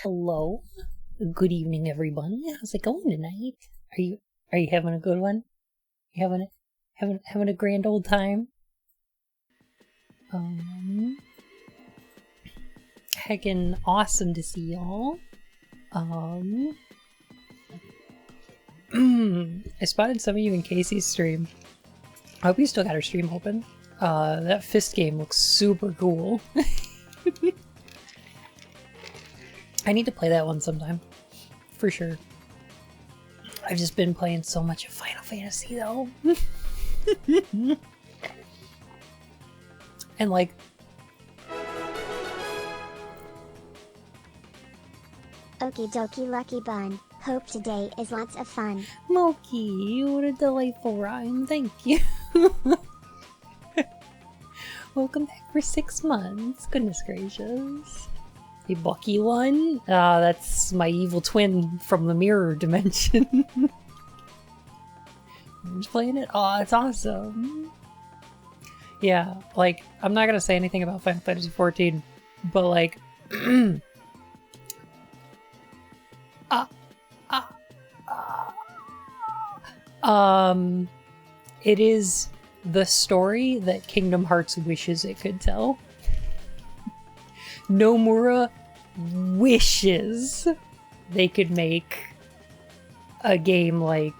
Hello. Good evening, everyone. How's it going tonight? Are you having a good one? You having a grand old time? Heckin' awesome to see y'all. I spotted some of you in Casey's stream. I hope you still got her stream open. That fist game looks super cool. I need to play that one sometime. For sure. I've just been playing so much of Final Fantasy, though. And like... Okie dokie lucky bun. Hope today is lots of fun. Moki, what a delightful rhyme. Thank you. Welcome back for 6 months. Goodness gracious. A Bucky one? That's my evil twin from the mirror dimension. I'm just playing it. Oh, it's awesome. Yeah, like, I'm not gonna say anything about Final Fantasy XIV, but like... it is the story that Kingdom Hearts wishes it could tell. Nomura wishes they could make a game like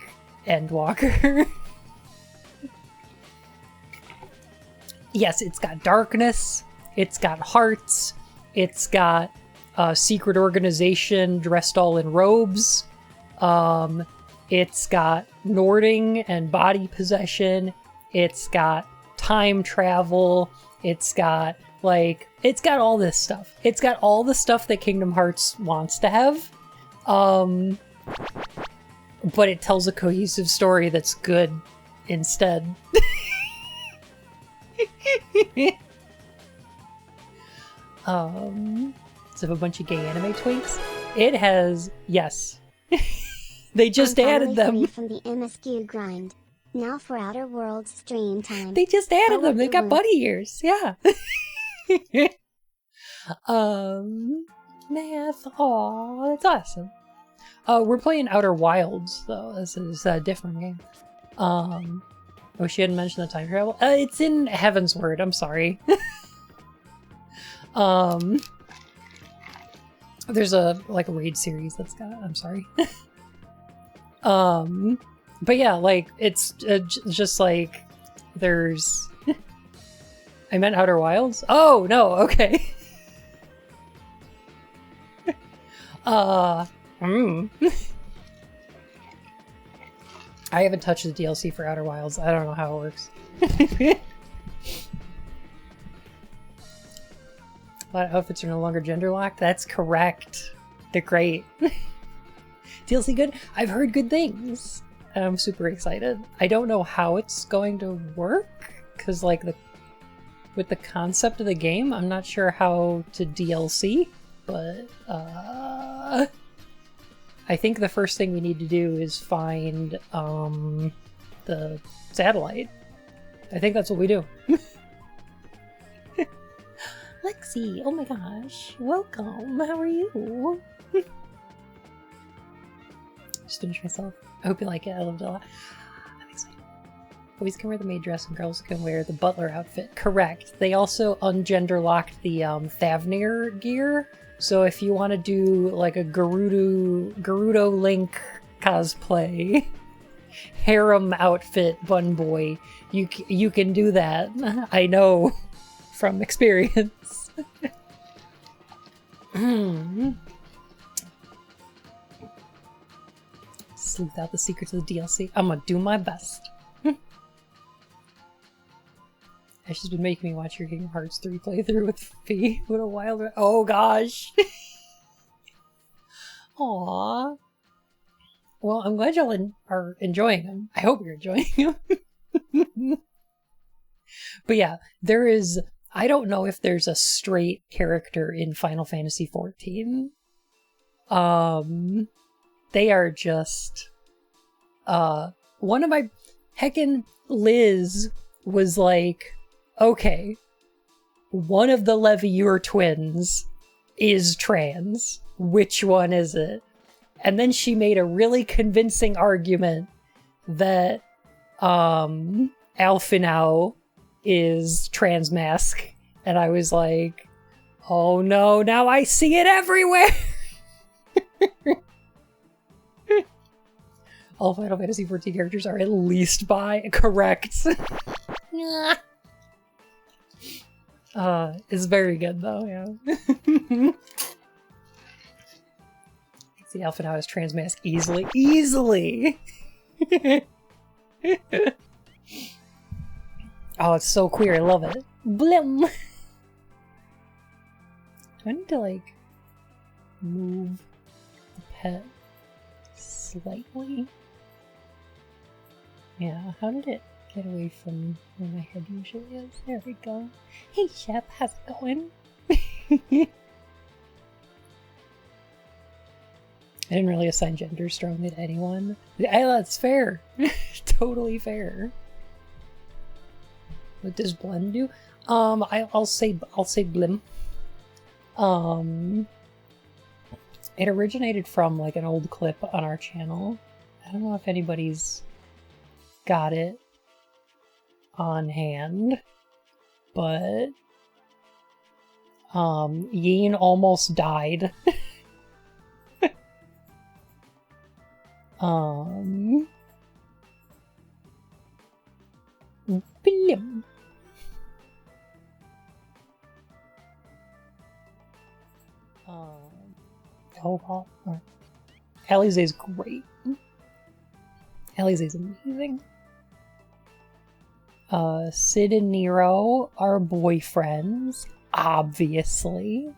Endwalker. Yes, it's got darkness, it's got hearts, it's got a secret organization dressed all in robes, it's got Nording and body possession, it's got time travel, it's got all this stuff. It's got all the stuff that Kingdom Hearts wants to have. But it tells a cohesive story that's good instead. So a bunch of gay anime twinks. It has, yes. They just added them. From the MSQ grind. Now for Outer Worlds stream time. They just added them. They've got bunny ears. Yeah. Math. Aw, that's awesome. We're playing Outer Wilds though. This is a different game. Oh, she hadn't mentioned the time travel. It's in Heavensward. I'm sorry. There's a raid series that's got. I'm sorry. But yeah, like it's just like there's. I meant Outer Wilds? Oh, no, okay. I haven't touched the DLC for Outer Wilds. I don't know how it works. A lot of outfits are no longer gender locked. That's correct. They're great. DLC good? I've heard good things. I'm super excited. I don't know how it's going to work, because like with the concept of the game, I'm not sure how to DLC, but I think the first thing we need to do is find the satellite. I think that's what we do. Lexi, oh my gosh, welcome. How are you? Just finish myself. I hope you like it. I loved it a lot. I'm excited. Boys can wear the maid dress and girls can wear the butler outfit. Correct. They also ungender locked the Thavnir gear. So if you want to do like a Gerudo Link cosplay, harem outfit bun boy, you can do that. I know from experience. Sleuth out the secrets of the DLC. I'm gonna do my best. Ash has been making me watch your Kingdom Hearts 3 playthrough with Fee. What a wild... Oh gosh! Aww. Well, I'm glad y'all are enjoying them. I hope you're enjoying them. But yeah, there is... I don't know if there's a straight character in Final Fantasy XIV. They are just... one of my... Heckin' Liz was like... Okay, one of the Leviure twins is trans. which one is it? And then she made a really convincing argument that Alphinaud is Transmask. And I was like, oh no, now I see it everywhere! All Final Fantasy XIV characters are at least bi. Correct. It's very good though, yeah. See Alphinaud as Transmask easily. Easily! Oh, it's so queer, I love it. Blim! Do I need to, like, move the pet slightly? Yeah, how did it get away from where my head usually is? There we go. Hey, Shep, how's it going? I didn't really assign gender strongly to anyone. That's fair. Totally fair. What does Blem do? I'll say Blim. It originated from like an old clip on our channel. I don't know if anybody's got it on hand, but Yin almost died. Blim. Oh, wow. Alize's great. Alize's amazing. Sid and Nero are boyfriends, obviously.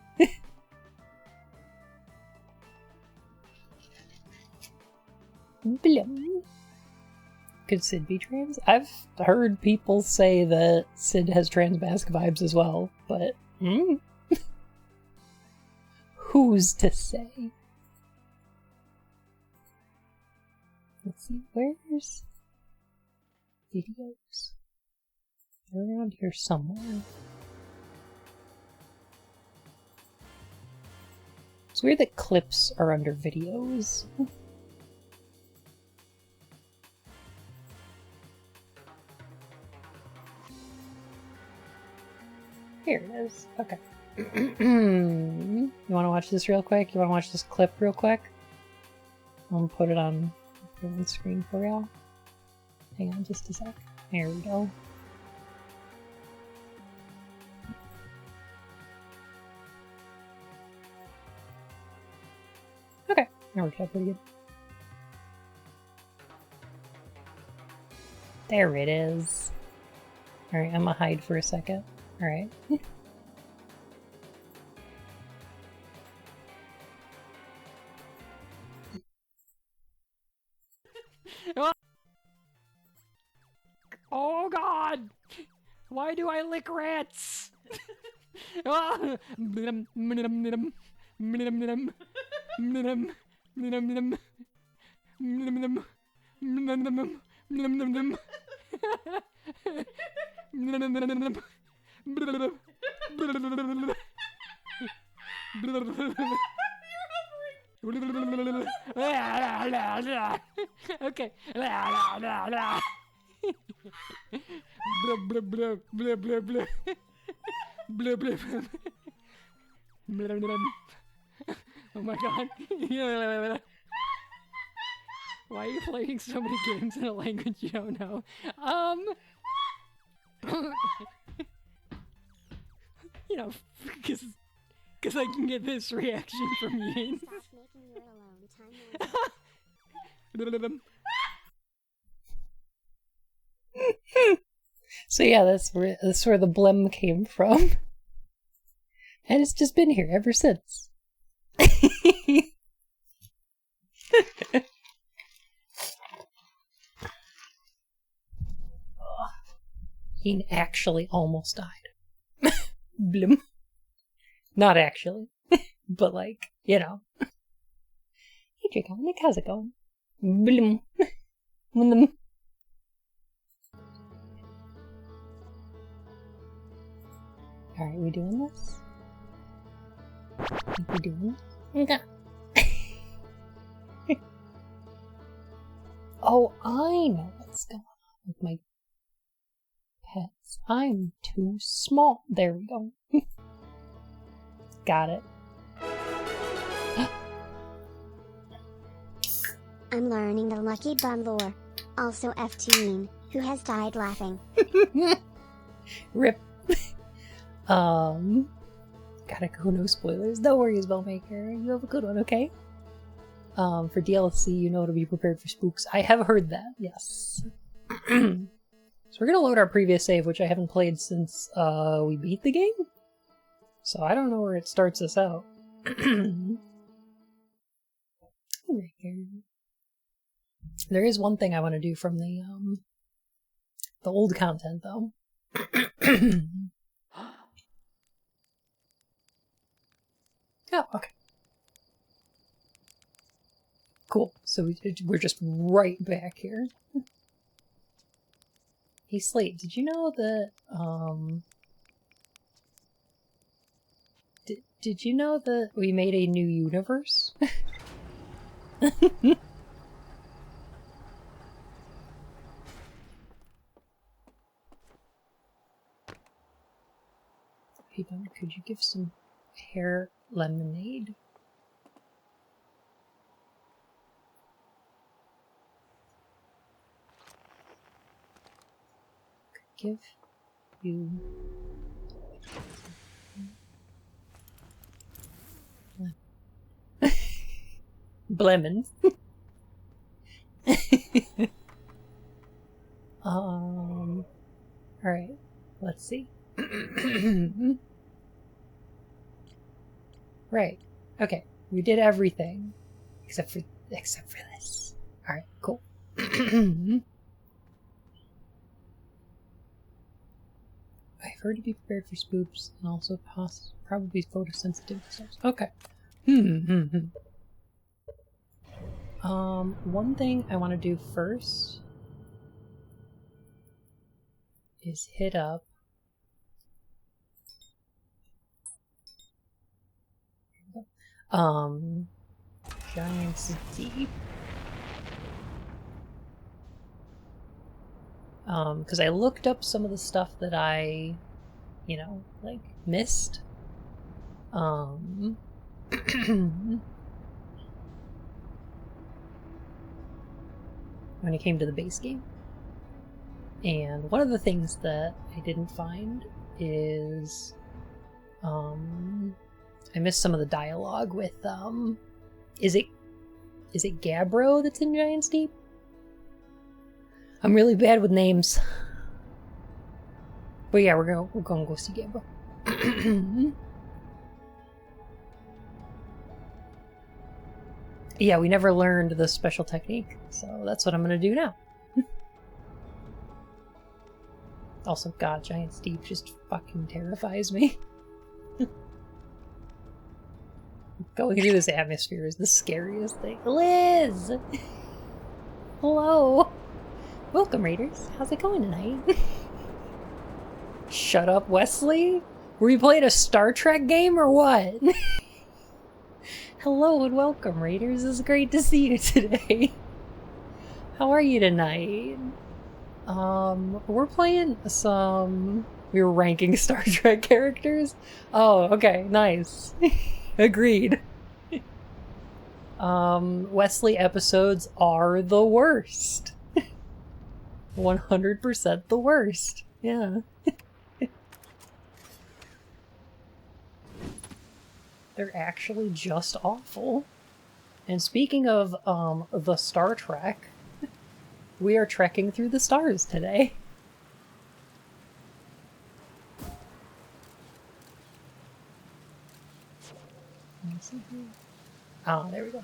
Blim. Could Sid be trans? I've heard people say that Sid has Transmask vibes as well, but who's to say? Let's see, where's videos? They're around here somewhere. It's weird that clips are under videos. Here it is. Okay. You want to watch this real quick? You want to watch this clip real quick? I'm gonna put it on the screen for y'all. Hang on just a sec. There we go. Okay, that worked out pretty good. There it is. Alright, I'm gonna hide for a second. Alright. Oh god! Why do I lick rats? Okay. Oh my god. Why are you playing so many games in a language you don't know? You know, because I can get this reaction from Yin. So yeah, that's where the Blem came from. And it's just been here ever since. He actually almost died. Blim. Not actually. But like, you know. Hey Draco, how's it going? Blim. Blim. Alright, we doing this? I think we're doing this? Okay. Oh, I know what's going on with my pets. I'm too small. There we go. Got it. I'm learning the Lucky Bun lore. Also F-Teen, who has died laughing. Rip. Gotta go, no spoilers. No worries, Bellmaker. You have a good one, okay? For DLC, you know to be prepared for spooks. I have heard that, yes. So we're gonna load our previous save, which I haven't played since we beat the game. So I don't know where it starts us out. There is one thing I want to do from the old content, though. Oh, okay. Cool. So we're just right back here. Hey, Slate, did you know that, Did you know that we made a new universe? People, could you give some hair lemonade? Could give you Blemons. Alright, let's see. Right. Okay. We did everything. Except for this. Alright, cool. I've heard to be prepared for spooks and also probably photosensitive stuff. Okay. One thing I want to do first is hit up Giants Deep. Because I looked up some of the stuff that I, like, missed. When it came to the base game. And one of the things that I didn't find is, I missed some of the dialogue with, is it Gabbro that's in Giants Deep? I'm really bad with names. But yeah, we're gonna go see Gabbro. Yeah, we never learned the special technique, so that's what I'm gonna do now. Also, God, Giants Deep just fucking terrifies me. Going through this atmosphere is the scariest thing. Liz! Hello! Welcome, Raiders. How's it going tonight? Shut up, Wesley? Were you playing a Star Trek game or what? Hello and welcome, Raiders. It's great to see you today. How are you tonight? We're playing some... We were ranking Star Trek characters? Oh, okay, nice. Agreed. Wesley episodes are the worst. 100% the worst. Yeah. They're actually just awful. And speaking of, the Star Trek, we are trekking through the stars today. Ah, there we go.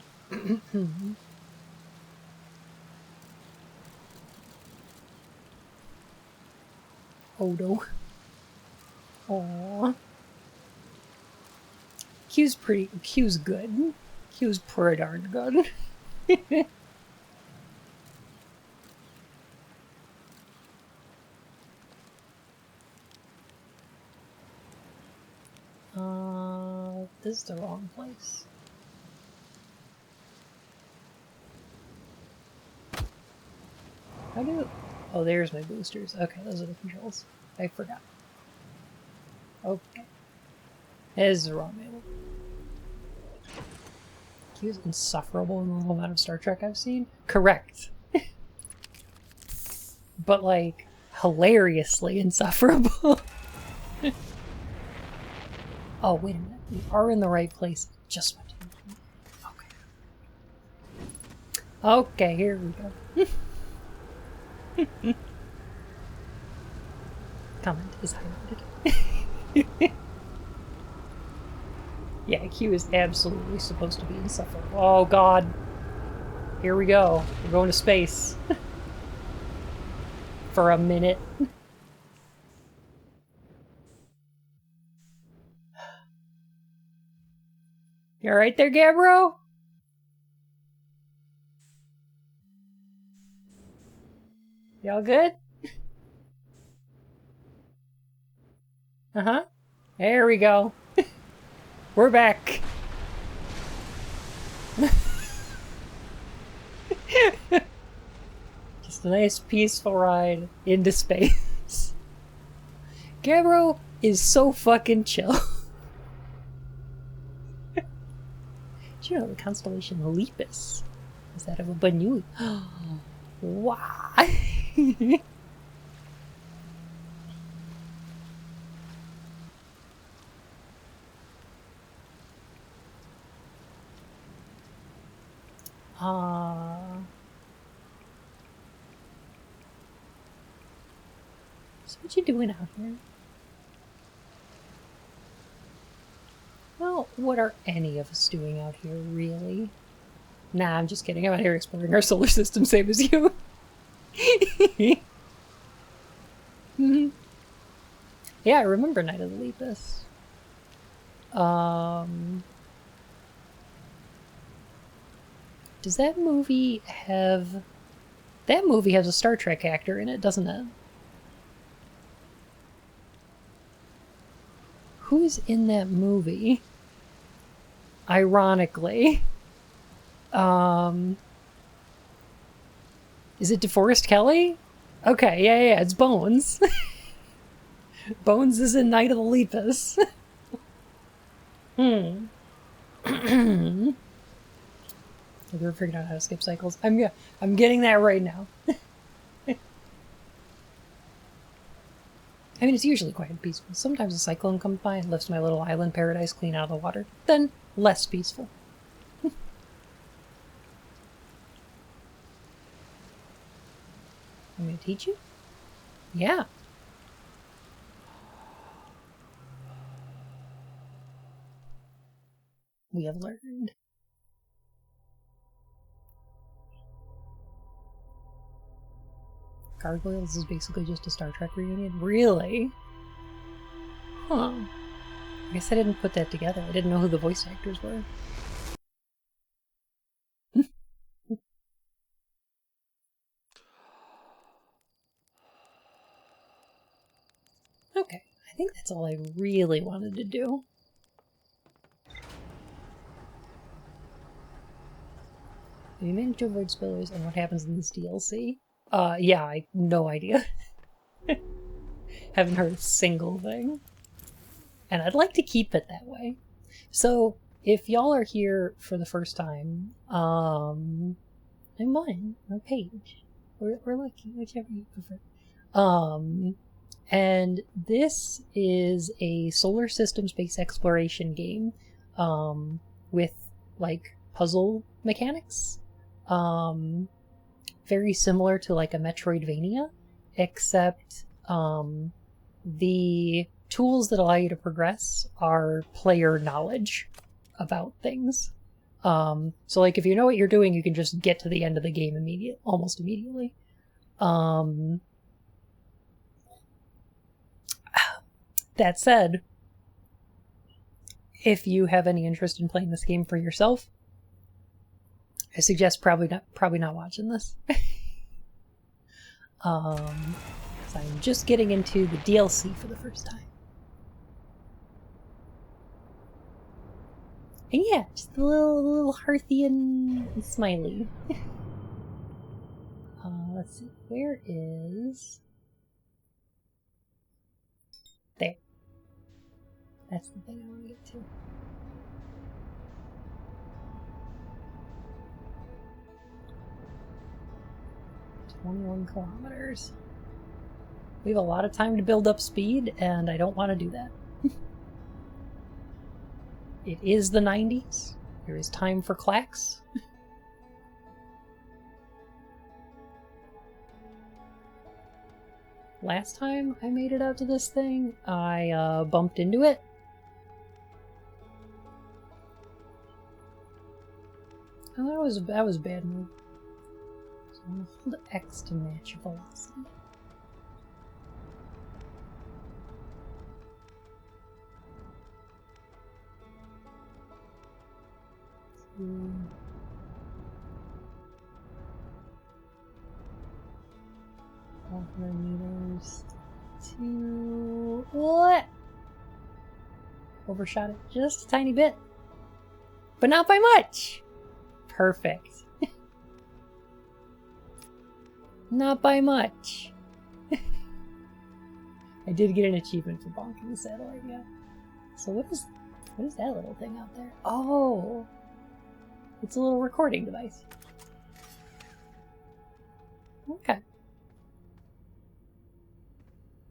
Odo. Aww. Q's good. Q's pretty darn good. This is the wrong place. How do... Oh, there's my boosters. Okay, those are the controls. I forgot. Okay. That is the wrong manual. He was insufferable in the little amount of Star Trek I've seen. Correct. But, like, hilariously insufferable. Oh, wait a minute. We are in the right place. Just went to... Okay. Okay, here we go. Comment is highlighted. Yeah, Q is absolutely supposed to be insufferable. Oh god. Here we go. We're going to space. For a minute. You alright there, Gabbro? Y'all good? Uh-huh. There we go. We're back. Just a nice peaceful ride into space. Gabbro is so fucking chill. Did you know the constellation Lepus is that of a Bernoulli? Why? So what you doing out here? Well, what are any of us doing out here, really? Nah, I'm just kidding. I'm out here exploring our solar system, same as you. Yeah, I remember Night of the Lepus. Does that movie have... That movie has a Star Trek actor in it, doesn't it? Who's in that movie? Ironically. Is it DeForest Kelley? Okay, yeah, it's Bones. Bones is in Night of the Lepus. Have you ever figured out how to skip cycles? I'm getting that right now. I mean, it's usually quite peaceful. Sometimes a cyclone comes by and lifts my little island paradise clean out of the water. Then, less peaceful. I'm gonna teach you? Yeah. We have learned. Gargoyles is basically just a Star Trek reunion? Really? Huh. I guess I didn't put that together. I didn't know who the voice actors were. Okay, I think that's all I really wanted to do. Have you managed to avoid spoilers on what happens in this DLC? Yeah, I no idea. Haven't heard a single thing. And I'd like to keep it that way. So, if y'all are here for the first time, I'm mine, or Paige, or Lucky, whichever you prefer. And this is a solar system space exploration game, with, like, puzzle mechanics. Very similar to, like, a Metroidvania, except, the tools that allow you to progress are player knowledge about things. So, like, if you know what you're doing, you can just get to the end of the game almost immediately. That said, if you have any interest in playing this game for yourself, I suggest probably not watching this. So I'm just getting into the DLC for the first time. And yeah, just a little Hearthian smiley. let's see. Where is... There. That's the thing I want to get to. "21 kilometers. We have a lot of time to build up speed, and I don't want to do that. It is the 90s. There is time for clacks. Last time I made it out to this thing, I bumped into it. Oh, that was a bad move. So I'm gonna hold X to match velocity. So, 100 meters to... What? Overshot it just a tiny bit. But not by much! Perfect. Not by much. I did get an achievement for bonking the satellite, yeah. So what is that little thing out there? Oh! It's a little recording device. Okay.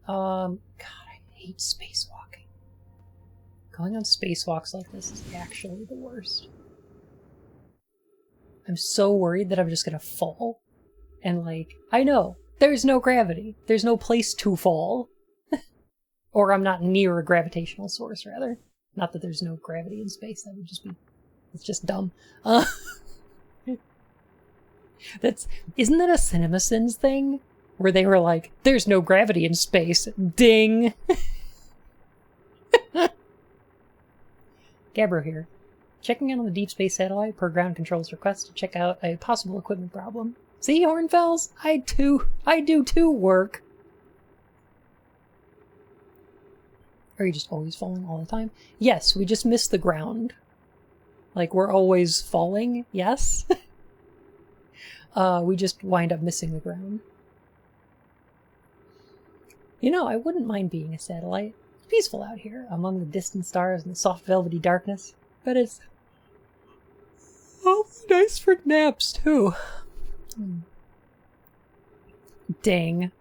God, I hate spacewalking. Going on spacewalks like this is actually the worst. I'm so worried that I'm just gonna fall. And like, I know, there's no gravity. There's no place to fall. Or I'm not near a gravitational source, rather. Not that there's no gravity in space, that would just be... It's just dumb. Isn't that a CinemaSins thing? Where they were like, there's no gravity in space. Ding! Gabbro here. Checking in on the Deep Space Satellite per ground control's request to check out a possible equipment problem. See, Hornfells? I do too work. Are you just always falling all the time? Yes, we just miss the ground. Like, we're always falling, yes? We just wind up missing the ground. You know, I wouldn't mind being a satellite. It's peaceful out here, among the distant stars and the soft velvety darkness. But it's... oh, nice for naps, too. Dang.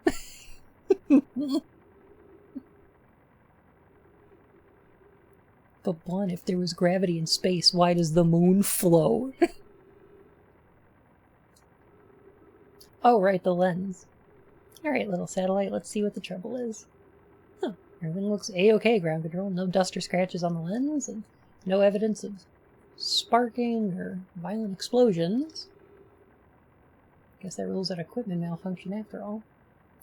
But one, if there was gravity in space, why does the moon float? Oh, right, the lens. Alright, little satellite, let's see what the trouble is. Huh, everything looks a-okay, ground control. No dust or scratches on the lens, and no evidence of sparking or violent explosions. Guess that rules out equipment malfunction after all.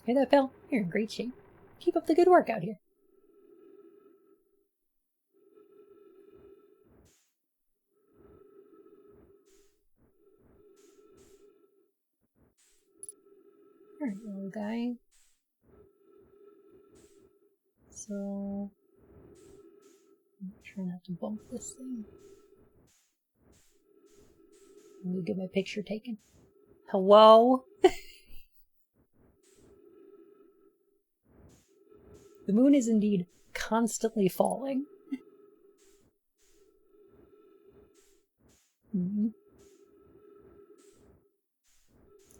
Hey there, pal. You're in great shape. Keep up the good work out here. Alright, little guy. So... try not to bump this thing. Let me get my picture taken. Hello? The moon is indeed constantly falling.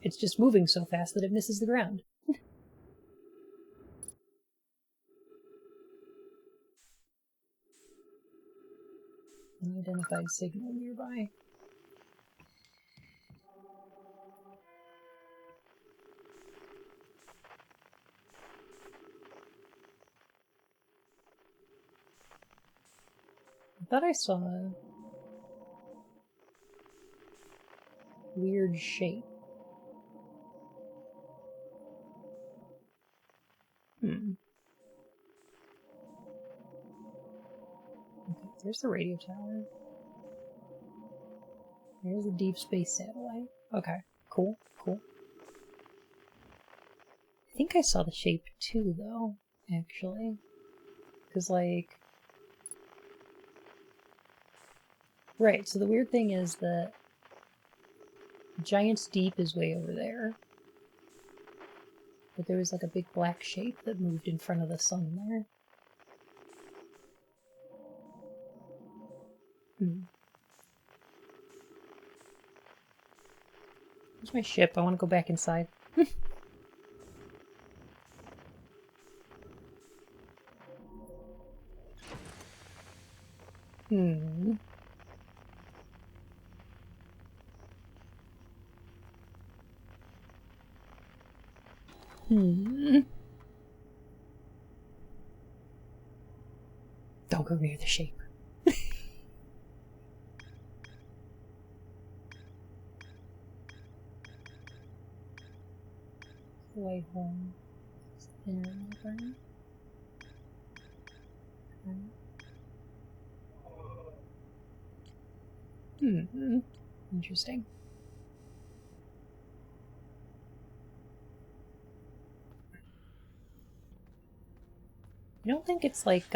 It's just moving so fast that it misses the ground. Unidentified signal nearby. I thought I saw a weird shape. Okay, there's the radio tower. There's the deep space satellite. Okay, cool, cool. I think I saw the shape too, though, actually. Because, like... Right, so the weird thing is that Giant's Deep is way over there. But there was like a big black shape that moved in front of the sun there. Where's my ship? I want to go back inside. Hmm. Don't go near the shape. The way home. Interesting. I don't think it's like,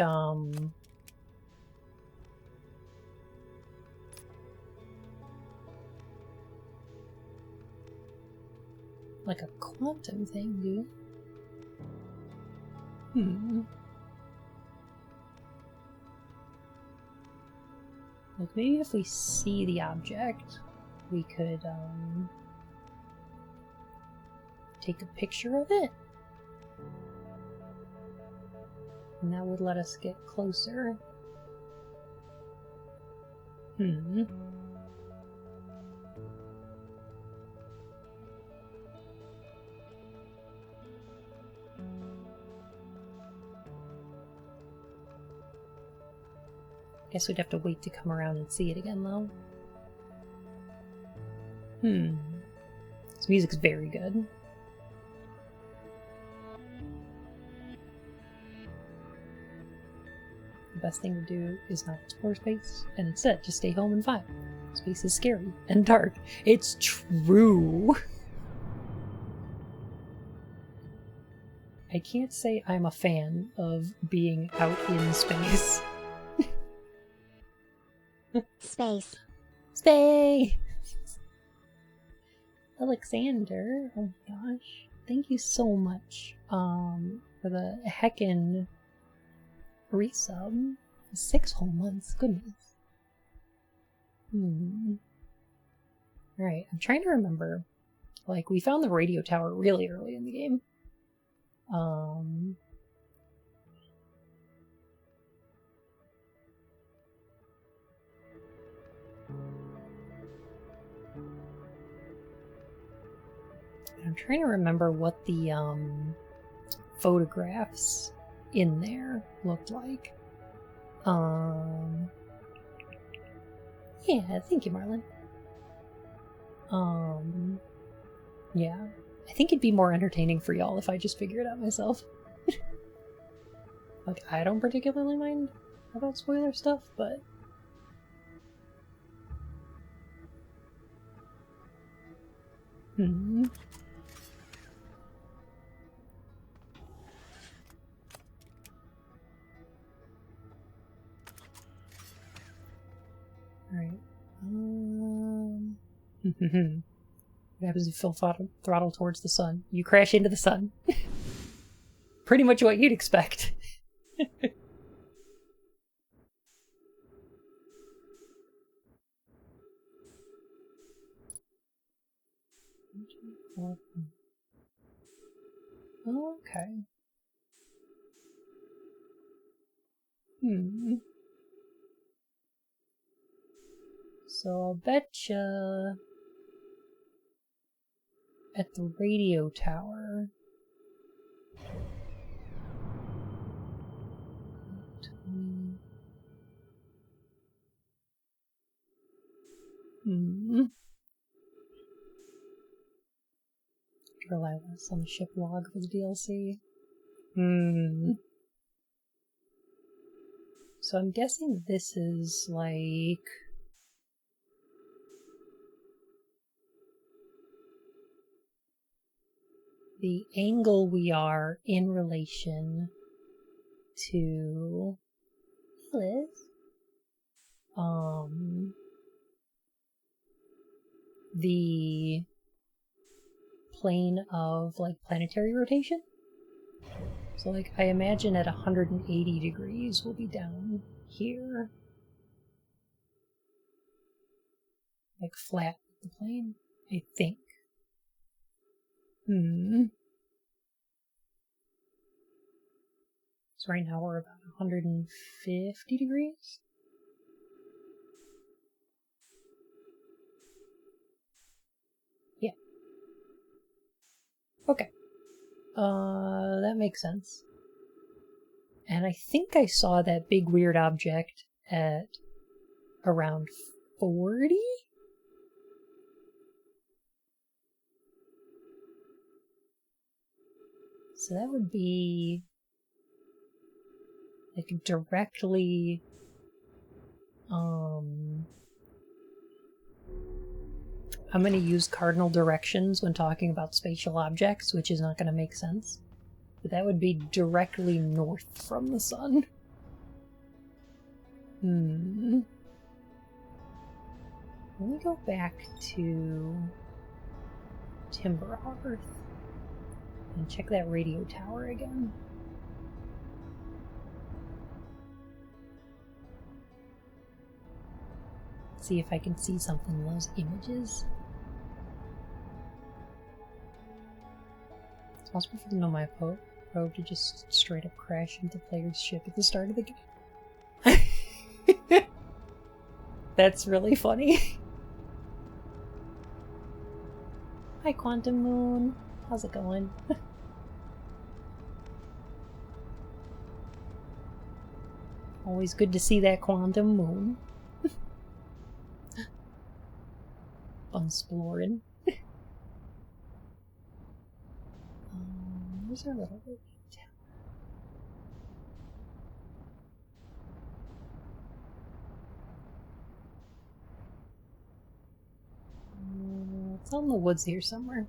like a quantum thing, do you? Like, maybe if we see the object, we could, take a picture of it? And that would let us get closer. Guess we'd have to wait to come around and see it again, though. This music's very good. The best thing to do is not explore space, and instead just stay home and vibe. Space is scary and dark. It's true! I can't say I'm a fan of being out in space. Space. Space! Alexander, oh my gosh. Thank you so much for the heckin' resub. 6 whole months, goodness. Alright, I'm trying to remember. Like, we found the radio tower really early in the game. I'm trying to remember what the photographs in there looked like. Yeah, thank you, Marlon. Yeah. I think it'd be more entertaining for y'all if I just figure it out myself. Like, I don't particularly mind about spoiler stuff, but... Alright. What happens if you full throttle towards the sun? You crash into the sun. Pretty much what you'd expect. Okay. So I'll betcha at the radio tower. Rely less on the ship log for the DLC. So I'm guessing this is like... the angle we are in relation to Liz. The plane of like planetary rotation. So like I imagine at 180 degrees we'll be down here. Like flat with the plane, I think. So right now we're about 150 degrees. Yeah. Okay. That makes sense. And I think I saw that big weird object at around 40? So that would be like directly I'm going to use cardinal directions when talking about spatial objects, which is not going to make sense. But that would be directly north from the sun. Let me go back to Timber Earth and check that radio tower again. See if I can see something in those images. It's possible for the Nomai probe to just straight up crash into the player's ship at the start of the game. That's really funny. Hi, Quantum Moon. How's it going? Always good to see that Quantum Moon. Bunsplorin. Where's our little town? It's out in the woods here somewhere.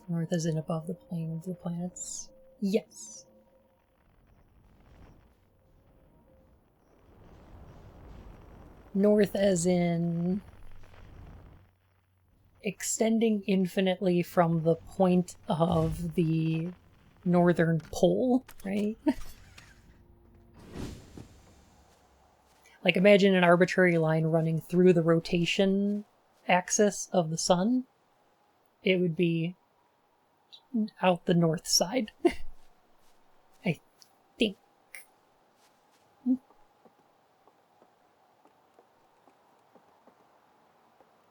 North is in above the plane of the planets. Yes. North as in extending infinitely from the point of the northern pole, right? Like imagine an arbitrary line running through the rotation axis of the sun. It would be out the north side. I think.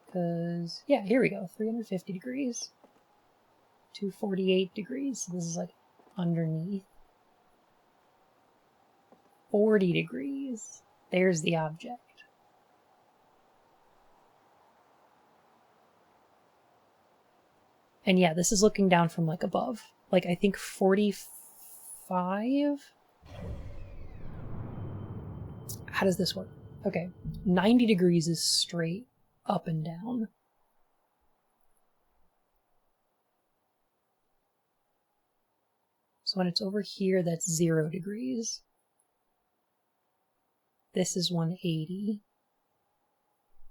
Because, yeah, here we go. 350 degrees. 248 degrees. So this is like underneath. 40 degrees. There's the object. And yeah, this is looking down from like above. Like I think 45? How does this work? Okay, 90 degrees is straight up and down. So when it's over here, that's 0 degrees. This is 180.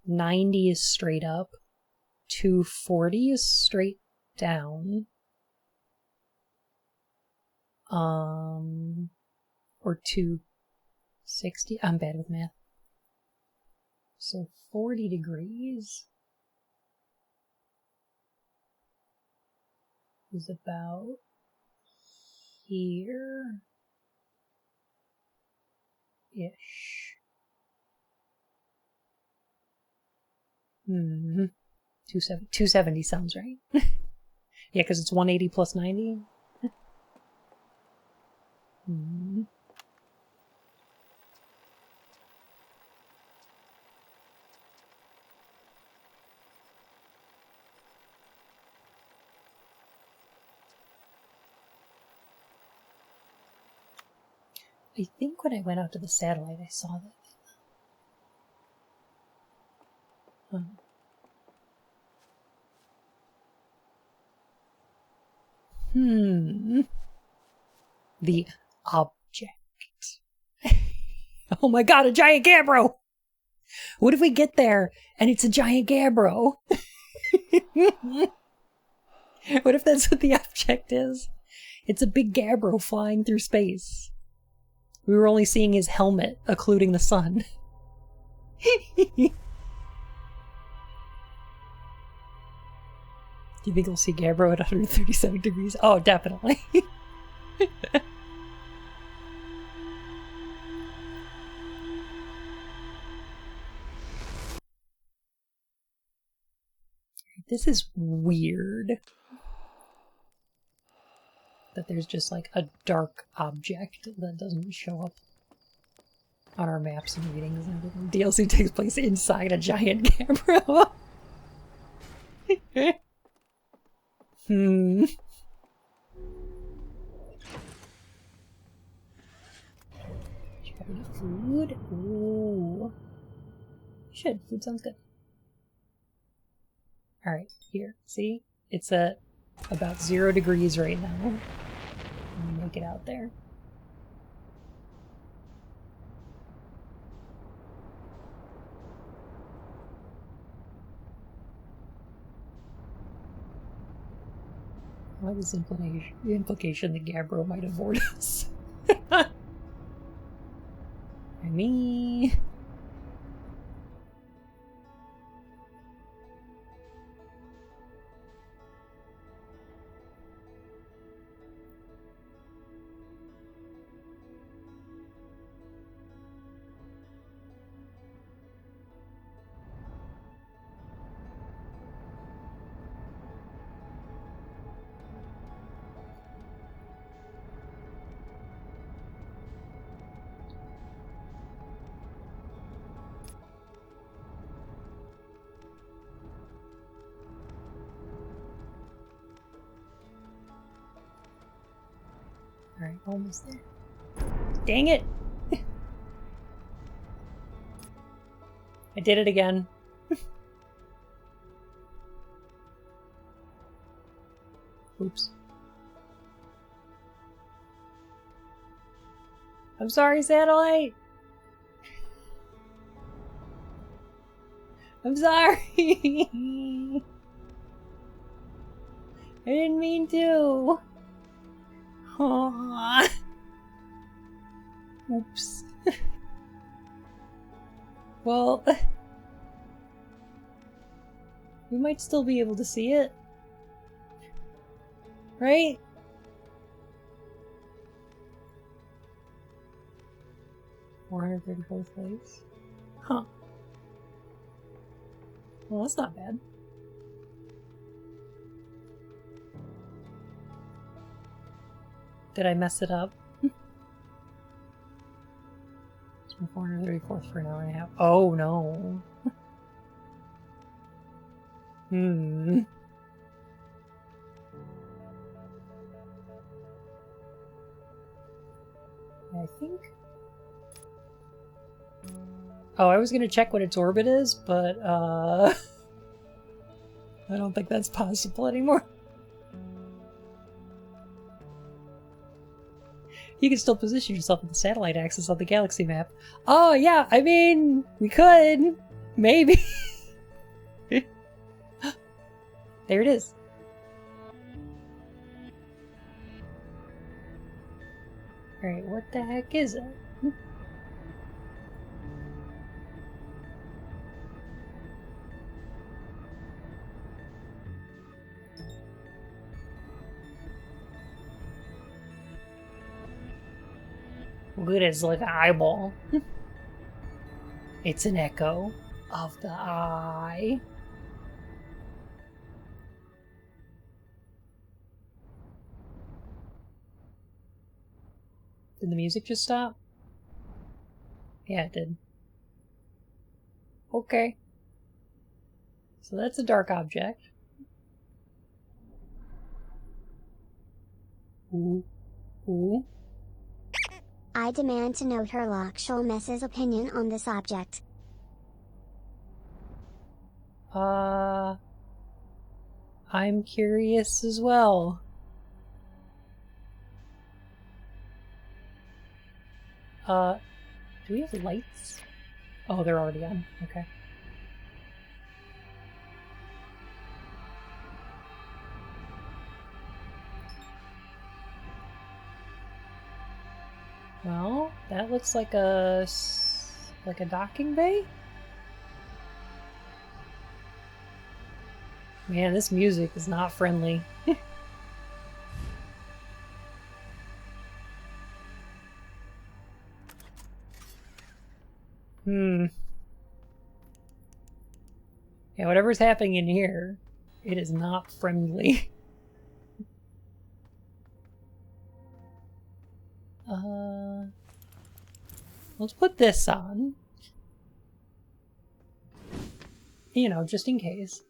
90 is straight up. 240 is straight down. Or 260. I'm bad with math. So 40 degrees is about here-ish. 270 sounds right. Yeah, because it's 180 plus 90. I think when I went out to the satellite, I saw that. The object. Oh my god, a giant Gabbro! What if we get there and it's a giant Gabbro? What if that's what the object is? It's a big Gabbro flying through space. We were only seeing his helmet occluding the sun. Do you think we'll see Gabbro at 137 degrees? Oh, definitely. This is weird. That there's just like a dark object that doesn't show up on our maps and readings and everything. DLC takes place inside a giant Gabbro. Should have any food? Ooh. Should. Food sounds good. Alright, here. See? It's at about 0 degrees right now. Let me make it out there. What is the implication that Gabbro might avoid us? I mean... Alright, almost there. Dang it! I did it again. Oops. I'm sorry, Satellite! I'm sorry! I didn't mean to! Aww. Oops. Well, we might still be able to see it. Right? $434th place. Huh. Well, that's not bad. Did I mess it up? It's been 434th for an hour and a half. Oh no. I think... Oh, I was gonna check what its orbit is, but I don't think that's possible anymore. You can still position yourself in the satellite axis on the galaxy map. Oh, yeah, I mean, we could. Maybe. There it is. Alright, what the heck is it? Look at his like eyeball. It's an echo of the eye. Did the music just stop? Yeah, it did. Okay. So that's a dark object. Ooh. Ooh. I demand to know Herlock Sholmes's opinion on this object. I'm curious as well. Do we have lights? Oh, they're already on. Okay. Well, that looks like a docking bay. Man, this music is not friendly. Hmm. Yeah, whatever's happening in here, it is not friendly. Let's put this on. You know, just in case.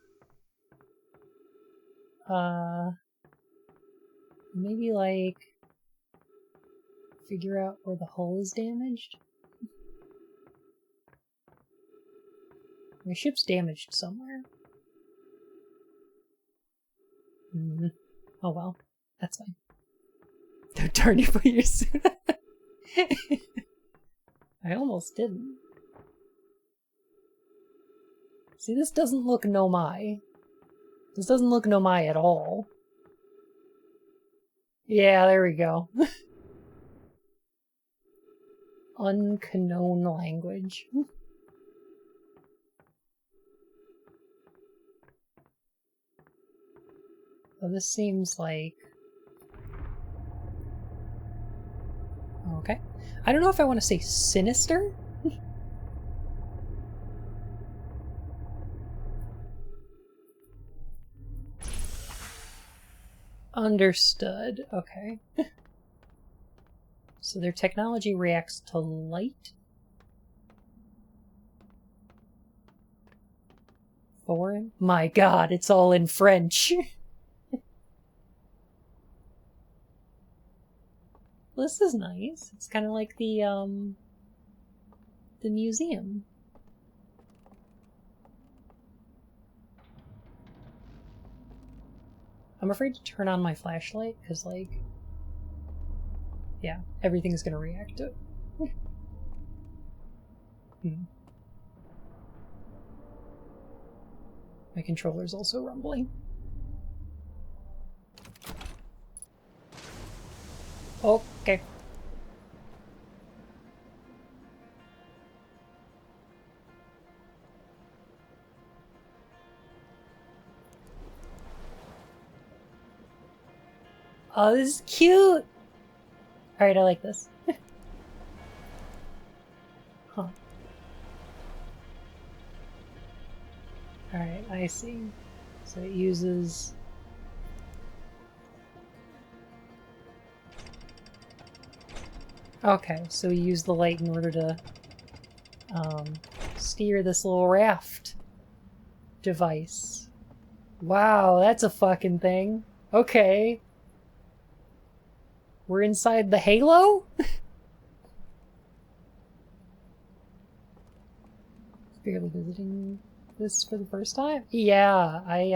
Maybe like figure out where the hull is damaged. My ship's damaged somewhere. Oh well, that's fine. Don't darn you put your suit on. I almost didn't. See, this doesn't look Nomai. This doesn't look Nomai at all. Yeah, there we go. Unknown language. So this seems like... Okay. I don't know if I want to say sinister. Understood. Okay. So their technology reacts to light? Foreign? My god, it's all in French. This is nice. It's kind of like the museum. I'm afraid to turn on my flashlight, because, like... Yeah, everything's gonna react to it. My controller's also rumbling. Okay. Oh, this is cute! Alright, I like this. Huh. Alright, I see. So it uses... Okay, so we use the light in order to steer this little raft device. Wow, that's a fucking thing. Okay. We're inside the Halo? Barely visiting this for the first time? Yeah, I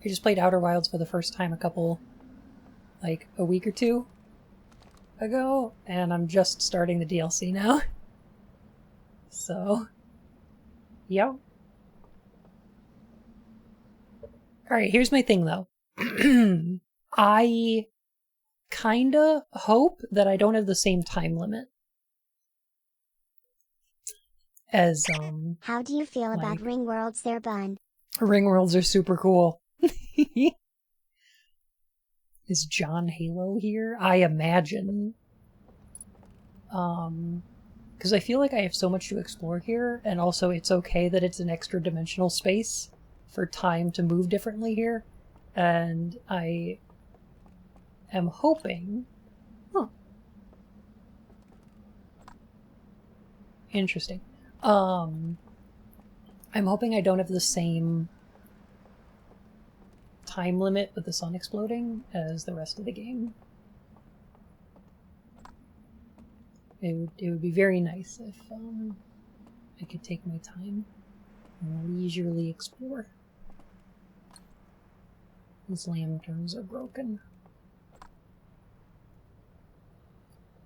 just played Outer Wilds for the first time a week or two ago, and I'm just starting the DLC now. So, yep. Alright, here's my thing though. I kinda hope that I don't have the same time limit as, How do you feel about Ringworlds there, Bun? Ringworlds are super cool. Is John Halo here? I imagine. Because I feel like I have so much to explore here, and also it's okay that it's an extra dimensional space for time to move differently here. And I am hoping... Huh. Interesting. I'm hoping I don't have the same time limit with the sun exploding as the rest of the game. It would be very nice if I could take my time and leisurely explore. These lanterns are broken.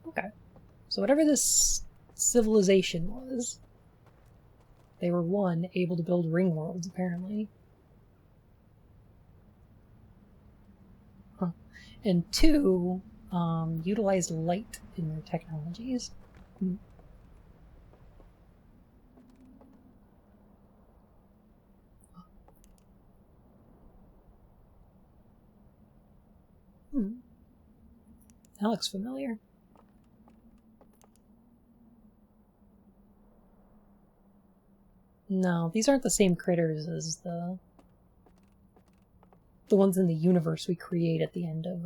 Okay. So whatever this civilization was, they were, one, able to build ring worlds, apparently. Huh. And two, utilized light in their technologies. That looks familiar. No, these aren't the same critters as the ones in the universe we create at the end of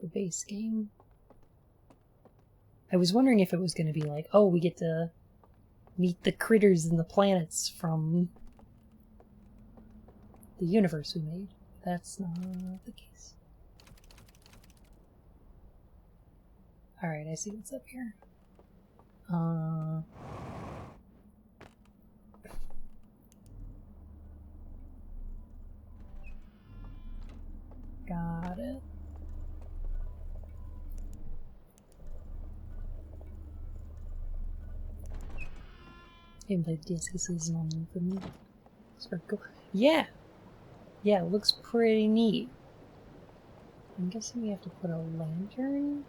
the base game. I was wondering if it was going to be like, oh, we get to meet the critters and the planets from the universe we made. That's not the case. Alright, I see what's up here. Got it. Haven't played DSK season on for me. It's very cool. Yeah! Yeah, it looks pretty neat. I'm guessing we have to put a lantern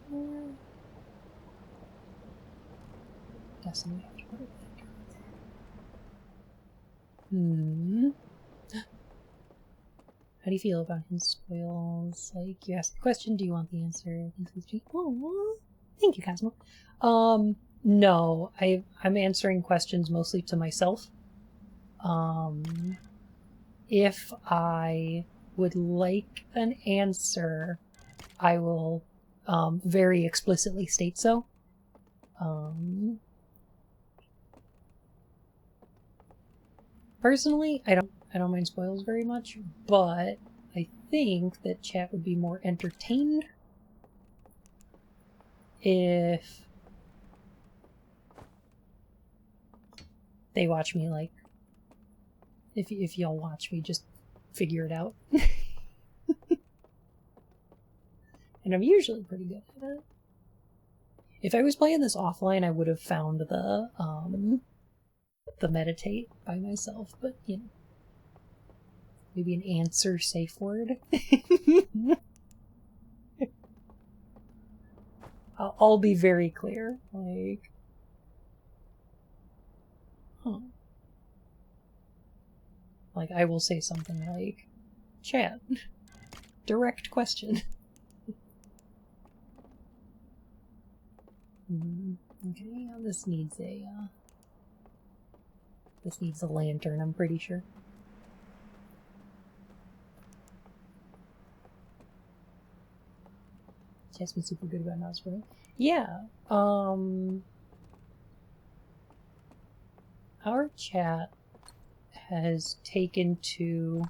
there? Guessing we have to put a lantern there. How do you feel about his spoils? Like, you ask the question, do you want the answer? Oh, thank you, Cosmo. No, I'm answering questions mostly to myself. If I would like an answer, I will very explicitly state so. Personally, I don't mind spoils very much, but I think that chat would be more entertained if they watch me, like, if y'all watch me just figure it out. And I'm usually pretty good at it. If I was playing this offline, I would have found the meditate by myself, but, you know. Maybe an answer safe word. I'll be very clear. Like, huh. Like, I will say something like, chat. Direct question. Okay, yeah, this needs a lantern, I'm pretty sure. Chat's been super good about not spoiling. Yeah, our chat has taken to,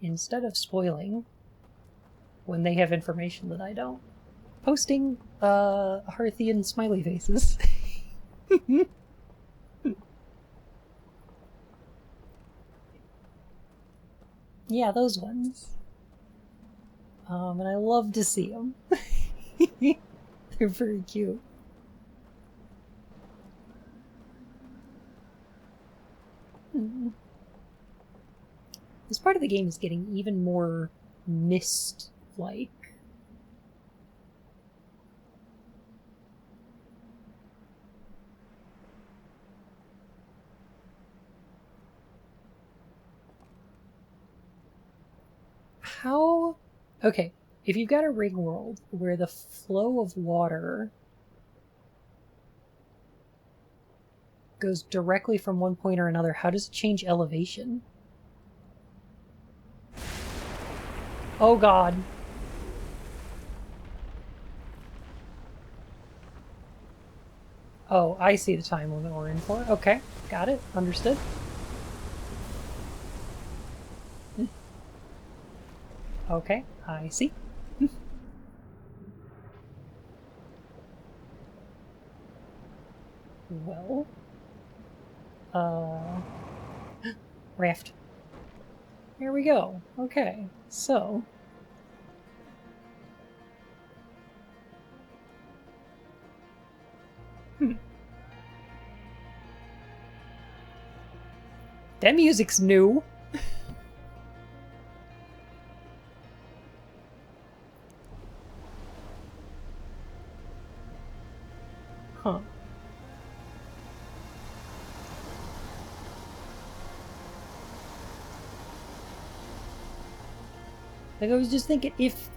instead of spoiling, when they have information that I don't, posting Hearthian smiley faces. Yeah, those ones. And I love to see them. They're very cute. This part of the game is getting even more Myst-like. How... Okay, if you've got a ring world where the flow of water goes directly from one point or another, how does it change elevation? Oh god. Oh, I see the time limit we're in for. Okay, got it. Understood. Okay, I see. Well. Raft. Here we go. Okay, so. That music's new. Huh. Like, I was just thinking, if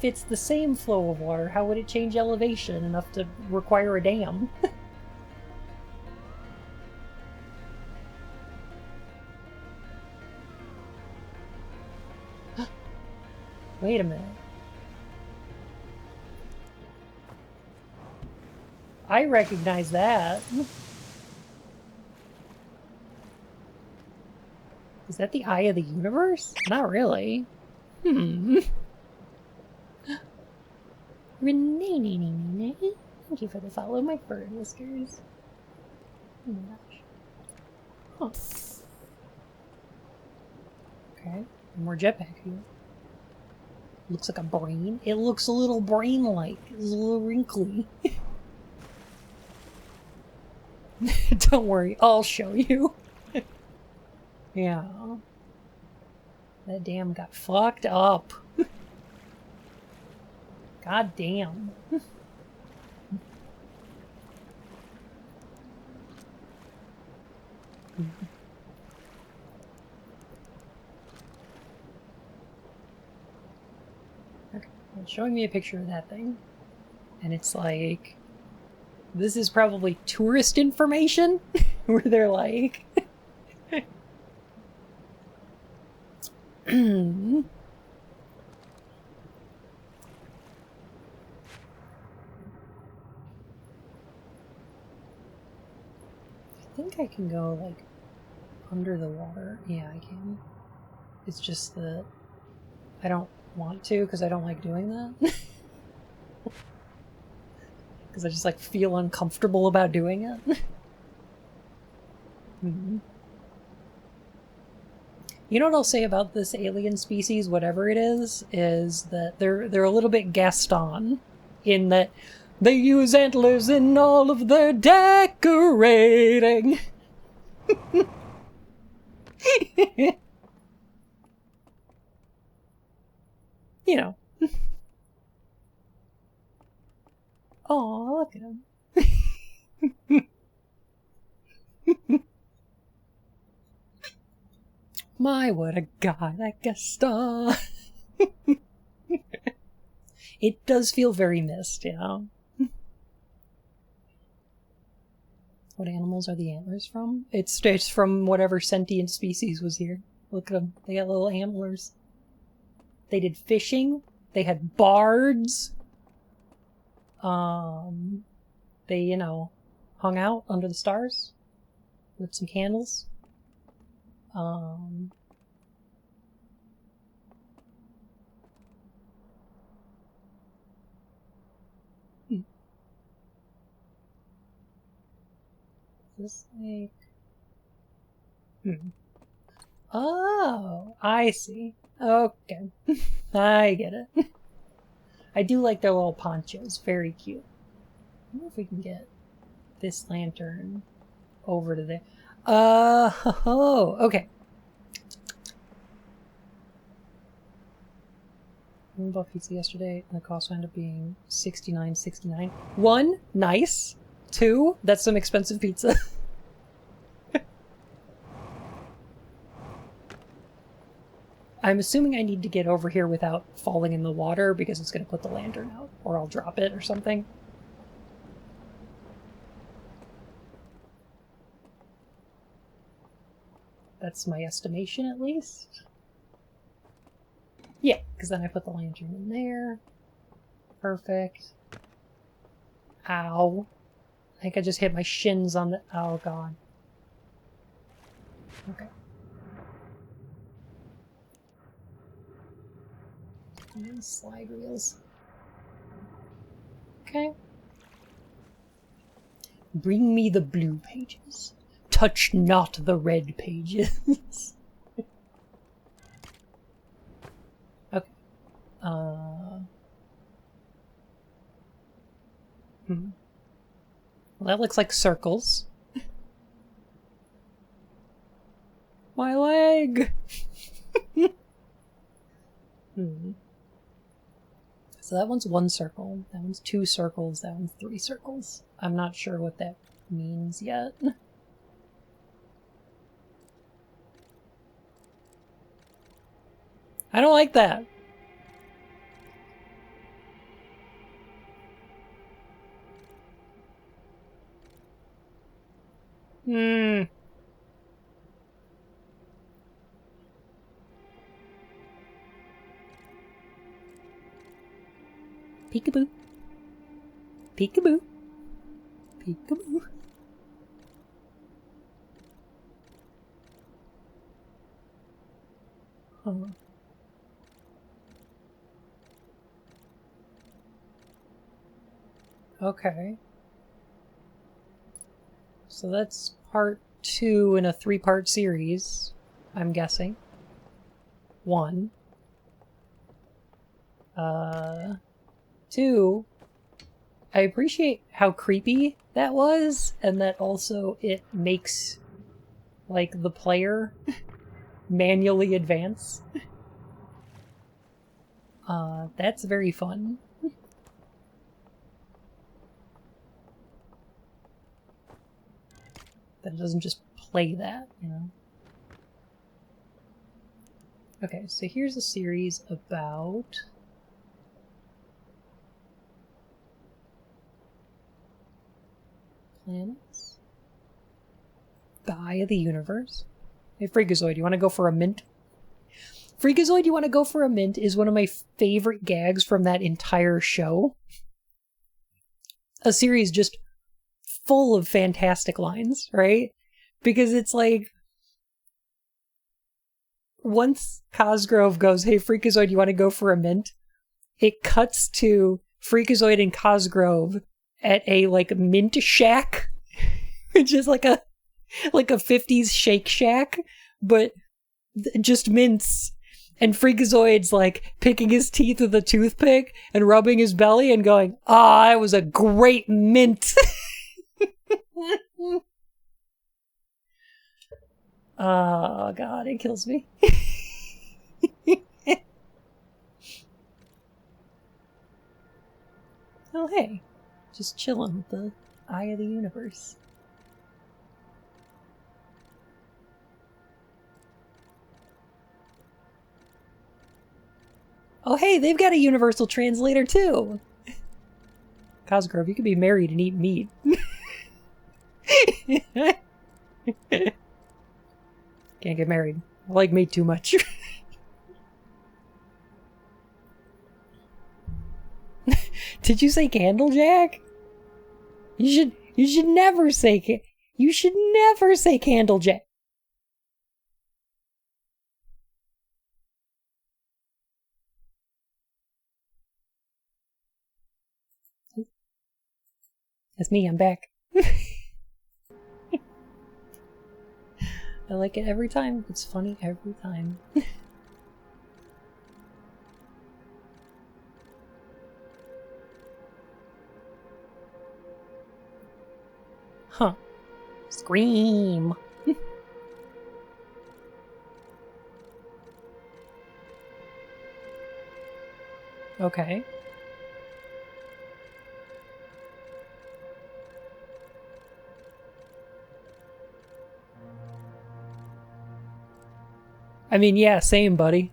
it's the same flow of water, how would it change elevation enough to require a dam? Wait a minute. I recognize that. Is that the eye of the universe? Not really. Thank you for the follow, my fur and whiskers. Oh my gosh. Huh. Okay. More jetpack here. Looks like a brain. It looks a little brain-like. It's a little wrinkly. Don't worry, I'll show you. Yeah. That dam got fucked up. God damn. Okay, it's showing me a picture of that thing. And it's like... This is probably tourist information? Where they're like... I think I can go, like, under the water. Yeah, I can. It's just that I don't want to, because I don't like doing that. Because I just, like, feel uncomfortable about doing it. You know what I'll say about this alien species, whatever it is that they're a little bit Gaston, in that they use antlers in all of their decorating. You know. Oh, look at him. My, what a guy, that Gaston. It does feel very missed, you know. What animals are the antlers from? It's from whatever sentient species was here. Look at them. They got little antlers. They did fishing. They had bards. They, you know, hung out under the stars with some candles. Is this like... Oh, I see. Okay. I get it. I do like their little ponchos. Very cute. I wonder if we can get this lantern over to there. Oh, okay. We bought pizza yesterday, and the cost ended up being $69.69. 1, nice. 2, that's some expensive pizza. I'm assuming I need to get over here without falling in the water because it's going to put the lantern out, or I'll drop it or something. That's my estimation, at least. Yeah, because then I put the lantern in there. Perfect. Ow. I think I just hit my shins on the... Oh, God. Okay. And then slide reels. Okay. Bring me the blue pages. Touch not the red pages. Okay. Well, that looks like circles. My leg! So that one's 1 circle, that one's 2 circles, that one's 3 circles. I'm not sure what that means yet. I don't like that. Peekaboo. Peekaboo. Peekaboo. Huh. Okay. So that's part 2 in a 3-part series, I'm guessing. 1. 2. I appreciate how creepy that was, and that also it makes, like, the player manually advance. That's very fun. That it doesn't just play that, you know? Okay, so here's a series about... planets? The Eye of the Universe? Hey, Freakazoid, you want to go for a mint? Freakazoid, you want to go for a mint is one of my favorite gags from that entire show. A series just full of fantastic lines, right? Because it's like, once Cosgrove goes, hey, Freakazoid, you want to go for a mint? It cuts to Freakazoid and Cosgrove at a, like, mint shack, which is like a 50s Shake Shack, but just mints. And Freakazoid's, like, picking his teeth with a toothpick and rubbing his belly and going, ah, it was a great mint. Oh, God, it kills me. Oh, hey. Just chilling with the Eye of the Universe. Oh, hey, they've got a universal translator, too! Cosgrove, you could be married and eat meat. Can't get married. I like meat too much. Did you say Candlejack? You should never say you should never say Candlejack. That's me, I'm back. I like it every time. It's funny every time. Huh. Scream. Okay. I mean, yeah, same, buddy.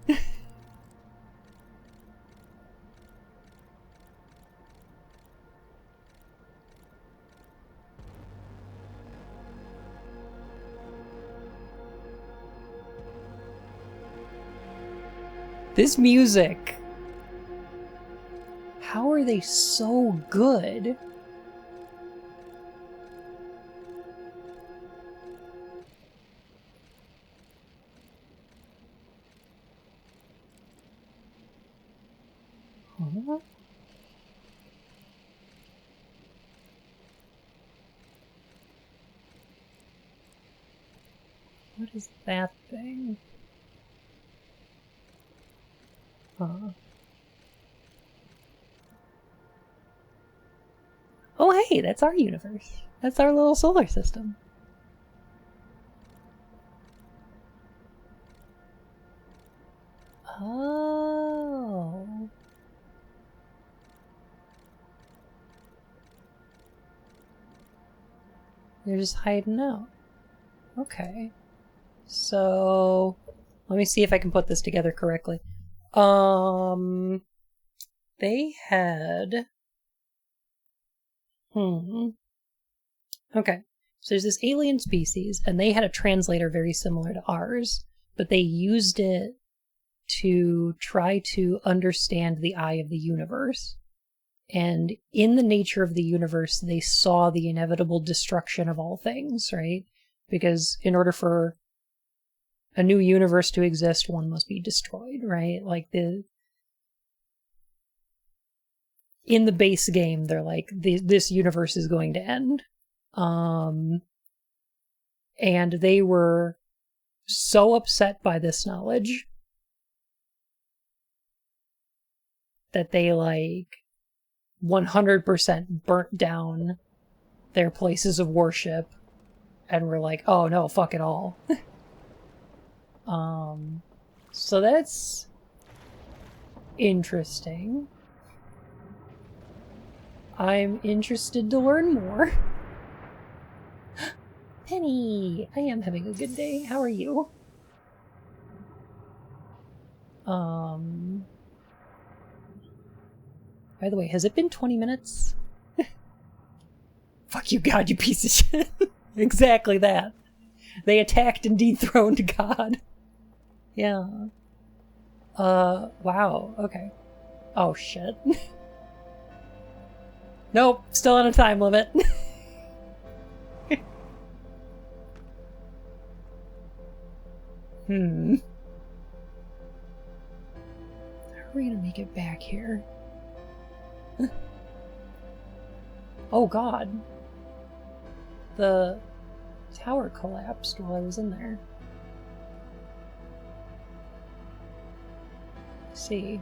This music. How are they so good? Huh? What is that thing? Huh. Oh, hey, that's our universe. That's our little solar system. Oh. They're just hiding out. Okay. So, let me see if I can put this together correctly. They had... Okay. So there's this alien species, and they had a translator very similar to ours, but they used it to try to understand the eye of the universe. And in the nature of the universe, they saw the inevitable destruction of all things, right? Because in order for a new universe to exist, one must be destroyed, right? Like in the base game, they're like, this universe is going to end. And they were so upset by this knowledge that they, like, 100% burnt down their places of worship and were like, oh no, fuck it all. So that's interesting. I'm interested to learn more. Penny! I am having a good day. How are you? By the way, has it been 20 minutes? Fuck you, God, you piece of shit. Exactly that. They attacked and dethroned God. Yeah. Wow, okay. Oh, shit. Nope, still on a time limit. How are we gonna make it back here? Oh god. The tower collapsed while I was in there. Let's see.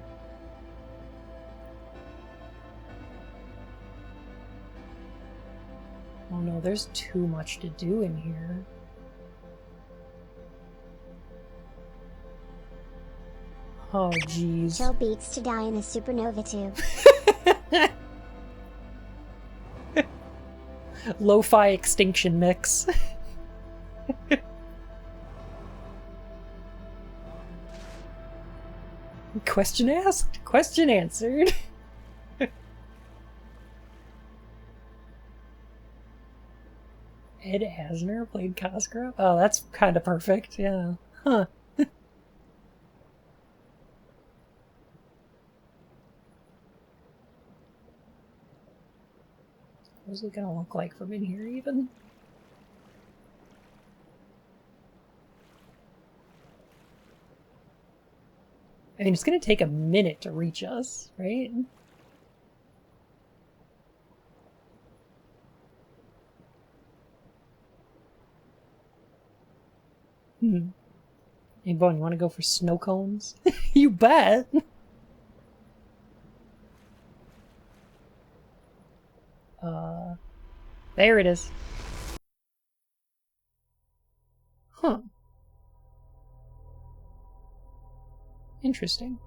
Oh no, there's too much to do in here. Oh jeez. Chill beats to die in a supernova too. Lo-fi extinction mix. Question asked, question answered. Ed Asner played Cosgrove? Oh, that's kind of perfect, yeah. Huh. What's it gonna look like from in here, even? I mean, it's gonna take a minute to reach us, right? Hey, Bone, you want to go for snow cones? You bet! There it is. Huh. Interesting.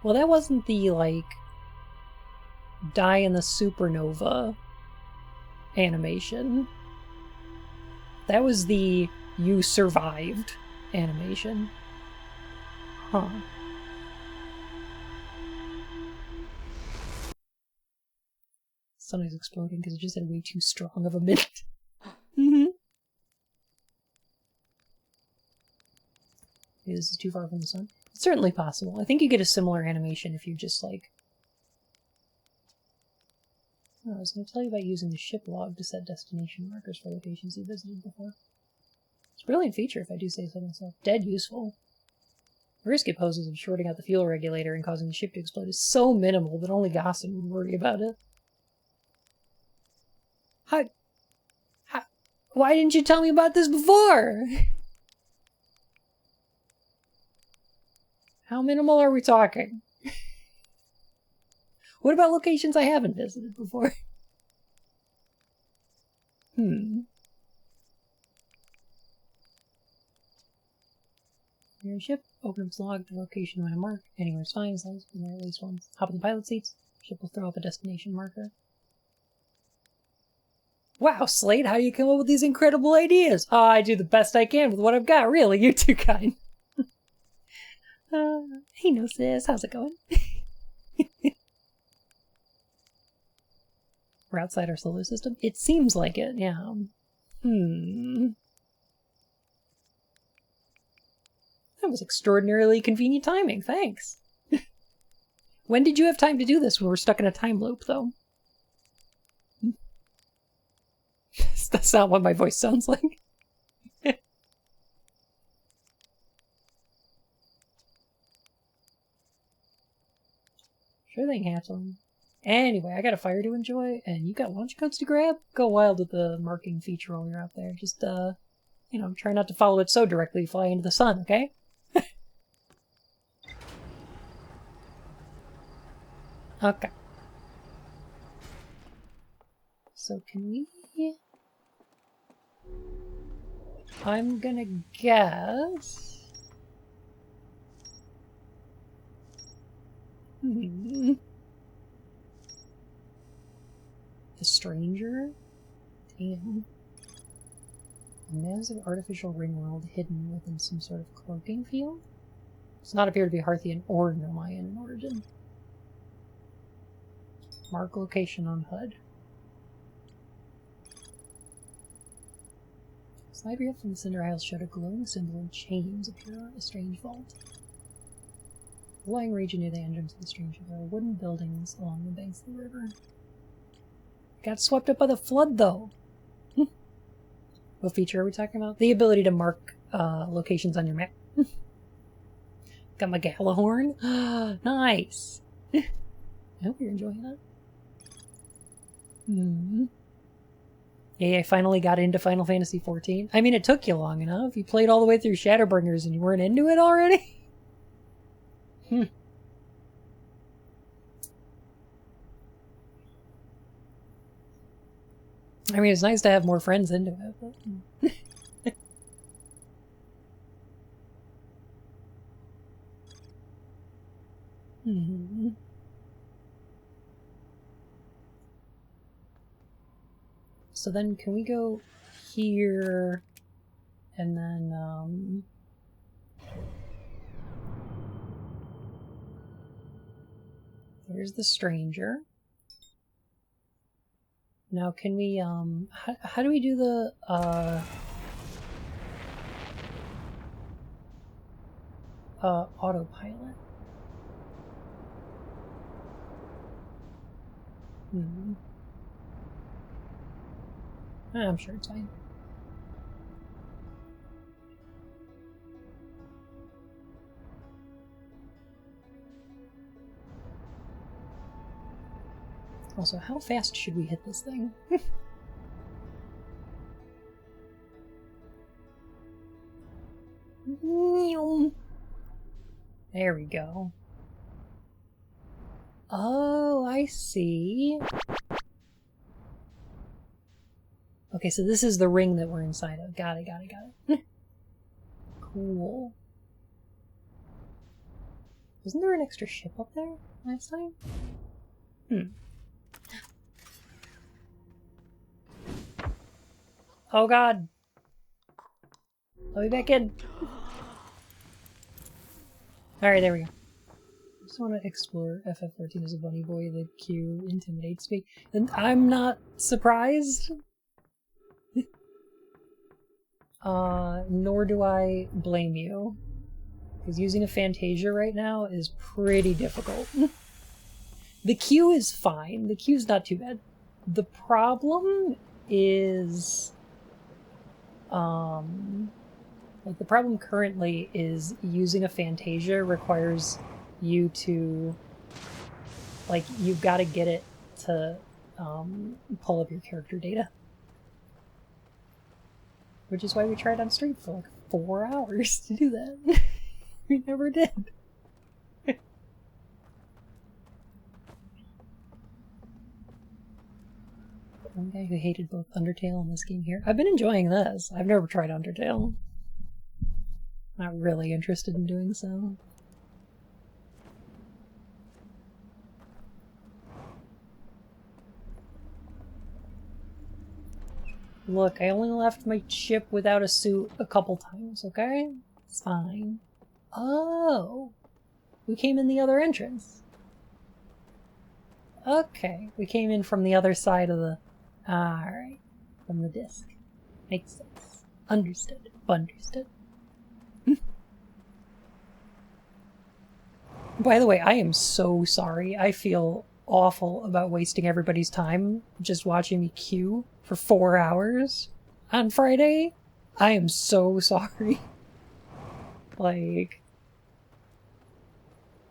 Well, that wasn't the, like, die in the supernova animation. That was the you survived animation. Huh. Sun is exploding because it just had way too strong of a minute. Maybe this is too far from the sun. It's certainly possible. I think you get a similar animation if you just, like... Oh, I was going to tell you about using the ship log to set destination markers for locations you visited before. It's a brilliant feature, if I do say so myself. Dead useful. The risk it poses of shorting out the fuel regulator and causing the ship to explode is so minimal that only Gossen would worry about it. Why didn't you tell me about this before? How minimal are we talking? What about locations I haven't visited before? Your ship, open its log, the location when I mark. Anywhere's fine as long as it's been there at least once. Hop in the pilot seats. Ship will throw up a destination marker. Wow, Slate, how do you come up with these incredible ideas? Oh, I do the best I can with what I've got, really. You're too kind. He knows this. How's it going? We're outside our solar system? It seems like it, yeah. That was extraordinarily convenient timing, thanks. When did you have time to do this when we're stuck in a time loop, though? That's not what my voice sounds like. Sure thing, Hatchling. Anyway, I got a fire to enjoy, and you got launch codes to grab? Go wild with the marking feature while you're out there. Just, you know, try not to follow it so directly, fly into the sun, okay? Okay. So can we... I'm gonna guess... The Stranger? Damn. A massive artificial ring world hidden within some sort of cloaking field? Does not appear to be Harthian or Nomayan in origin. Mark location on HUD. Slide reel from the Cinder Isles showed a glowing symbol and chains appear on a strange vault. The lying region near the entrance of the strange there are wooden buildings along the banks of the river. Got swept up by the flood, though. What feature are we talking about? The ability to mark locations on your map. Got my Galahorn. Nice. I hope you're enjoying that. Yeah, I finally got into Final Fantasy XIV. I mean, it took you long enough. You played all the way through Shadowbringers and you weren't into it already? I mean, it's nice to have more friends into it, but... So then, can we go here, and then, there's the Stranger. Now, can we, how do we do the, autopilot? I'm sure it's fine. Also, how fast should we hit this thing? There we go. Oh, I see. Okay, so this is the ring that we're inside of. Got it, got it, got it. Cool. Wasn't there an extra ship up there last time? Oh god. Let me back in. Alright, there we go. I just want to explore FF14 as a bunny boy. The Q intimidates me. And I'm not surprised. Nor do I blame you. Because using a Fantasia right now is pretty difficult. The Q is fine. The Q's not too bad. The problem is... like, the problem currently is using a Fantasia requires you to... like, you've got to get it to pull up your character data. Which is why we tried on stream for like 4 hours to do that. We never did. One guy who hated both Undertale and this game here. I've been enjoying this. I've never tried Undertale. Not really interested in doing so. Look, I only left my ship without a suit a couple times, okay? It's fine. Oh! We came in the other entrance. Okay, we came in from the other side of the... Alright. From the disc. Makes sense. Understood. Understood. By the way, I am so sorry. I feel awful about wasting everybody's time just watching me queue for 4 hours on Friday. I am so sorry. Like...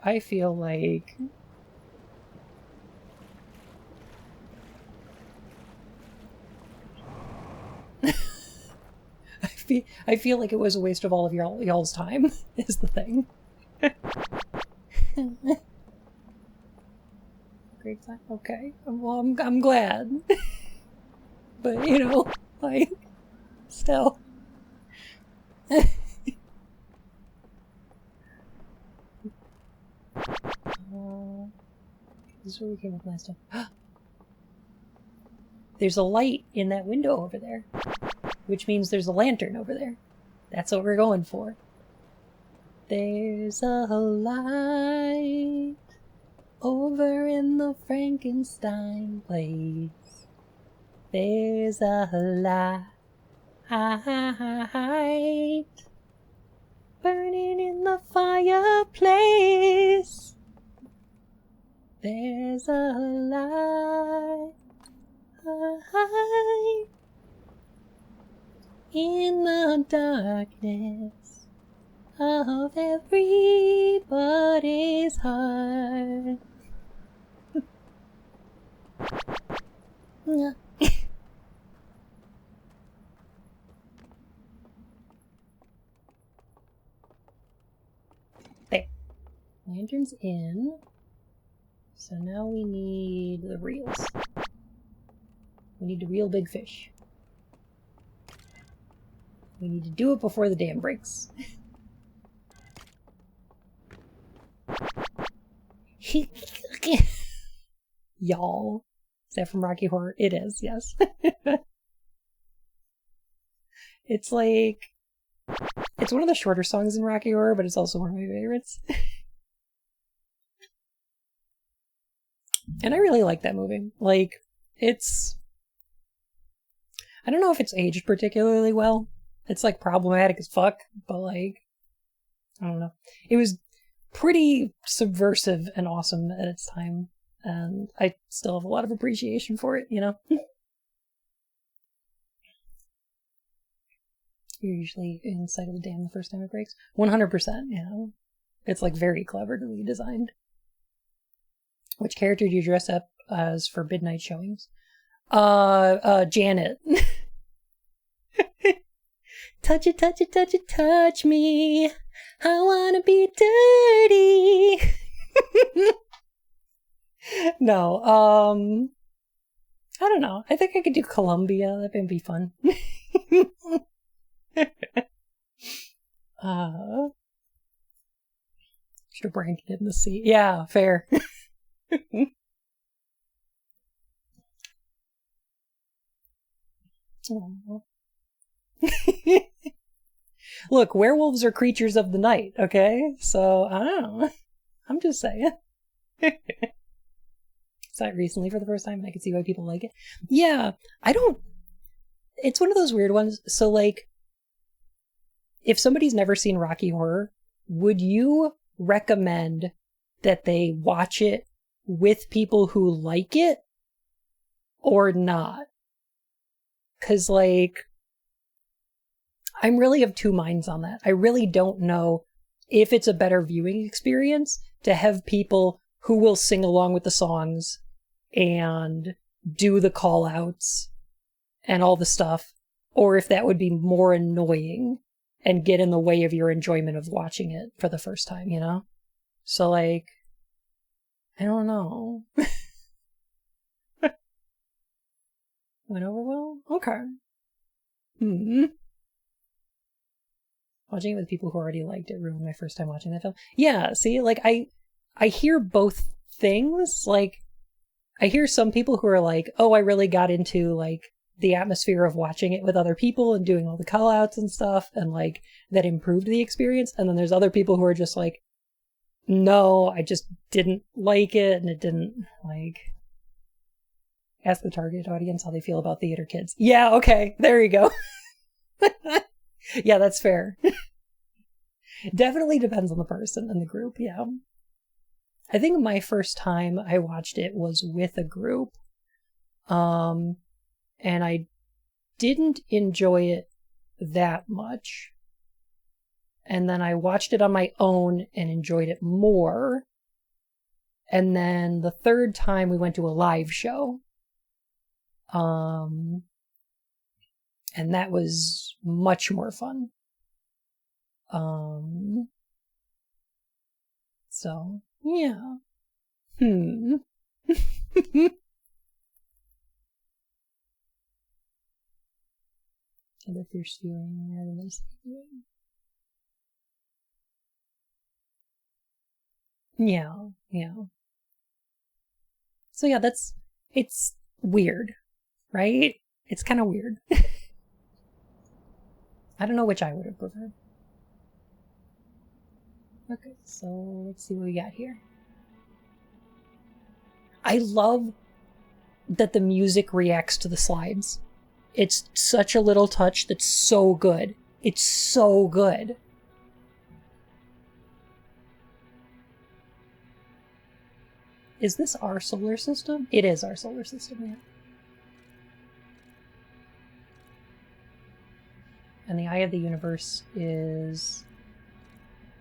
I feel like... I feel like it was a waste of all of y'all's time, is the thing. Great time. Okay. Well, I'm glad. But, you know, like, still. This is where we came up last time. There's a light in that window over there. Which means there's a lantern over there. That's what we're going for. There's a light over in the Frankenstein place. There's a light burning in the fireplace. There's a light in the darkness of everybody's heart. There. Lantern's in. So now we need the reels. We need to reel big fish. We need to do it before the dam breaks. Y'all. Is that from Rocky Horror? It is, yes. It's like... It's one of the shorter songs in Rocky Horror, but it's also one of my favorites. And I really like that movie. Like, it's... I don't know if it's aged particularly well. It's, like, problematic as fuck, but, like, I don't know. It was pretty subversive and awesome at its time, and I still have a lot of appreciation for it, you know? You're usually in sight of the dam the first time it breaks. 100%, you know? It's, like, very cleverly designed. Which character do you dress up as for midnight showings? Janet. Touch it, touch it, touch it, touch me. I wanna be dirty. No, I don't know. I think I could do Columbia. That would be fun. Should have branked it in the sea. Yeah, fair. Look, werewolves are creatures of the night, okay? So, I don't know. I'm just saying. Saw it recently for the first time, and I can see why people like it. Yeah, I don't... It's one of those weird ones. So, like, if somebody's never seen Rocky Horror, would you recommend that they watch it with people who like it? Or not? Because, like... I'm really of two minds on that. I really don't know if it's a better viewing experience to have people who will sing along with the songs and do the call outs and all the stuff, or if that would be more annoying and get in the way of your enjoyment of watching it for the first time, you know? So, like, I don't know. Went over well? Okay. Watching it with people who already liked it ruined my first time watching that film. Yeah, see, like, I hear both things. Like, I hear some people who are like, oh, I really got into, like, the atmosphere of watching it with other people and doing all the call-outs and stuff, and, like, that improved the experience. And then there's other people who are just like, no, I just didn't like it, and it didn't, like... Ask the target audience how they feel about theater kids. Yeah, okay, there you go. Yeah, that's fair. Definitely depends on the person and the group, yeah. I think my first time I watched it was with a group. And I didn't enjoy it that much. And then I watched it on my own and enjoyed it more. And then the third time we went to a live show. And that was much more fun. So, yeah. Other fierce viewing rather than viewing. Yeah. So yeah, it's weird, right? It's kind of weird. I don't know which I would have preferred. Okay, so let's see what we got here. I love that the music reacts to the slides. It's such a little touch that's so good. It's so good. Is this our solar system? It is our solar system, yeah. And the Eye of the Universe is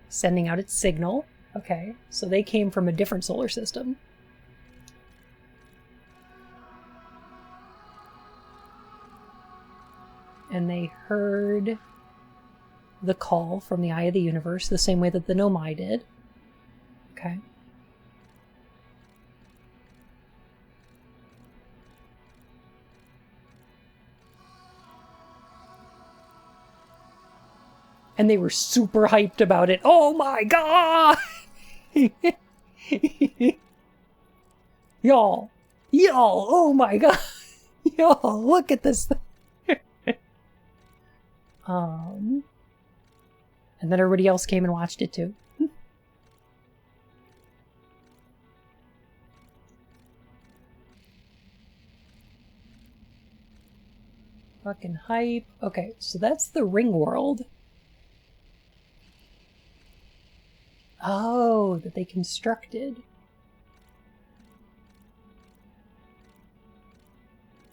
sending out its signal. Okay, so they came from a different solar system. And they heard the call from the Eye of the Universe the same way that the Nomai did. Okay. And they were super hyped about it. Oh my god! Y'all, oh my god! Y'all, look at this thing. And then everybody else came and watched it too. Fucking hype. Okay, so that's the ring world. Oh, that they constructed.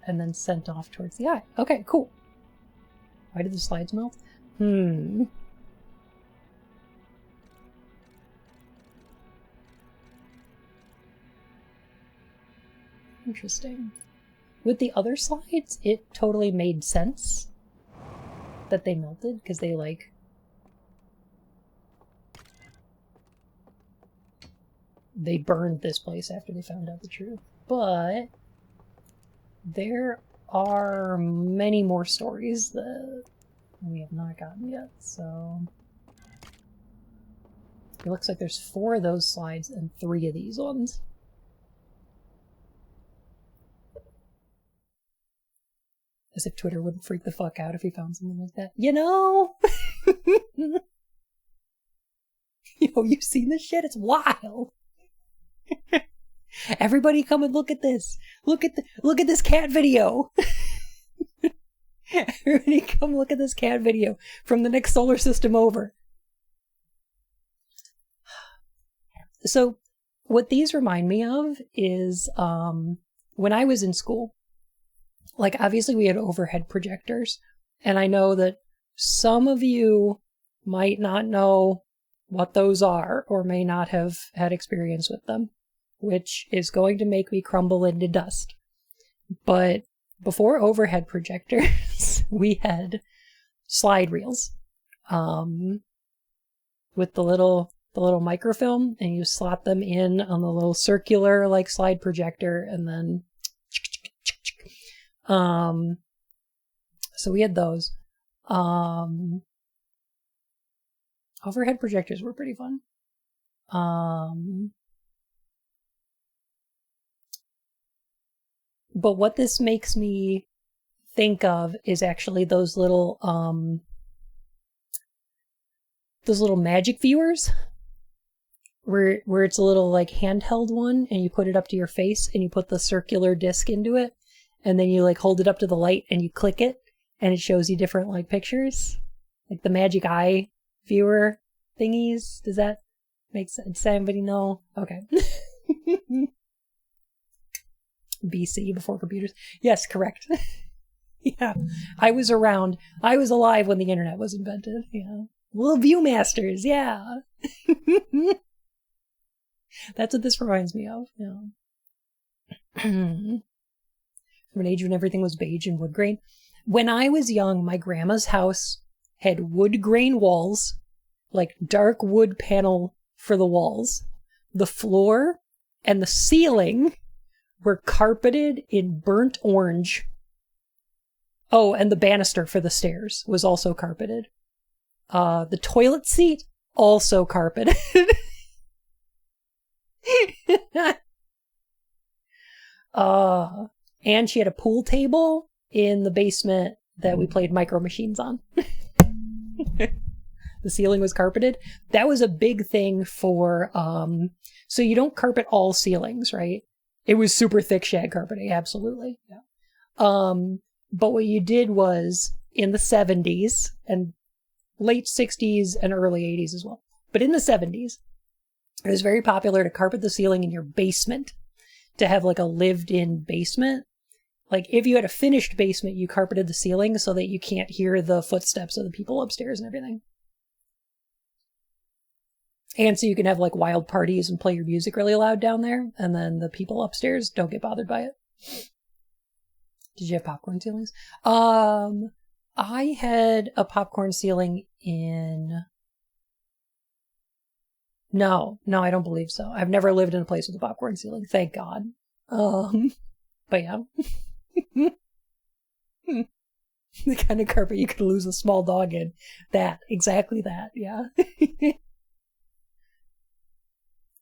And then sent off towards the eye. Okay, cool. Why did the slides melt? Interesting. With the other slides, it totally made sense that they melted, because they, like... They burned this place after they found out the truth. But there are many more stories that we have not gotten yet, so... It looks like there's 4 of those slides and 3 of these ones. As if Twitter wouldn't freak the fuck out if he found something like that. You know? Yo, you've seen this shit? It's wild! Everybody come and look at this. Look at this cat video. Everybody come look at this cat video from the next solar system over. So what these remind me of is when I was in school, like obviously we had overhead projectors, and I know that some of you might not know what those are or may not have had experience with them, which is going to make me crumble into dust. But before overhead projectors, we had slide reels, with the little microfilm, and you slot them in on the little circular like slide projector, and then so we had those. Overhead projectors were pretty fun. But what this makes me think of is actually those little magic viewers where it's a little like handheld one, and you put it up to your face and you put the circular disc into it, and then you like hold it up to the light and you click it and it shows you different like pictures, like the magic eye viewer thingies. Does that make sense? Does anybody know? Okay. BC, before computers. Yes, correct. Yeah, I was around. I was alive when the internet was invented. Yeah, little Viewmasters. Yeah. That's what this reminds me of. Yeah. From an age when everything was beige and wood grain. When I was young, my grandma's house had wood grain walls, like dark wood panel for the walls. The floor and the ceiling were carpeted in burnt orange. Oh, and the banister for the stairs was also carpeted. The toilet seat, also carpeted. And she had a pool table in the basement that we played Micro Machines on. The ceiling was carpeted. That was a big thing for, so you don't carpet all ceilings, right? It was super thick shag carpeting, absolutely. Yeah. But what you did was, in the 70s, and late 60s and early 80s as well, but in the 70s, it was very popular to carpet the ceiling in your basement, to have like a lived-in basement. Like, if you had a finished basement, you carpeted the ceiling so that you can't hear the footsteps of the people upstairs and everything. And so you can have like wild parties and play your music really loud down there, and then the people upstairs don't get bothered by it. Did you have popcorn ceilings? I had a popcorn ceiling in... No, I don't believe so. I've never lived in a place with a popcorn ceiling, thank God. But yeah. The kind of carpet you could lose a small dog in. Exactly that, yeah.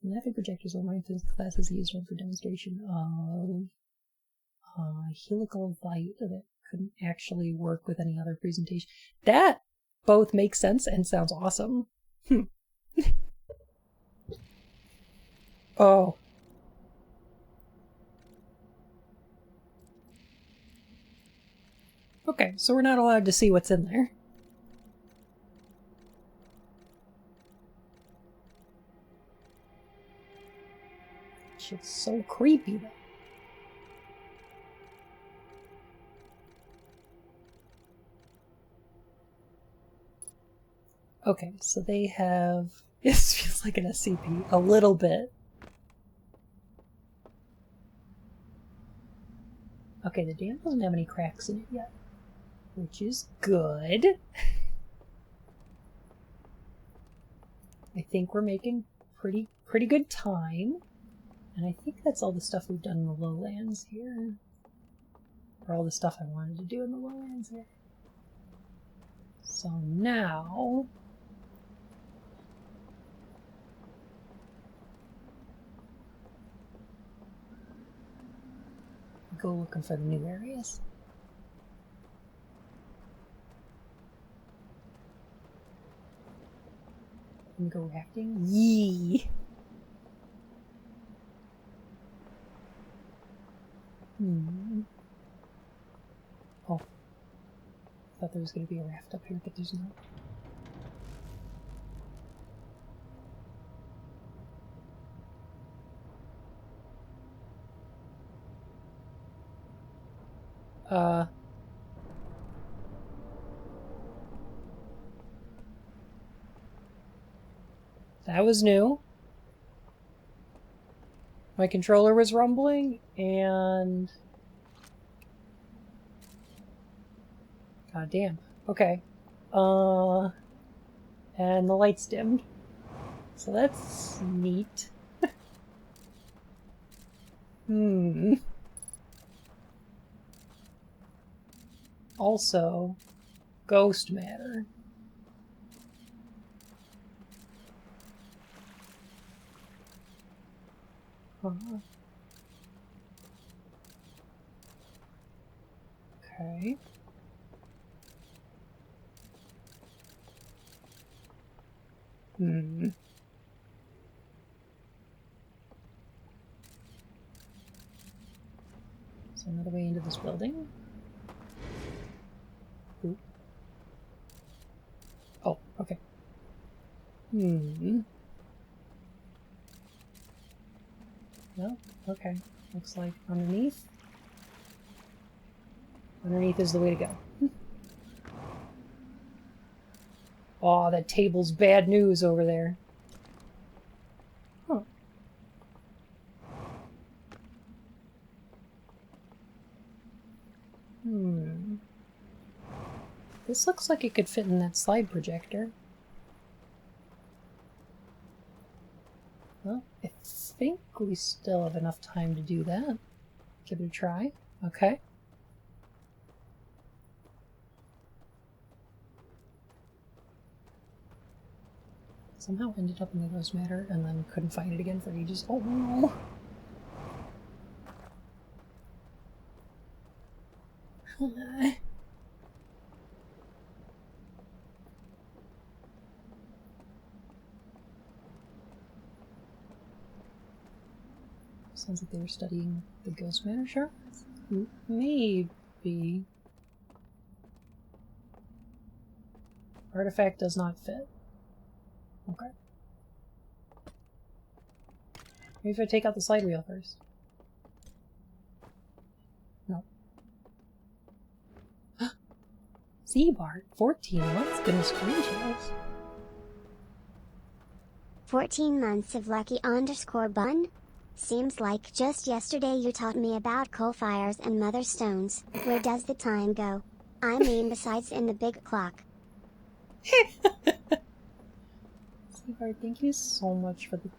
Laughing projectors were my physics classes used one for demonstration of helical light that couldn't actually work with any other presentation. That both makes sense and sounds awesome. Oh. Okay, so we're not allowed to see what's in there. Shit's so creepy, though. Okay, so they have... This feels like an SCP. A little bit. Okay, the dam doesn't have any cracks in it yet, which is good. I think we're making pretty good time. And I think that's all the stuff we've done in the lowlands here. Or all the stuff I wanted to do in the lowlands here. So now... go looking for the new areas. And go rafting. Yee! Oh. I thought there was going to be a raft up here, but there's not. That was new. My controller was rumbling, and... God damn. Okay. And the light's dimmed. So that's neat. Also, ghost matter. Okay. So another way into this building. Ooh. Oh, okay. No, okay. Looks like underneath. Underneath is the way to go. Oh, that table's bad news over there. Huh. This looks like it could fit in that slide projector. Well, I think we still have enough time to do that. Give it a try. Okay. Somehow ended up in the ghost matter and then couldn't find it again for ages. Oh no! Sounds like they were studying the ghost matter shards? Maybe. Artifact does not fit. Okay. Maybe if I take out the slide wheel first. No. Z-Bart, 14 months, goodness gracious. 14 months of lucky_bun? Seems like just yesterday you taught me about coal fires and mother stones. Where does the time go? I mean besides in the big clock. Z-Bart, thank you so much for the,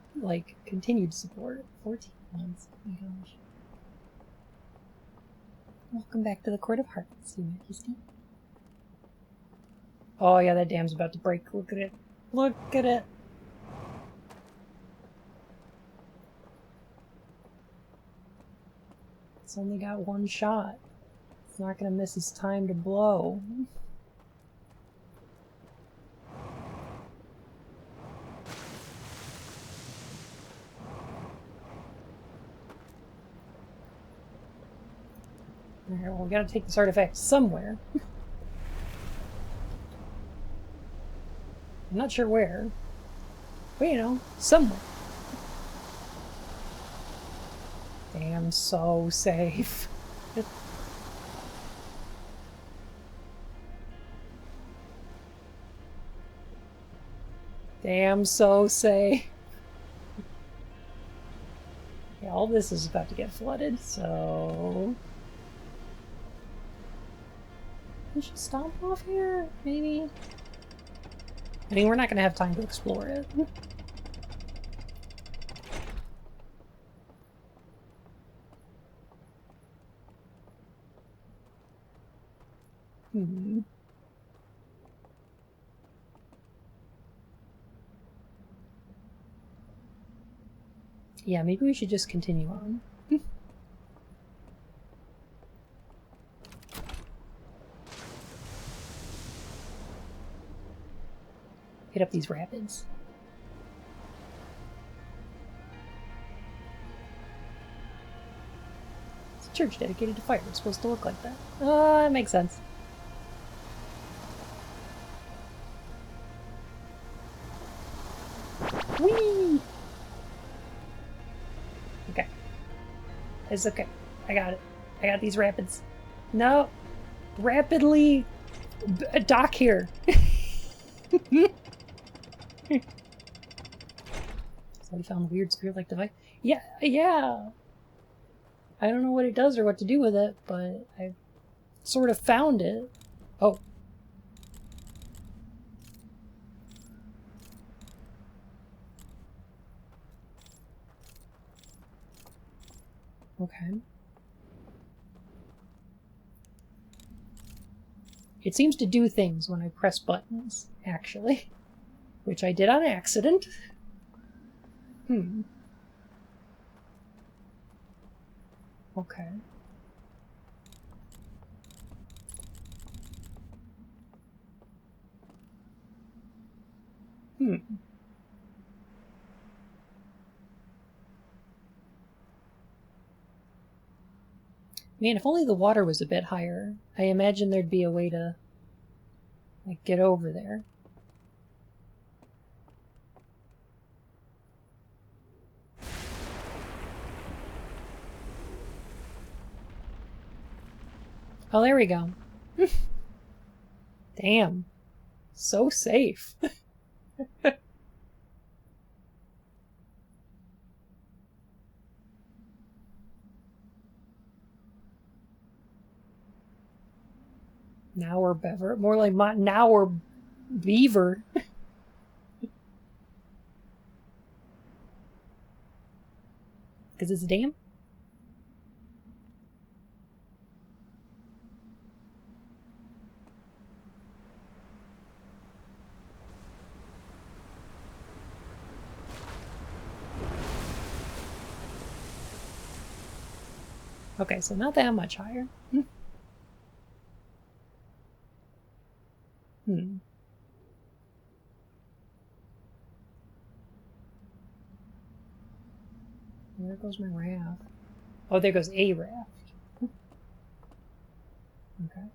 continued support. 14 months, oh my gosh. Welcome back to the Court of Hearts, you Majesty. Oh yeah, that dam's about to break. Look at it. Look at it! It's only got one shot. It's not gonna miss its time to blow. Alright, well, we gotta take this artifact somewhere. I'm not sure where. But, you know, somewhere. Damn, so safe. Damn, so safe. Yeah, all this is about to get flooded, so... we should stomp off here, maybe? I mean, we're not gonna have time to explore it. Yeah, maybe we should just continue on. Hit up these rapids. It's a church dedicated to fire. It's supposed to look like that. That makes sense. Whee! Okay. It's okay. I got it. I got these rapids. No! Rapidly dock here. So we found the weird spear-like device. Yeah. I don't know what it does or what to do with it, but I sort of found it. Oh, Okay. It seems to do things when I press buttons, actually. Which I did on accident. Okay. Man, if only the water was a bit higher. I imagine there'd be a way to, like, get over there. Oh, there we go. Damn. So safe. Now we're beaver. More like now we're beaver. Because it's a dam? Okay, so not that much higher. There goes my raft. Oh, there goes a raft. Okay.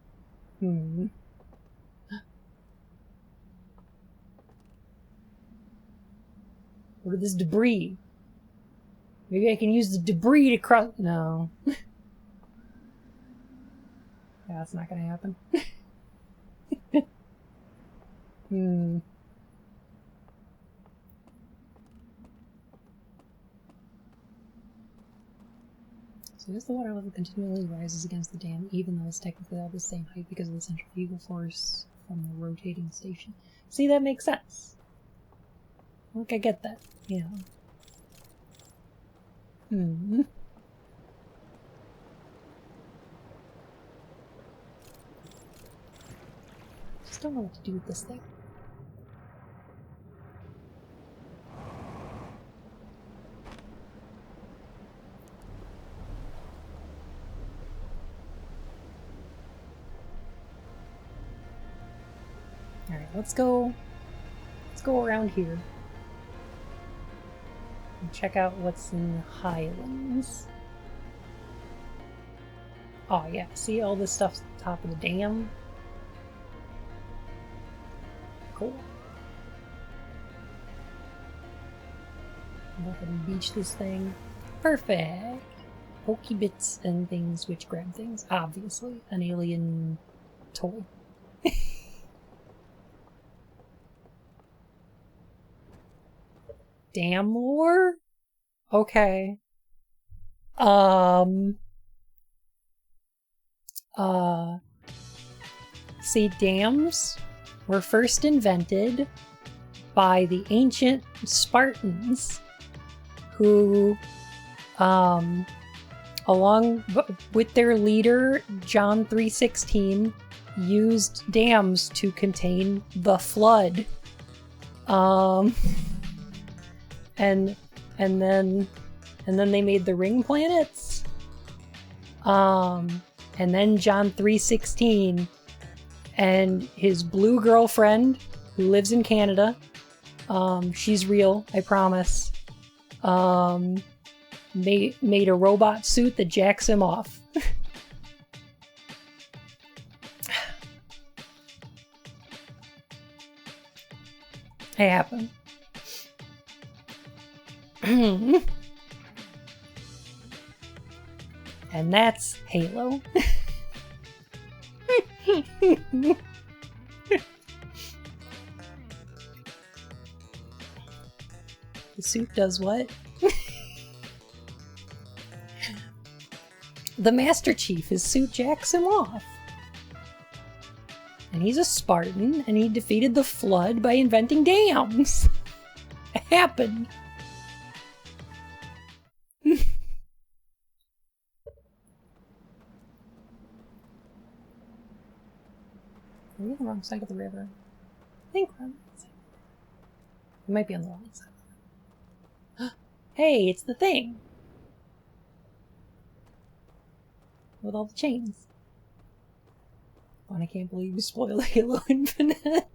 What is this debris? Maybe I can use the debris to cross. No. Yeah, that's not gonna happen. So as the water level continually rises against the dam, even though it's technically all the same height because of the centrifugal force from the rotating station. See, that makes sense. Look, I get that. Yeah. Just don't know what to do with this thing. Alright, let's go around here. And check out what's in the Highlands. Oh yeah, see all this stuff's at the top of the dam? Cool. Go ahead and beach this thing. Perfect! Pokey bits and things which grab things. Obviously, an alien toy. Dam lore? Okay. See, dams were first invented by the ancient Spartans who, along with their leader, John 3:16, used dams to contain the flood. And then they made the ring planets. And then John 3:16 and his blue girlfriend who lives in Canada. She's real, I promise. Made a robot suit that jacks him off. It happened. And that's Halo. The suit does what? The Master Chief, his suit jacks him off. And he's a Spartan, and he defeated the Flood by inventing dams. It happened. we on the wrong side of the river? I think we're on the wrong side. We might be on the wrong side. Hey, it's the thing! With all the chains. Oh, I can't believe you spoiled Halo Infinite.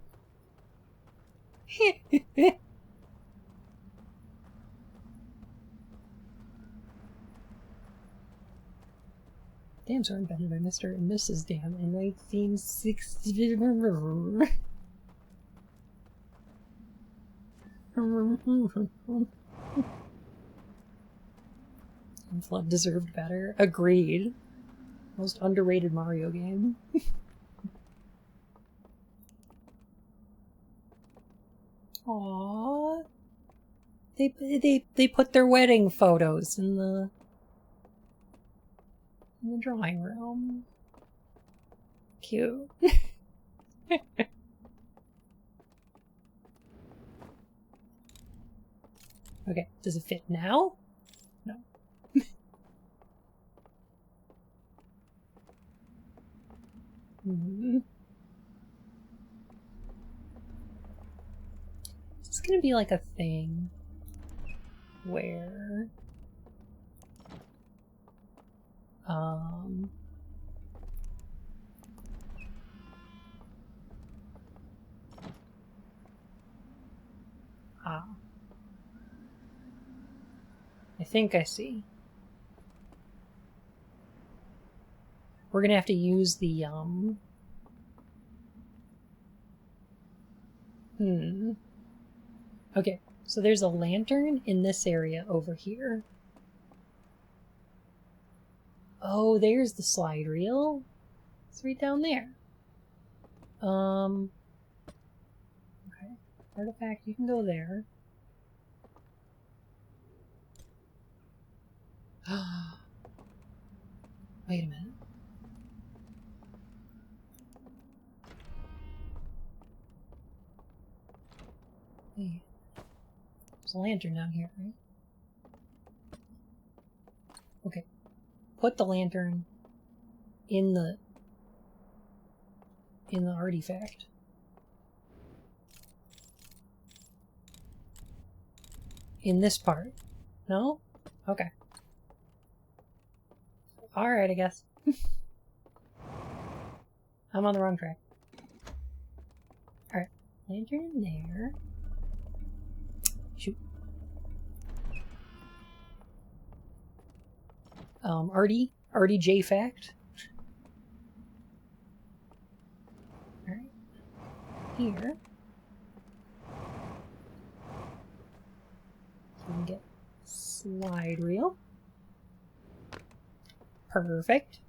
Dams are invented by Mr. and Mrs. Dam in 1960. And Flood deserved better. Agreed. Most underrated Mario game. Aww. They put their wedding photos in the drawing room. Cute. Okay, does it fit now? No. Is this gonna be like a thing where I think I see. We're gonna have to use the Okay, so there's a lantern in this area over here. Oh, there's the slide reel. It's right down there. Okay. Artifact, you can go there. Wait a minute. Wait. There's a lantern down here, right? Okay. Put the lantern in the artifact. In this part. No? Okay. Alright, I guess. I'm on the wrong track. Alright. Lantern in there. Shoot. RDJ fact. Alright. Here. So we can get slide reel. Perfect.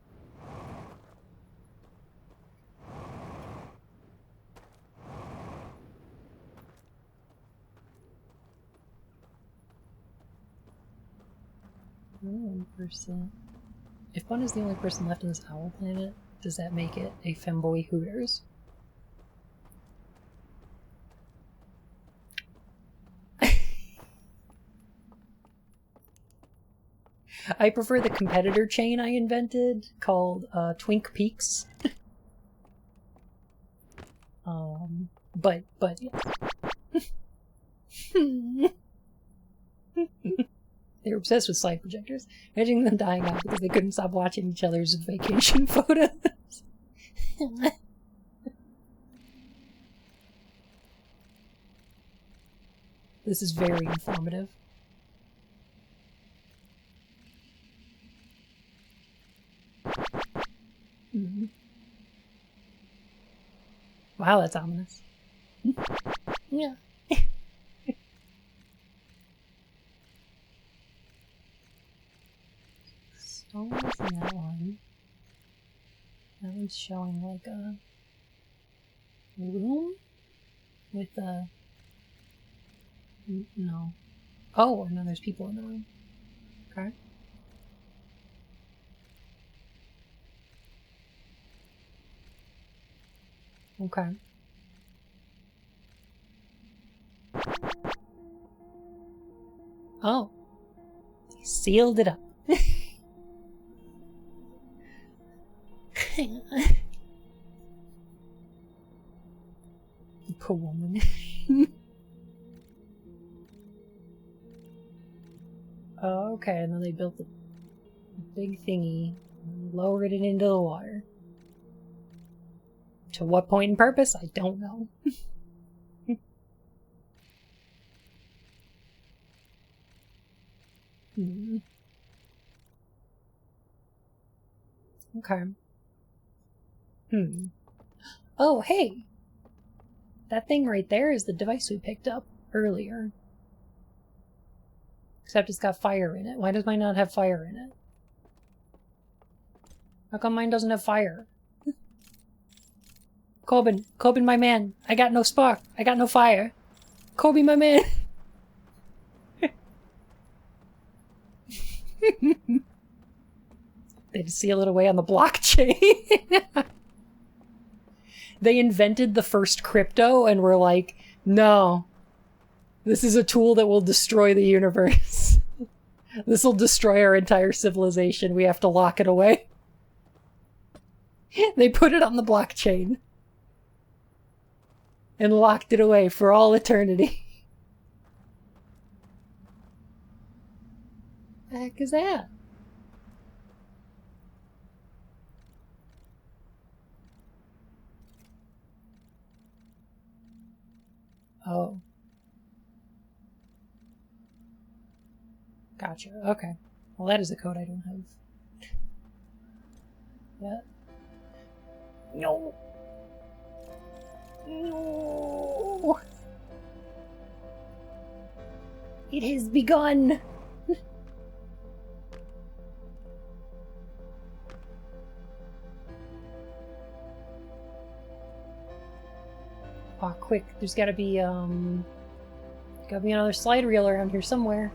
Only 1%. If Bun is the only person left on this owl planet, does that make it a femboy Hooters? I prefer the competitor chain I invented called Twink Peaks. But yeah. They're obsessed with slide projectors, imagining them dying out because they couldn't stop watching each other's vacation photos. This is very informative. Wow, that's ominous. Yeah. Stones in that one. That one's showing like a room with a... No. Oh, no, there's people in the room. Okay. Okay. Oh. They sealed it up. woman. Oh, okay, and then they built the big thingy and lowered it into the water. To what point and purpose? I don't know. Okay. Oh, hey! That thing right there is the device we picked up earlier. Except it's got fire in it. Why does mine not have fire in it? How come mine doesn't have fire? Corbin, my man. I got no spark. I got no fire. Kobe, my man. They just seal it away on the blockchain. They invented the first crypto and were like, no, this is a tool that will destroy the universe. This will destroy our entire civilization. We have to lock it away. They put it on the blockchain and locked it away for all eternity. The heck is that? Oh. Gotcha. Okay. Well, that is a code I don't have. Yeah. No. No. It has begun. Aw, quick. There's gotta be another slide reel around here somewhere.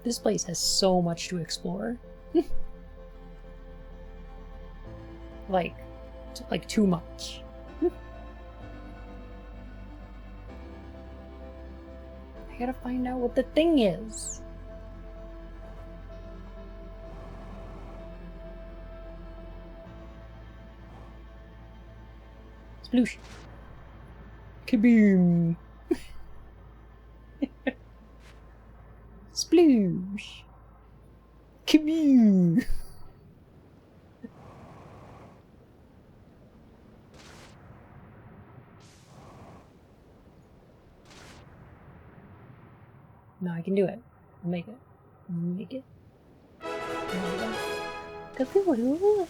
This place has so much to explore. like too much. I gotta find out what the thing is. Sploosh. Kaboom. Sploosh. Kaboom. No, I can do it. I'll make it. I'll make it. Kaboom.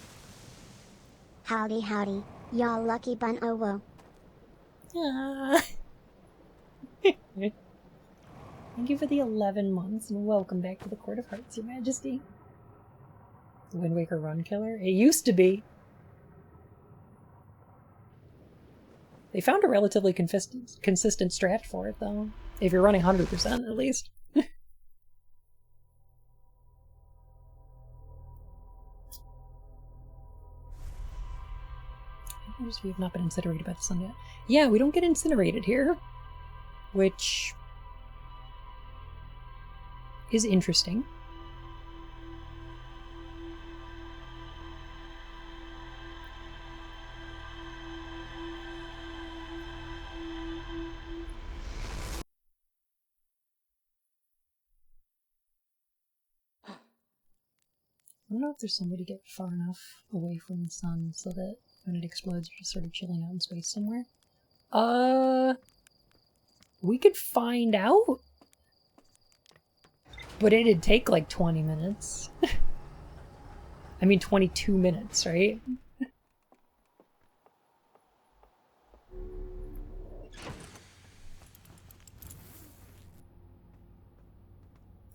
Howdy, howdy, y'all lucky bun oh whoa. Thank you for the 11 months and welcome back to the Court of Hearts, Your Majesty. The Wind Waker run killer? It used to be. They found a relatively consistent strat for it, though. If you're running 100%, at least. We have not been incinerated by the sun yet. Yeah, we don't get incinerated here. Which is interesting. I don't know if there's some way to get far enough away from the sun so that when it explodes, you're just sort of chilling out in space somewhere. We could find out. But it'd take like 20 minutes. I mean 22 minutes, right?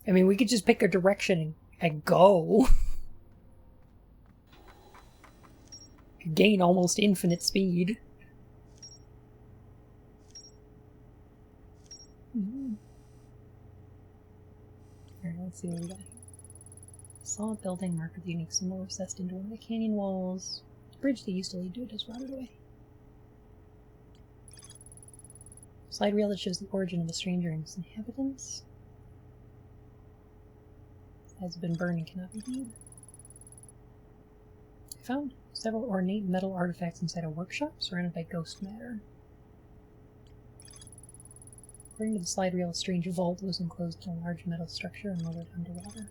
I mean, we could just pick a direction and go. Gain almost infinite speed. Alright, let's see what we got here. Solid building marked with unique symbol recessed into one of the canyon walls. The bridge that used to lead to it has rotted away. Slide reel that shows the origin of the stranger and its inhabitants. Has been burned and cannot be viewed. I found several ornate metal artifacts inside a workshop surrounded by ghost matter. According to the slide reel, a strange vault was enclosed in a large metal structure and lowered underwater.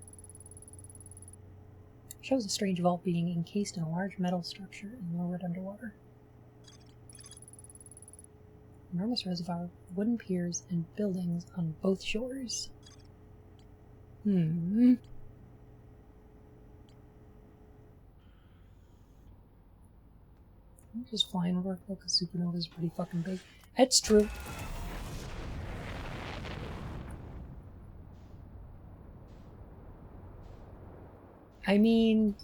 It shows a strange vault being encased in a large metal structure and lowered underwater. Enormous reservoir, wooden piers, and buildings on both shores. Just flying over because supernova is pretty fucking big. That's true. I mean,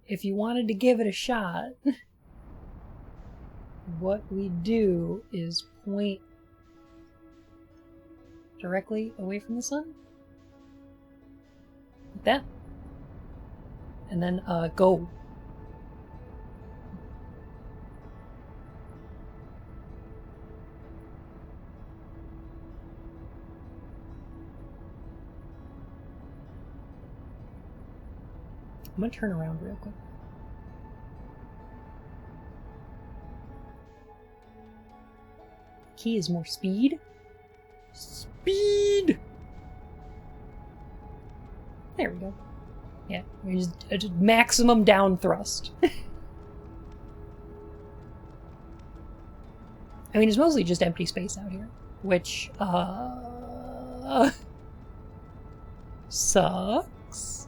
if you wanted to give it a shot, what we do is point directly away from the sun. Like that. And then, go. I'm gonna turn around real quick. Key is more speed. Speed! There we go. Yeah, just maximum down thrust. I mean, it's mostly just empty space out here, which, sucks.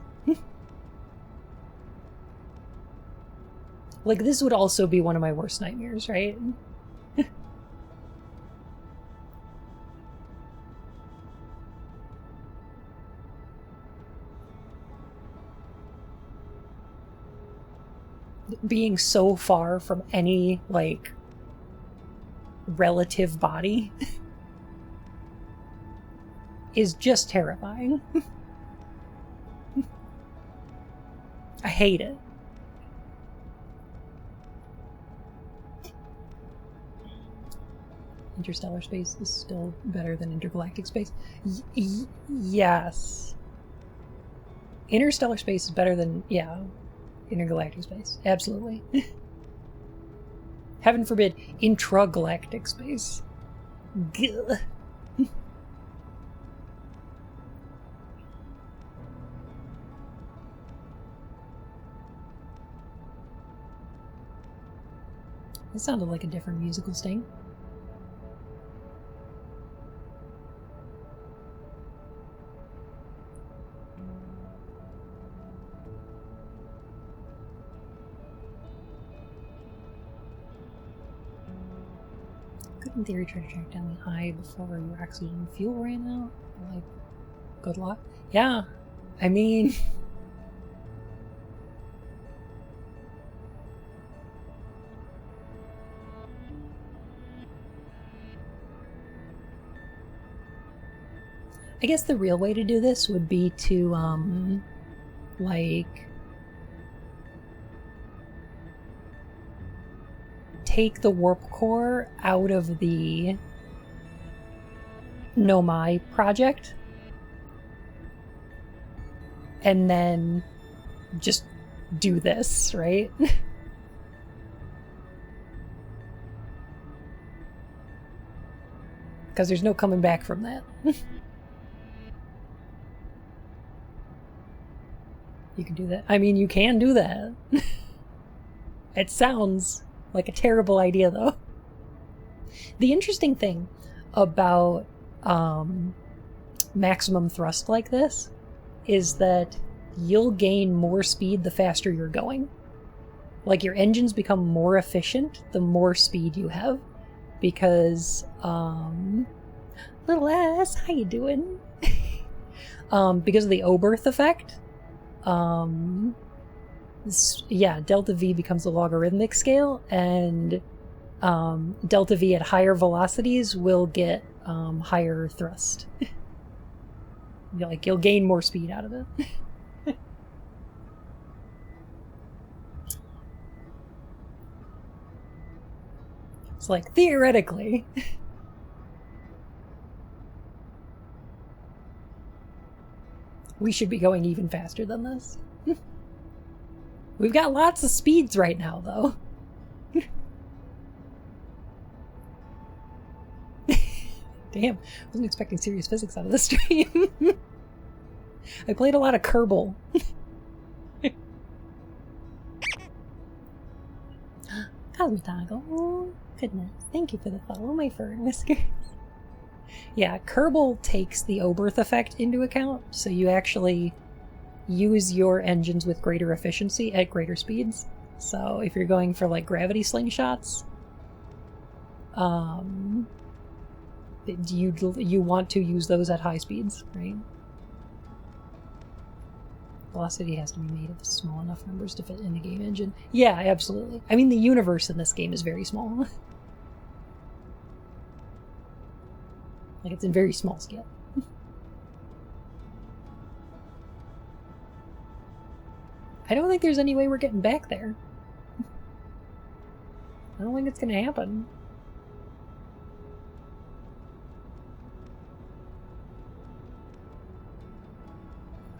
Like, this would also be one of my worst nightmares, right? Being so far from any, like, relative body is just terrifying. I hate it. Interstellar space is still better than intergalactic space. Yes. Interstellar space is better than, yeah, intergalactic space. Absolutely. Heaven forbid, intragalactic space. Gah. That sounded like a different musical sting. In theory, try to track down the eye before your oxygen and fuel ran out. Like, good luck. Yeah, I mean... I guess the real way to do this would be to, like... take the warp core out of the Nomai project and then just do this, right? Because there's no coming back from that. You can do that. I mean, you can do that. It sounds like a terrible idea, though. The interesting thing about maximum thrust like this is that you'll gain more speed the faster you're going. Like, your engines become more efficient the more speed you have. Because, little ass, how you doing? Because of the Oberth effect, yeah, delta V becomes a logarithmic scale, and delta V at higher velocities will get higher thrust. You'll gain more speed out of it. It's like, theoretically, We should be going even faster than this. We've got lots of speeds right now, though. Damn, wasn't expecting serious physics out of this stream. I played a lot of Kerbal. Cosmotoggle. Oh, goodness. Thank you for the follow, my fur and whiskers. Yeah, Kerbal takes the Oberth effect into account, so you actually use your engines with greater efficiency at greater speeds. So if you're going for like gravity slingshots, you want to use those at high speeds, right? Velocity has to be made of small enough numbers to fit in the game engine. Yeah, absolutely. I mean, the universe in this game is very small. Like, it's in very small scale. I don't think there's any way we're getting back there. I don't think it's gonna happen.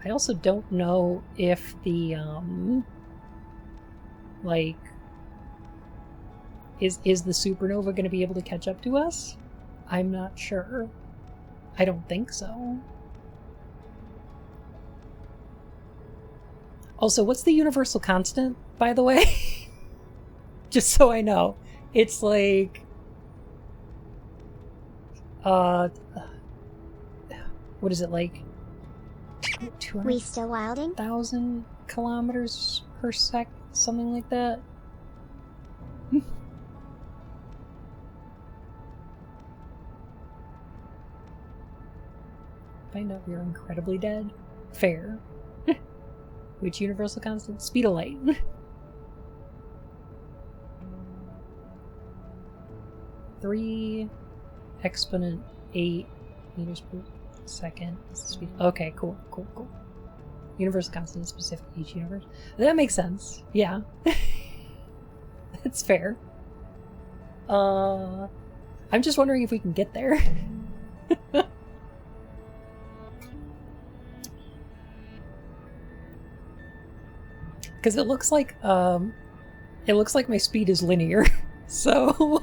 I also don't know if the, like, is the supernova gonna be able to catch up to us? I'm not sure. I don't think so. Also, what's the universal constant, by the way? Just so I know. It's like... what is it, like... We still wilding? 200,000 kilometers per sec, something like that. Find out we are incredibly dead. Fair. Which universal constant? Speed of light. 3 exponent 8 meters per second. Speed. Okay, cool. Universal constant is specific to each universe. That makes sense. Yeah. That's fair. I'm just wondering if we can get there. Because it looks like my speed is linear, so...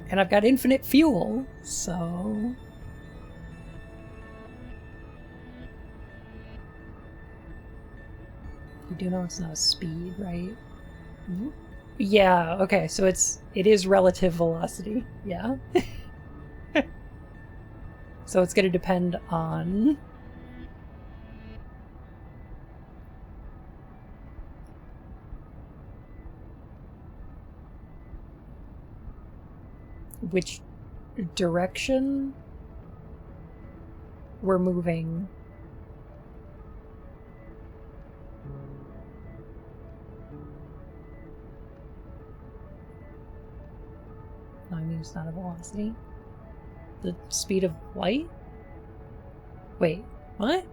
And I've got infinite fuel, so... You do know it's not a speed, right? Mm-hmm. Yeah, okay, so it is relative velocity, yeah. So it's gonna depend on... which direction we're moving. No, I mean it's not a velocity. The speed of light? Wait, what?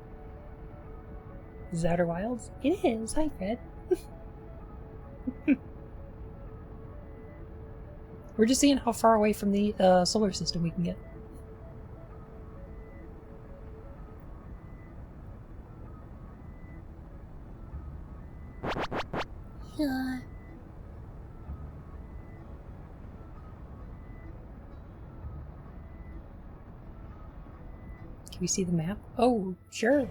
Is Outer Wilds? It is. Hi, Fred. We're just seeing how far away from the solar system we can get. Yeah. Can we see the map? Oh, sure.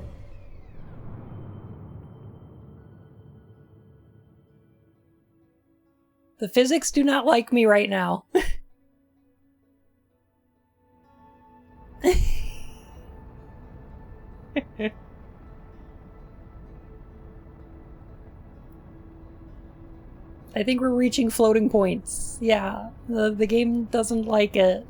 The physics do not like me right now. I think we're reaching floating points. Yeah, the game doesn't like it.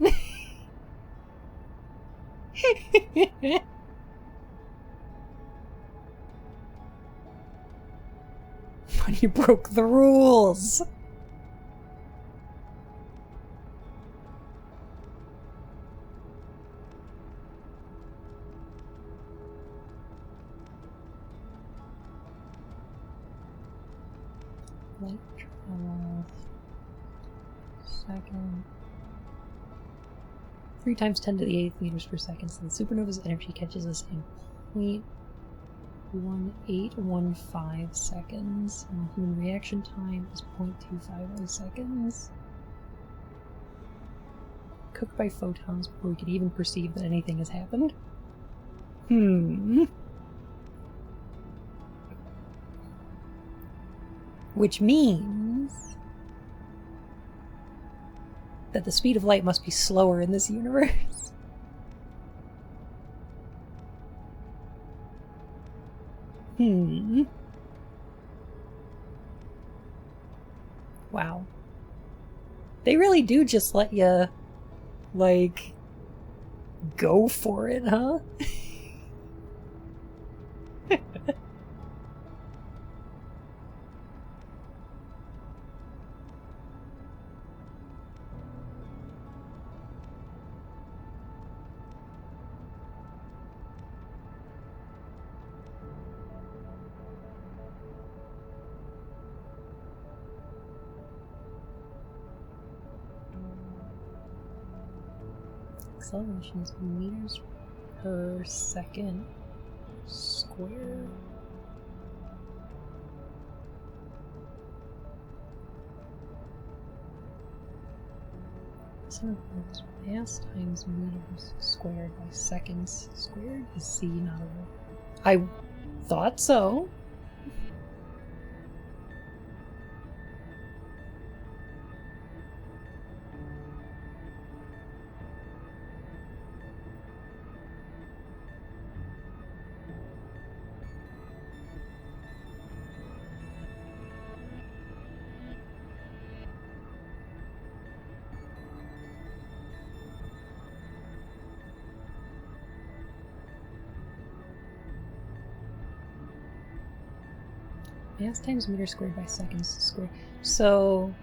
But you broke the rules. Light travel. Second. 3 times 10 to the 8th meters per second, so the supernova's energy catches us in 0.1815 seconds, and the human reaction time is 0.250 seconds. Cooked by photons before we could even perceive that anything has happened. Which means that the speed of light must be slower in this universe. Wow. They really do just let you, like, go for it, huh? Acceleration is meters per second squared. So mass times meters squared by seconds squared is c, not a word. I thought so. Mass times meter squared by seconds squared. So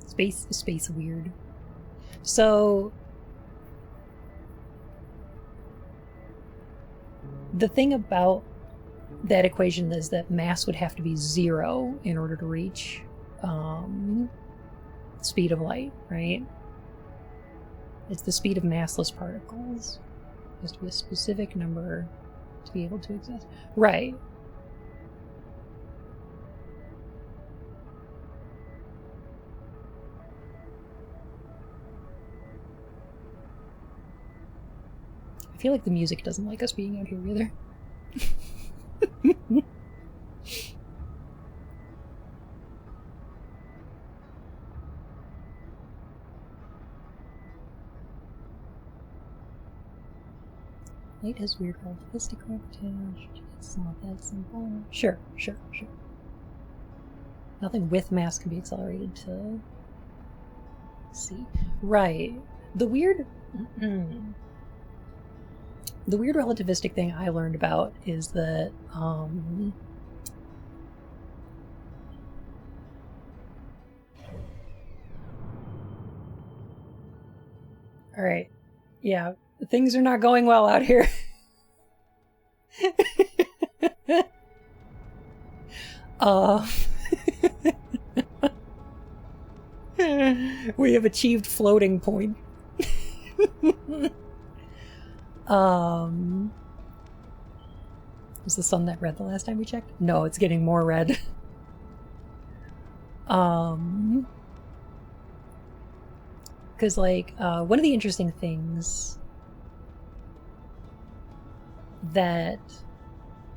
space weird. So the thing about that equation is that mass would have to be 0 in order to reach speed of light, right? It's the speed of massless particles. It has to be a specific number to be able to exist. Right. I feel like the music doesn't like us being out here either. Light has weird relativistic gravity. It's not that simple. Sure. Nothing with mass can be accelerated to c. Right. The weird relativistic thing I learned about is that alright. Yeah. Things are not going well out here. We have achieved floating point. Was the sun that red the last time we checked? No, it's getting more red. Because, like, one of the interesting things that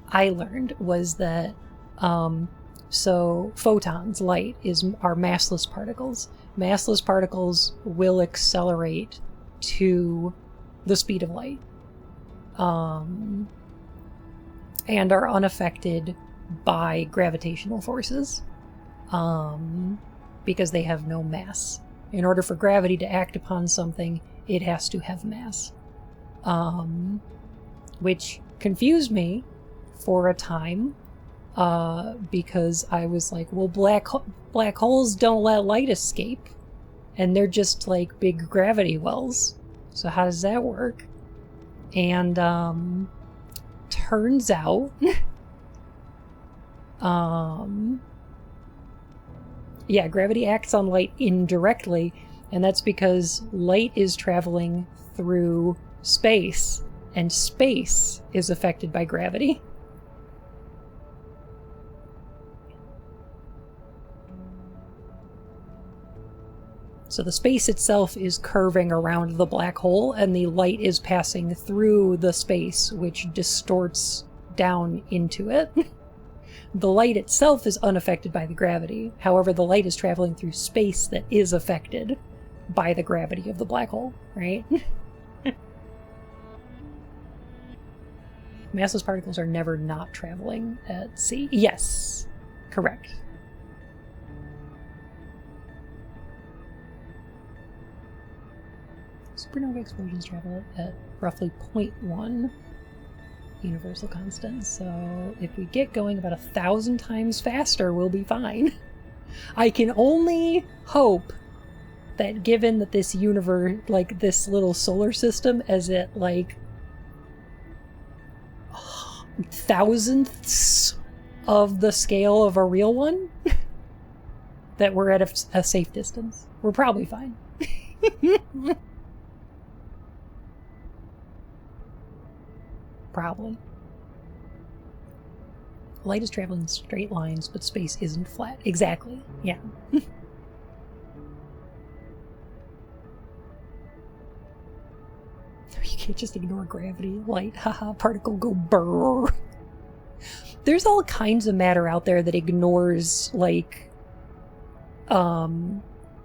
I learned was that so photons, light, are massless particles. Massless particles will accelerate to the speed of light, and are unaffected by gravitational forces, because they have no mass. In order for gravity to act upon something, it has to have mass. Which confused me for a time, because I was like, well, black holes don't let light escape, and they're just like big gravity wells. So how does that work? And turns out Yeah, gravity acts on light indirectly, and that's because light is traveling through space, and space is affected by gravity. So the space itself is curving around the black hole, and the light is passing through the space, which distorts down into it. The light itself is unaffected by the gravity. However, the light is traveling through space that is affected by the gravity of the black hole, right? Massless particles are never not traveling at sea. Yes, correct. Supernova explosions travel at roughly 0.1 universal constant, so if we get going about 1,000 times faster, we'll be fine. I can only hope that given that this universe, like this little solar system, is at like thousandths of the scale of a real one, that we're at a safe distance. We're probably fine. Probably. Light is traveling in straight lines, but space isn't flat. Exactly. Yeah. You can't just ignore gravity. Light, haha, particle go brrr. There's all kinds of matter out there that ignores, like,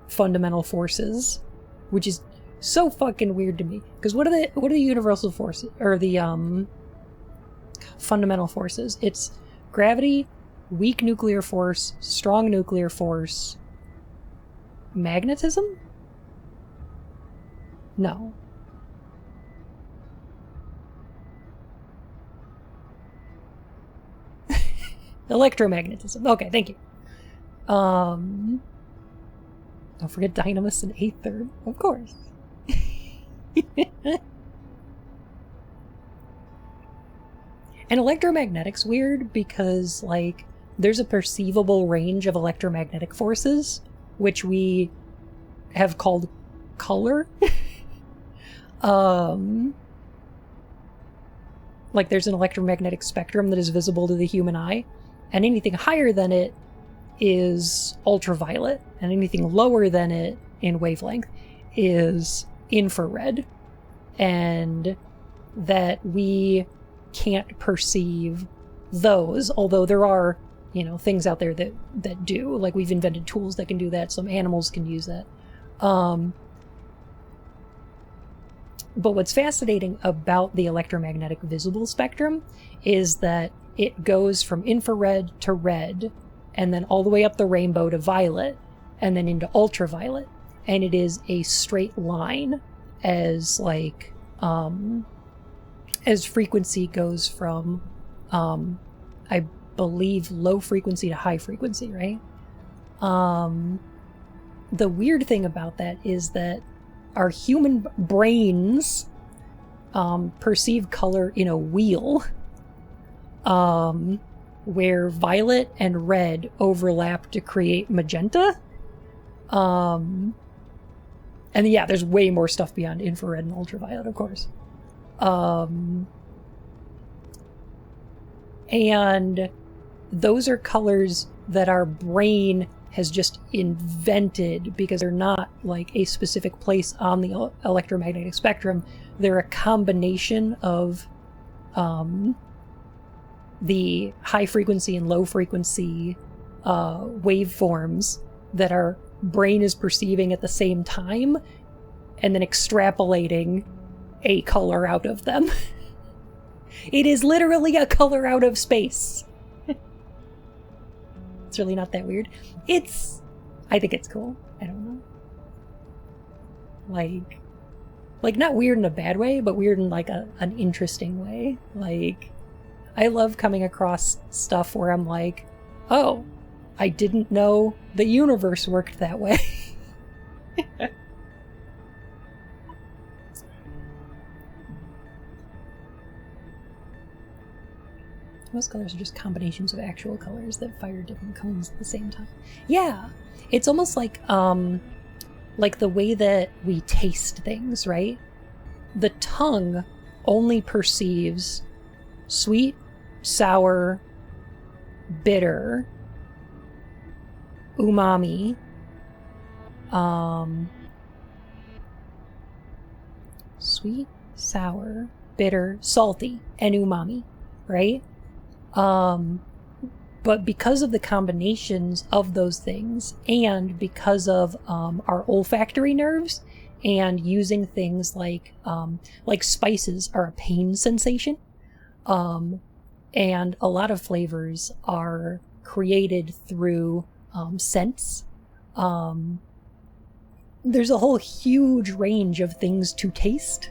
fundamental forces, which is so fucking weird to me. Because what are the universal forces, or the fundamental forces? It's gravity, weak nuclear force, strong nuclear force, magnetism? No. Electromagnetism. Okay, thank you. Don't forget dynamis and aether, of course. And electromagnetic's weird because, like, there's a perceivable range of electromagnetic forces, which we have called color. Like, there's an electromagnetic spectrum that is visible to the human eye, and anything higher than it is ultraviolet, and anything lower than it in wavelength is infrared. And that we can't perceive those, although there are, you know, things out there that do. Like, we've invented tools that can do that. Some animals can use that. But what's fascinating about the electromagnetic visible spectrum is that it goes from infrared to red, and then all the way up the rainbow to violet, and then into ultraviolet. And it is a straight line as, like, as frequency goes from, I believe, low frequency to high frequency, right? The weird thing about that is that our human brains perceive color in a wheel, where violet and red overlap to create magenta. And yeah, there's way more stuff beyond infrared and ultraviolet, of course. And those are colors that our brain has just invented because they're not like a specific place on the electromagnetic spectrum. They're a combination of the high frequency and low frequency waveforms that our brain is perceiving at the same time, and then extrapolating a color out of them. It is literally a color out of space. It's really not that weird. I think it's cool. I don't know. Like not weird in a bad way, but weird in like an interesting way. Like, I love coming across stuff where I'm like, oh, I didn't know the universe worked that way. Most colors are just combinations of actual colors that fire different cones at the same time. Yeah, it's almost like the way that we taste things, right? The tongue only perceives sweet, sour, bitter, umami, sweet, sour, bitter, salty, and umami, right? But because of the combinations of those things, and because of our olfactory nerves, and using things like spices are a pain sensation, and a lot of flavors are created through scents. There's a whole huge range of things to taste.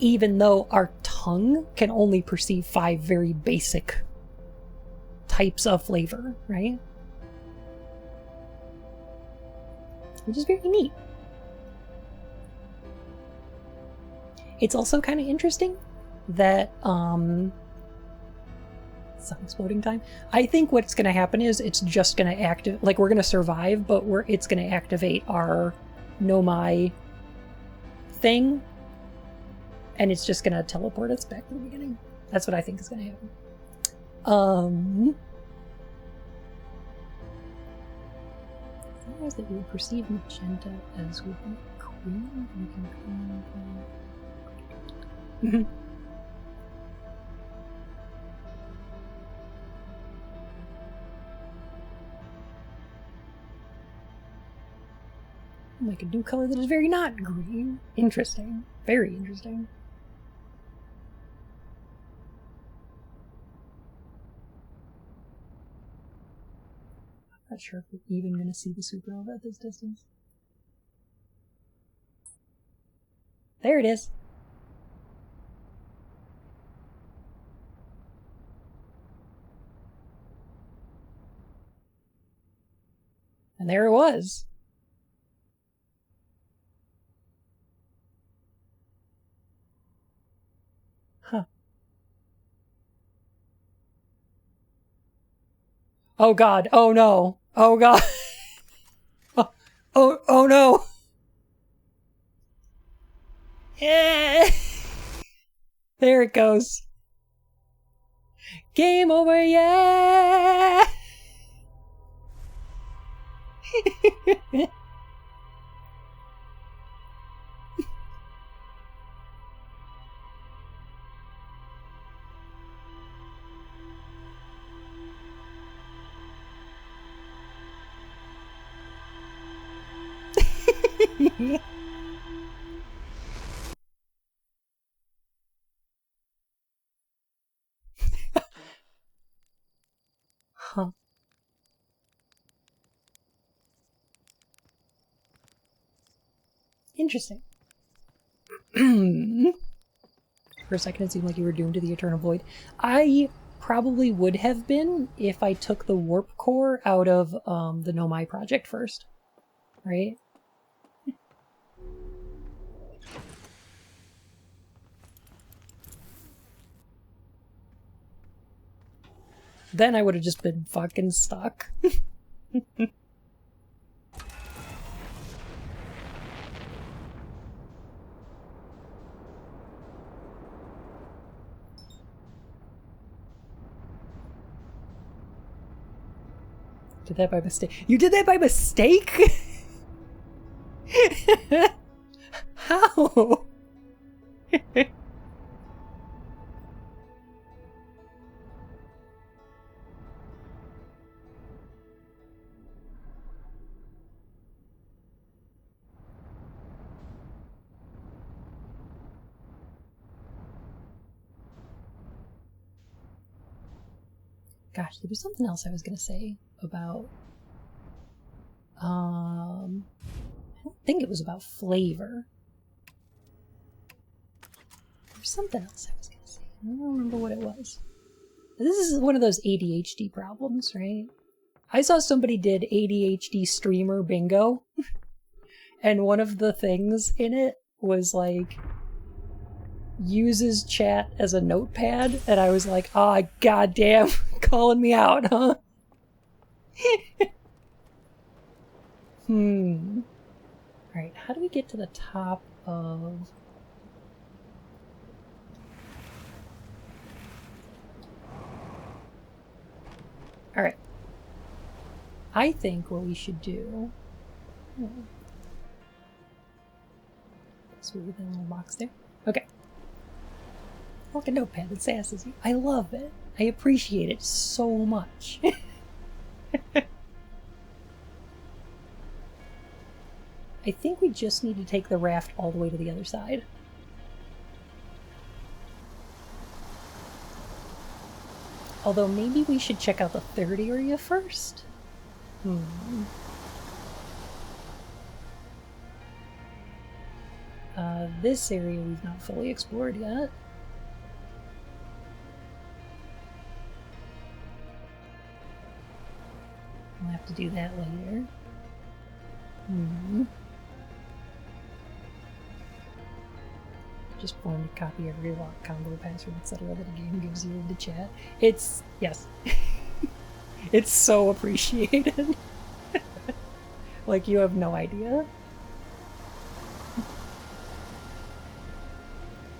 Even though our tongue can only perceive 5 very basic types of flavor, right? Which is very neat. It's also kind of interesting that, it's not exploding time. I think what's going to happen is it's just going to activate, like, we're going to survive, but it's going to activate our Nomai thing, and it's just going to teleport us back to the beginning. That's what I think is going to happen. Colors that we would perceive magenta as would be cream. Like a new color that is very not green. Interesting. Very interesting. I'm not sure if we're even going to see the supernova at this distance. There it is. And there it was. Huh. Oh god. Oh no. Oh god. Oh no. Yeah. There it goes. Game over, yeah. Huh. Interesting. For a second it seemed like you were doomed to the eternal void. I probably would have been if I took the warp core out of the Nomai project first. Right? Then I would have just been fucking stuck. Did that by mistake. You did that by mistake? How? Gosh, there was something else I was gonna say about I don't think it was about flavor. There's something else I was gonna say. I don't remember what it was. This is one of those ADHD problems, right? I saw somebody did ADHD streamer bingo, and one of the things in it was like uses chat as a notepad, and I was like, ah, oh, goddamn, calling me out, huh? Alright, how do we get to the top of... Alright. I think what we should do... Sweet with a little box there. Okay. Like a notepad that sasses you. I love it. I appreciate it so much. I think we just need to take the raft all the way to the other side. Although maybe we should check out the third area first. This area we've not fully explored yet. We'll have to do that later. Just form to copy every lock, combo, password, etc. that a game gives you into chat. It's... yes. It's so appreciated. Like, you have no idea.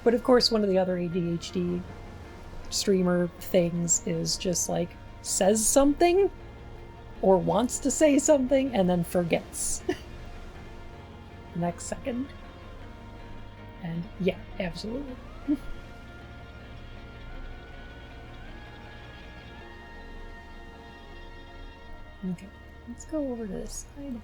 But of course, one of the other ADHD streamer things is just like, says something, or wants to say something, and then forgets. The next second. And yeah, absolutely. Okay, let's go over to this side.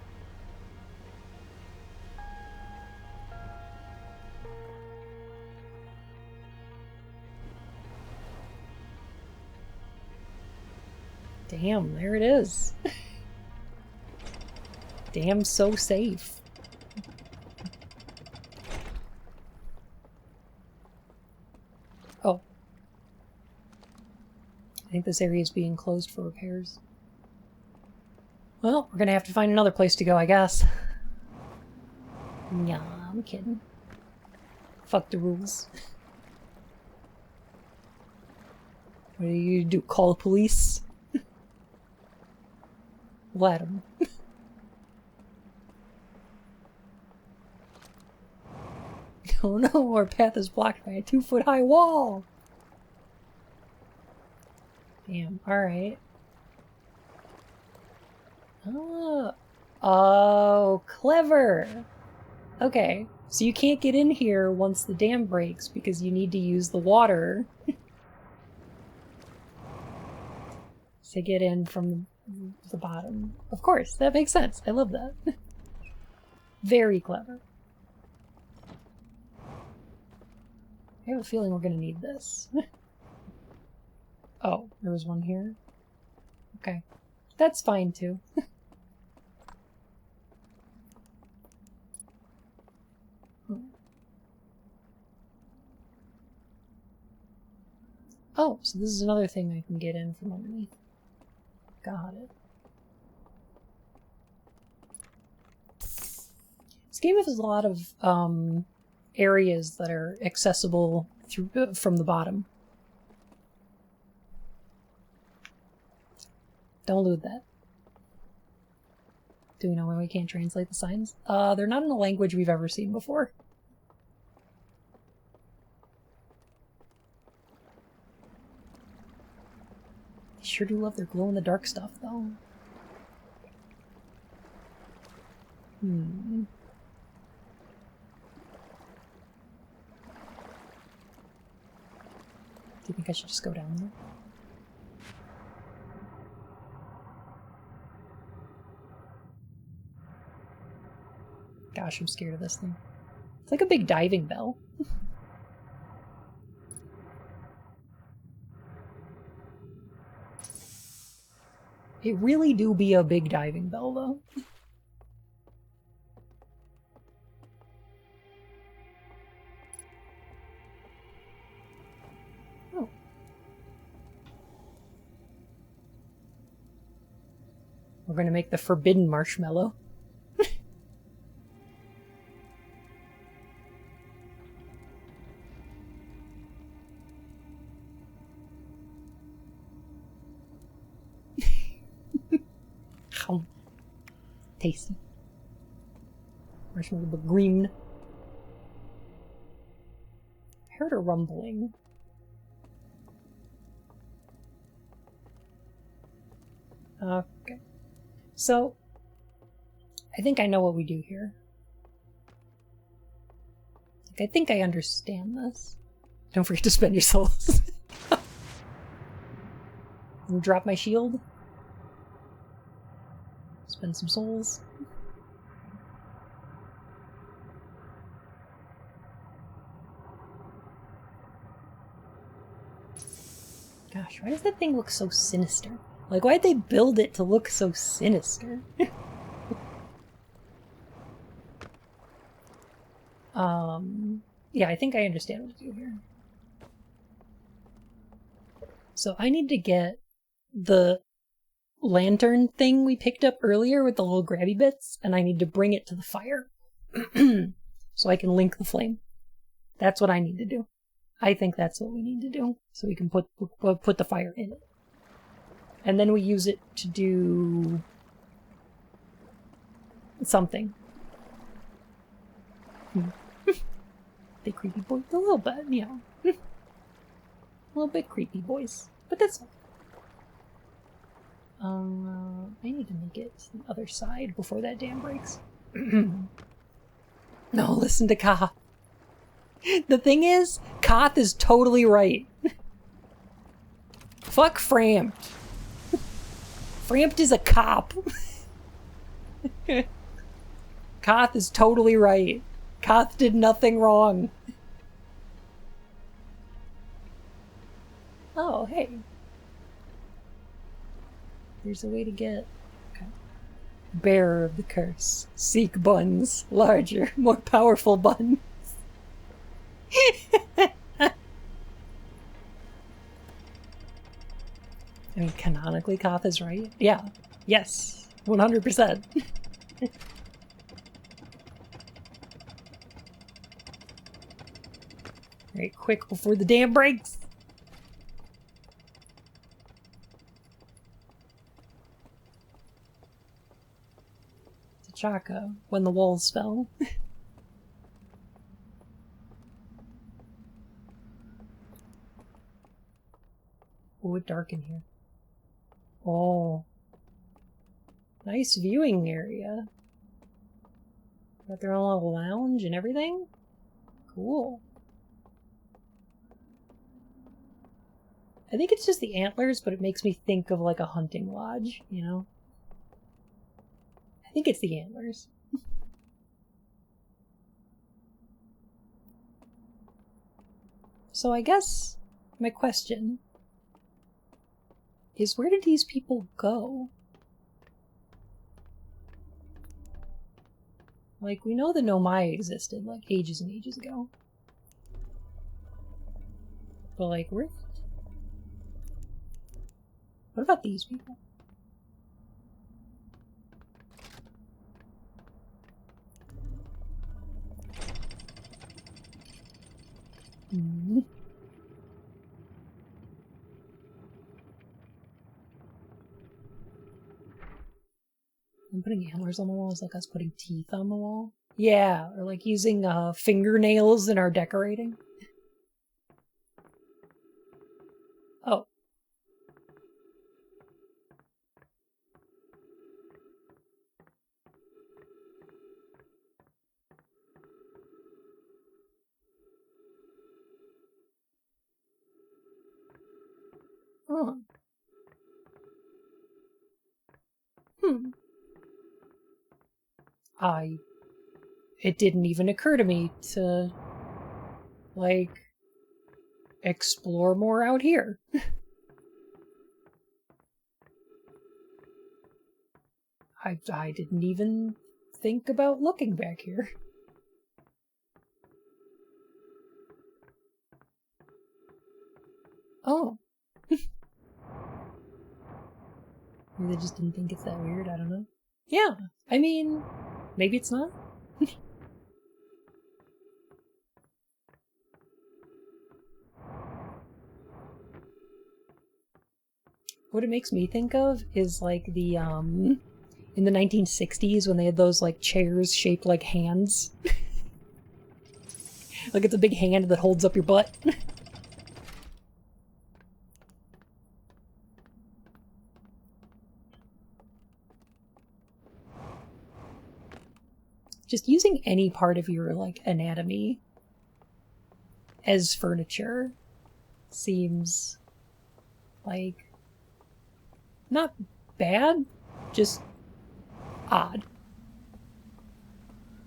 Damn, there it is. Damn, so safe. Oh. I think this area is being closed for repairs. Well, we're gonna have to find another place to go, I guess. Nah, I'm kidding. Fuck the rules. What do you do? Call the police? Let him. Oh no, our path is blocked by a 2-foot-high wall! Damn, alright. Oh, clever! Okay, so you can't get in here once the dam breaks because you need to use the water to get in from the bottom. Of course, that makes sense. I love that. Very clever. I have a feeling we're gonna need this. Oh, there was one here? Okay. That's fine too. Oh, so this is another thing I can get in from underneath. Got it. This game has a lot of areas that are accessible through from the bottom. Don't loot that. Do we know why we can't translate the signs? They're not in a language we've ever seen before. They sure do love their glow-in-the-dark stuff, though. Do you think I should just go down there? Gosh, I'm scared of this thing. It's like a big diving bell. It really do be a big diving bell, though. Oh. We're gonna make the forbidden marshmallow. Tasty. Marshmallow but green. I heard a rumbling. Okay. So, I think I know what we do here. Like, I think I understand this. Don't forget to spend your souls. And drop my shield. Spend some souls. Gosh, why does that thing look so sinister? Like, why'd they build it to look so sinister? Yeah, I think I understand what to do here. So I need to get the lantern thing we picked up earlier with the little grabby bits, and I need to bring it to the fire. So I can link the flame. That's what I need to do. I think that's what we need to do. So we can put the fire in it. And then we use it to do something. They creepy boys a little bit, you know. A little bit creepy boys. But that's okay. I need to make it to the other side before that dam breaks. No, listen to Koth. The thing is, Koth is totally right. Fuck Frampt. Frampt is a cop. Koth is totally right. Koth did nothing wrong. Oh, hey. There's a way to get... Okay. Bearer of the curse. Seek buns. Larger, more powerful buns. I mean, canonically, Koth is right. Yeah. Yes. 100%. Right, quick before the dam breaks. T'Chaka, when the walls fell. Oh, it's dark in here. Oh. Nice viewing area. Got their own little lounge and everything? Cool. I think it's just the antlers, but it makes me think of like a hunting lodge, you know? I think it's the antlers. So I guess my question is, where did these people go? Like, we know the Nomai existed, like, ages and ages ago. But, like, Rift? What about these people? Mm-hmm. I'm putting antlers on the wall is like us putting teeth on the wall. Yeah, or like using fingernails in our decorating. Oh. Huh. It didn't even occur to me to, like, explore more out here. I didn't even think about looking back here. Oh. Maybe they just didn't think it's that weird, I don't know. Yeah, I mean, maybe it's not. What it makes me think of is like the In the 1960s when they had those like chairs shaped like hands. Like it's a big hand that holds up your butt. Just using any part of your like anatomy as furniture seems like not bad, just odd.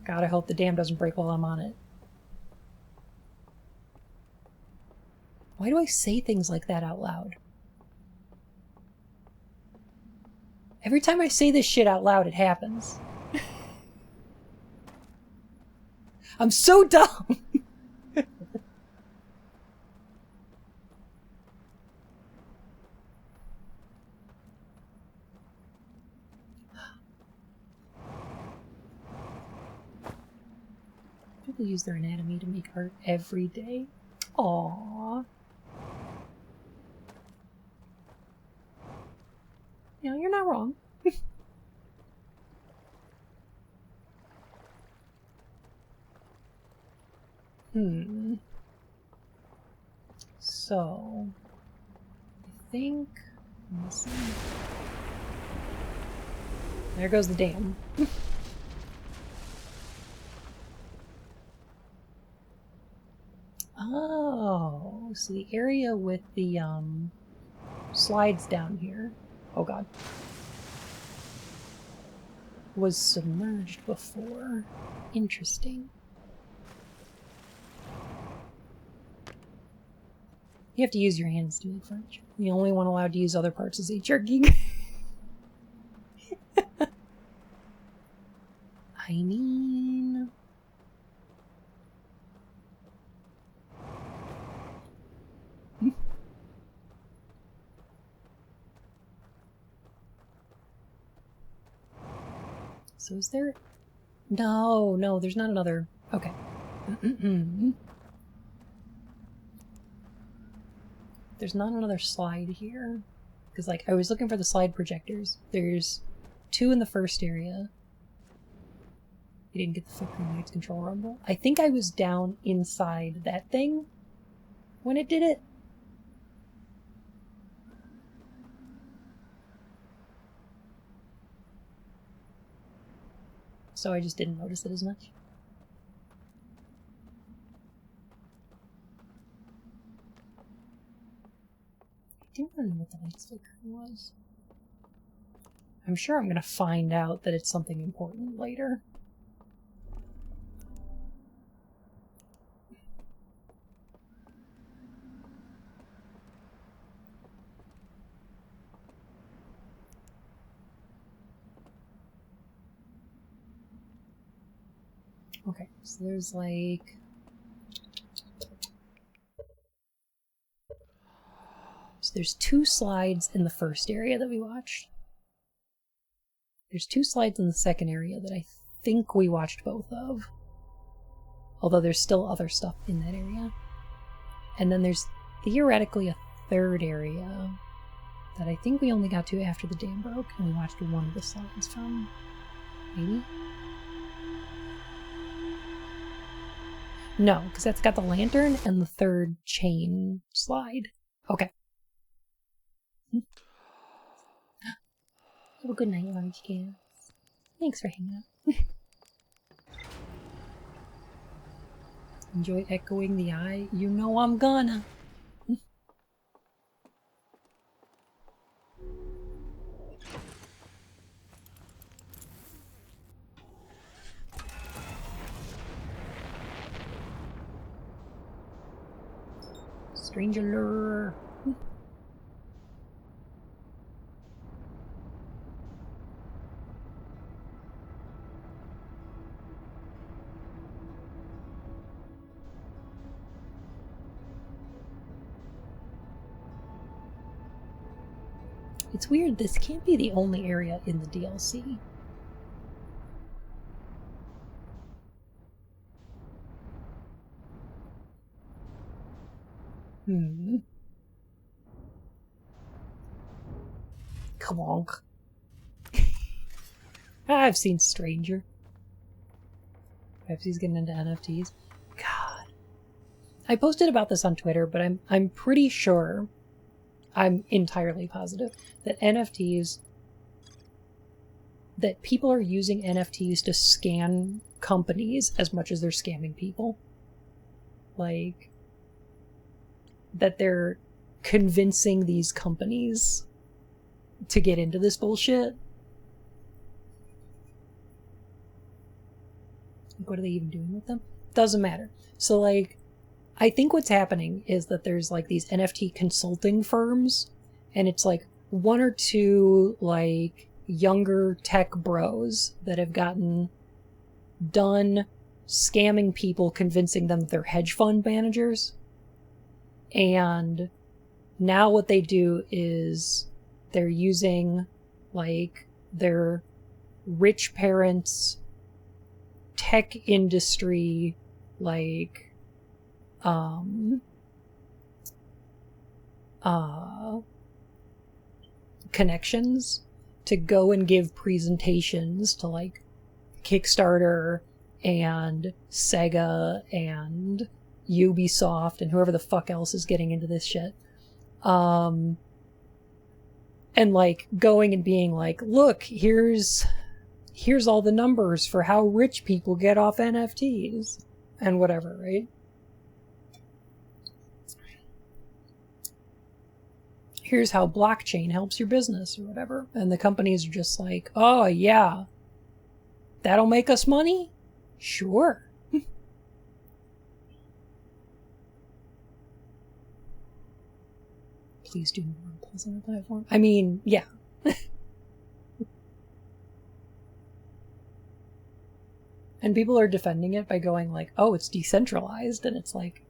God, I hope the dam doesn't break while I'm on it. Why do I say things like that out loud? Every time I say this shit out loud, it happens. I'm so dumb! People use their anatomy to make art every day. Aww. You know, you're not wrong. So, I think... Let me see. There goes the dam. Oh, so the area with the, slides down here. Oh god. Was submerged before. Interesting. You have to use your hands to make furniture. The only one allowed to use other parts is jerking. I mean... So is there... No, there's not another... Okay. There's not another slide here. Because, like, I was looking for the slide projectors. There's 2 in the first area. You didn't get the fucking lights control rumble. I think I was down inside that thing when it did it. So I just didn't notice it as much. I didn't really know what the lights flicker was. I'm sure I'm gonna find out that it's something important later. Okay, so there's like... So there's 2 slides in the first area that we watched. There's 2 slides in the second area that I think we watched both of. Although there's still other stuff in that area. And then there's theoretically a third area that I think we only got to after the dam broke, and we watched one of the slides from. Maybe? No, because that's got the lantern and the third chain slide. Okay. Have a good night, large cats. Thanks for hanging out. Enjoy echoing the eye? You know I'm gonna. Stranger lure. It's weird, this can't be the only area in the DLC. Come on. I've seen Stranger. Pepsi's getting into NFTs. God. I posted about this on Twitter, but I'm pretty sure, I'm entirely positive, that NFTs, that people are using NFTs to scam companies as much as they're scamming people. Like, that they're convincing these companies to get into this bullshit. What are they even doing with them? Doesn't matter. So, like, I think what's happening is that there's, like, these NFT consulting firms, and it's, like, one or two, like, younger tech bros that have gotten done scamming people, convincing them that they're hedge fund managers. And now what they do is they're using, like, their rich parents' tech industry, like, connections to go and give presentations to, like, Kickstarter and Sega and Ubisoft and whoever the fuck else is getting into this shit. And, like, going and being like, look, here's all the numbers for how rich people get off NFTs and whatever, right? Here's how blockchain helps your business or whatever. And the companies are just like, oh yeah, that'll make us money? Sure. Please do more polls on the platform. I mean, yeah. And people are defending it by going like, oh, it's decentralized. And it's like,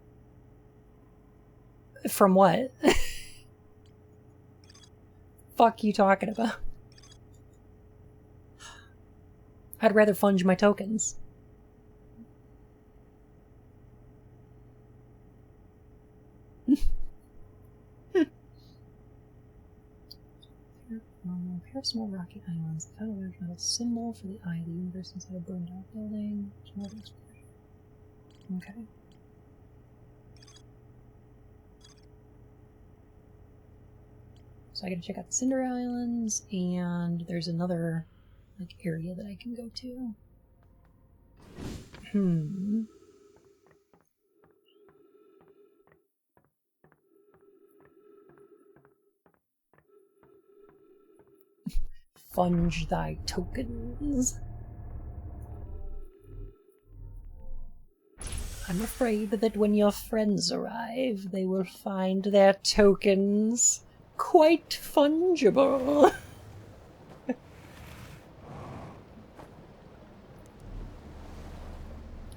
from what? Fuck you talking about? I'd rather fund my tokens. Pair of small rocky islands. The found a large metal symbol for the eye of the universe inside a burned out building. Okay. So I gotta check out the Cinder Islands, and there's another, like, area that I can go to. Funge thy tokens. I'm afraid that when your friends arrive, they will find their tokens quite fungible.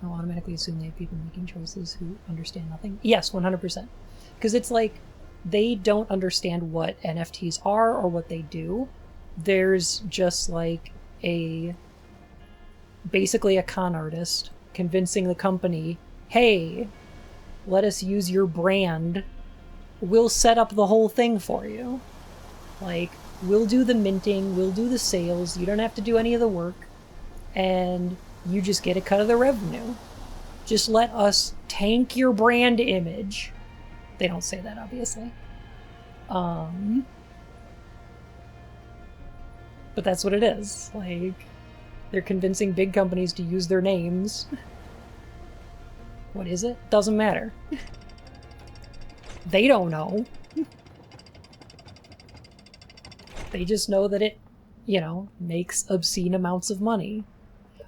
I'll automatically assume they have people making choices who understand nothing. Yes, 100%. Because it's like, they don't understand what NFTs are or what they do. There's just like basically a con artist convincing the company, hey, let us use your brand. We'll set up the whole thing for you. Like, we'll do the minting, we'll do the sales, you don't have to do any of the work, and you just get a cut of the revenue. Just let us tank your brand image. They don't say that, obviously. But that's what it is. Like, they're convincing big companies to use their names. What is it? Doesn't matter. They don't know. They just know that it, makes obscene amounts of money.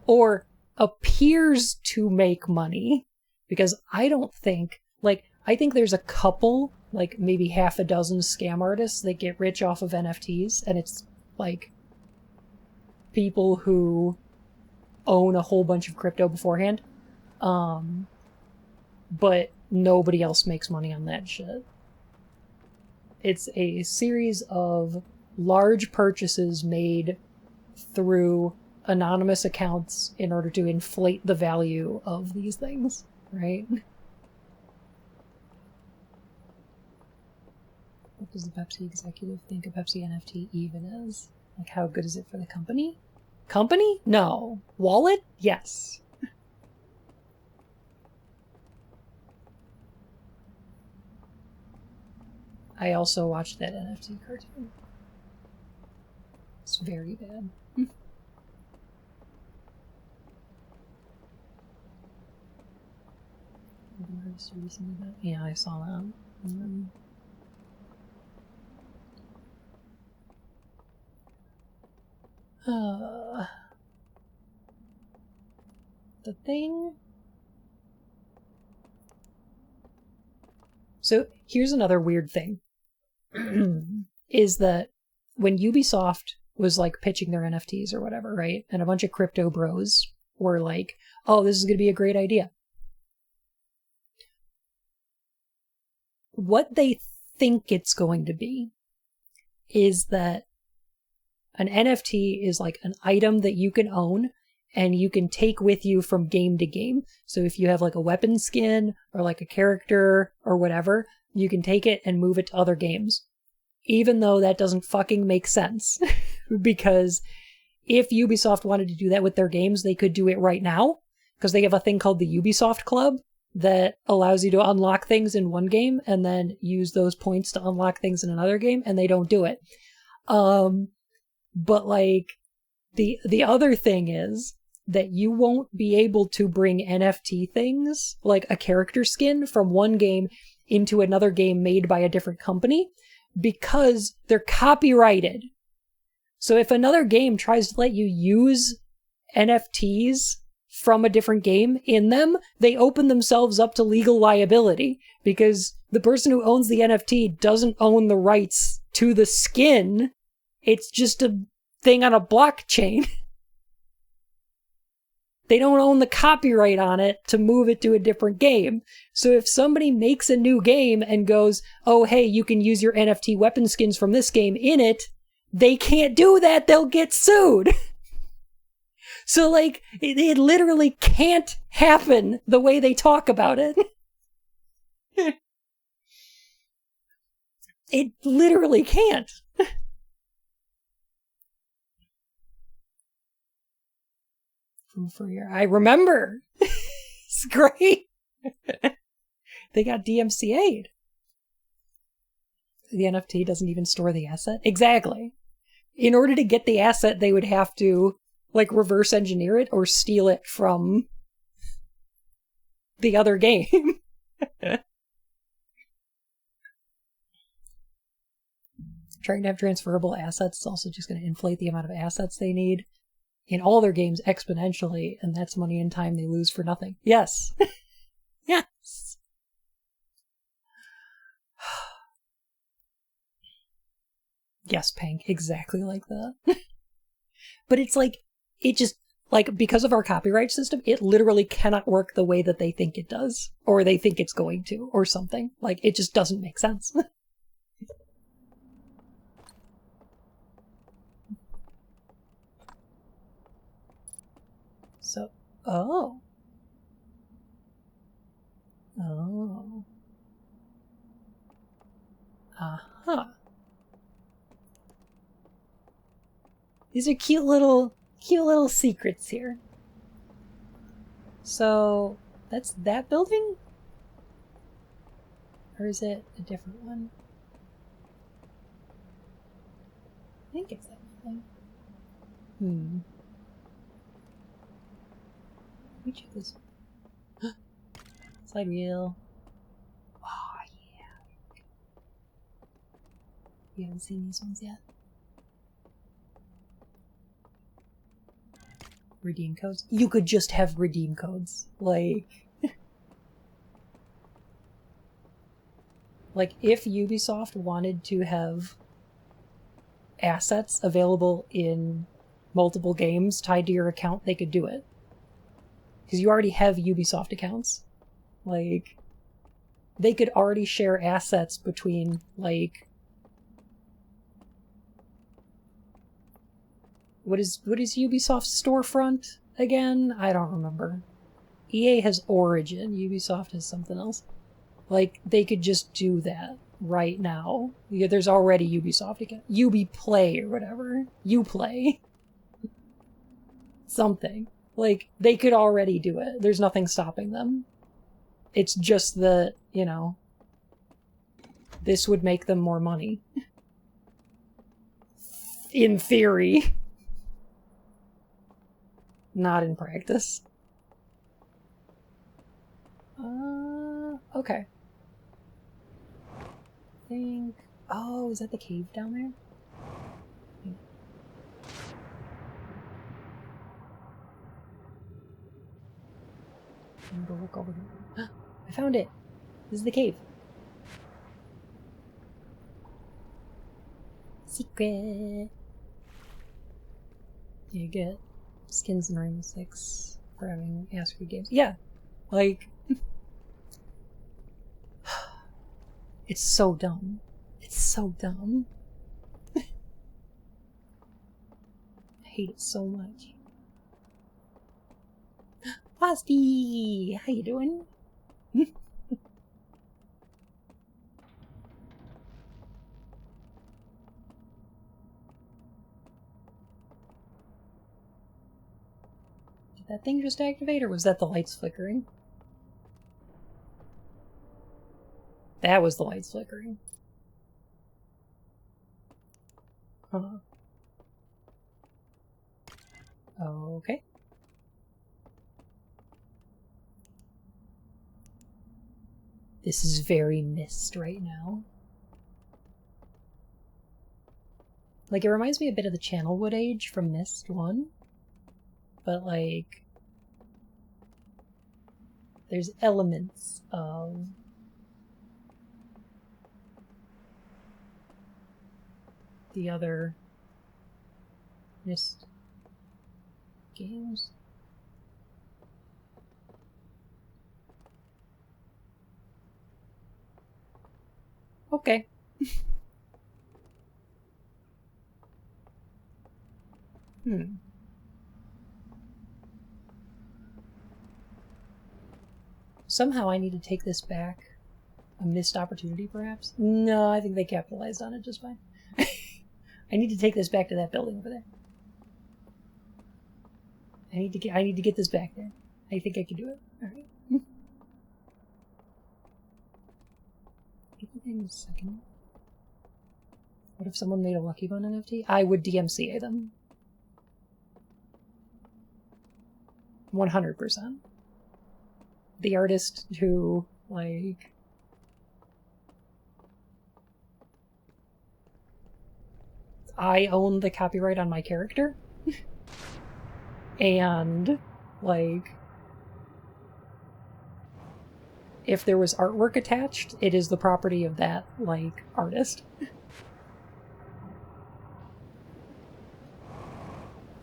Or appears to make money. Because I don't think, I think there's a couple, maybe half a dozen scam artists that get rich off of NFTs, and it's, people who own a whole bunch of crypto beforehand. But nobody else makes money on that shit. It's a series of large purchases made through anonymous accounts in order to inflate the value of these things, right? What does the Pepsi executive think a Pepsi NFT even is? Like, how good is it for the company? Company? No. Wallet? Yes. I also watched that NFT cartoon. It's very bad. Yeah, I saw that. The thing. So here's another weird thing. Is that when Ubisoft was like pitching their NFTs or whatever, right? And a bunch of crypto bros were like, oh, this is going to be a great idea. What they think it's going to be is that an NFT is like an item that you can own and you can take with you from game to game. So if you have like a weapon skin or like a character or whatever, you can take it and move it to other games. Even though that doesn't fucking make sense. Because if Ubisoft wanted to do that with their games, they could do it right now. Because they have a thing called the Ubisoft Club that allows you to unlock things in one game and then use those points to unlock things in another game, and they don't do it. But like the other thing is that you won't be able to bring NFT things, like a character skin, from one game into another game made by a different company because they're copyrighted. So if another game tries to let you use NFTs from a different game in them, they open themselves up to legal liability because the person who owns the NFT doesn't own the rights to the skin. It's just a thing on a blockchain. They don't own the copyright on it to move it to a different game. So if somebody makes a new game and goes, oh, hey, you can use your NFT weapon skins from this game in it, they can't do that. They'll get sued. So, like, it literally can't happen the way they talk about it. It literally can't. From Freer. I remember. It's great. They got DMCA'd. The NFT doesn't even store the asset. Exactly. In order to get the asset, they would have to like reverse engineer it or steal it from the other game. Trying to have transferable assets is also just going to inflate the amount of assets they need in all their games exponentially, and that's money and time they lose for nothing. Yes. Yes. Yes, Pank, exactly like that. But it's like, it just, like, because of our copyright system, it literally cannot work the way that they think it does, or they think it's going to, or something. Like, it just doesn't make sense. So, oh. Oh. Uh-huh. These are cute little secrets here. So, that's that building? Or is it a different one? I think it's that building. Let me check this. Slide wheel. Oh, yeah. You haven't seen these ones yet? Redeem codes? You could just have redeem codes. Like... like, if Ubisoft wanted to have assets available in multiple games tied to your account, they could do it. Because you already have Ubisoft accounts. Like, they could already share assets between, like... What is Ubisoft's storefront again? I don't remember. EA has Origin. Ubisoft has something else. Like, they could just do that right now. Yeah, there's already Ubisoft again. Ubiplay or whatever. Uplay. Something. Like, they could already do it. There's nothing stopping them. It's just that, you know, this would make them more money. In theory. Not in practice. Okay. I think... Oh, is that the cave down there? I'm gonna go look over here. I found it! This is the cave. Secret! You get skins in Rainbow Six for having Ask for games. Yeah! Like... It's so dumb. It's so dumb. I hate it so much. Frosty! How you doing? Did that thing just activate, or was that the lights flickering? That was the lights flickering. Huh. Okay. This is very Myst right now. Like, it reminds me a bit of the Channelwood Age from Myst 1. But, like... There's elements of... the other Myst games. Okay. Somehow I need to take this back. A missed opportunity, perhaps? No, I think they capitalized on it just fine. I need to take this back to that building over there. I need to get this back there. I think I can do it. Alright. Give me a second. What if someone made a Lucky Bun NFT? I would DMCA them. 100%. The artist who, like... I own the copyright on my character. And, like... if there was artwork attached, it is the property of that, like, artist.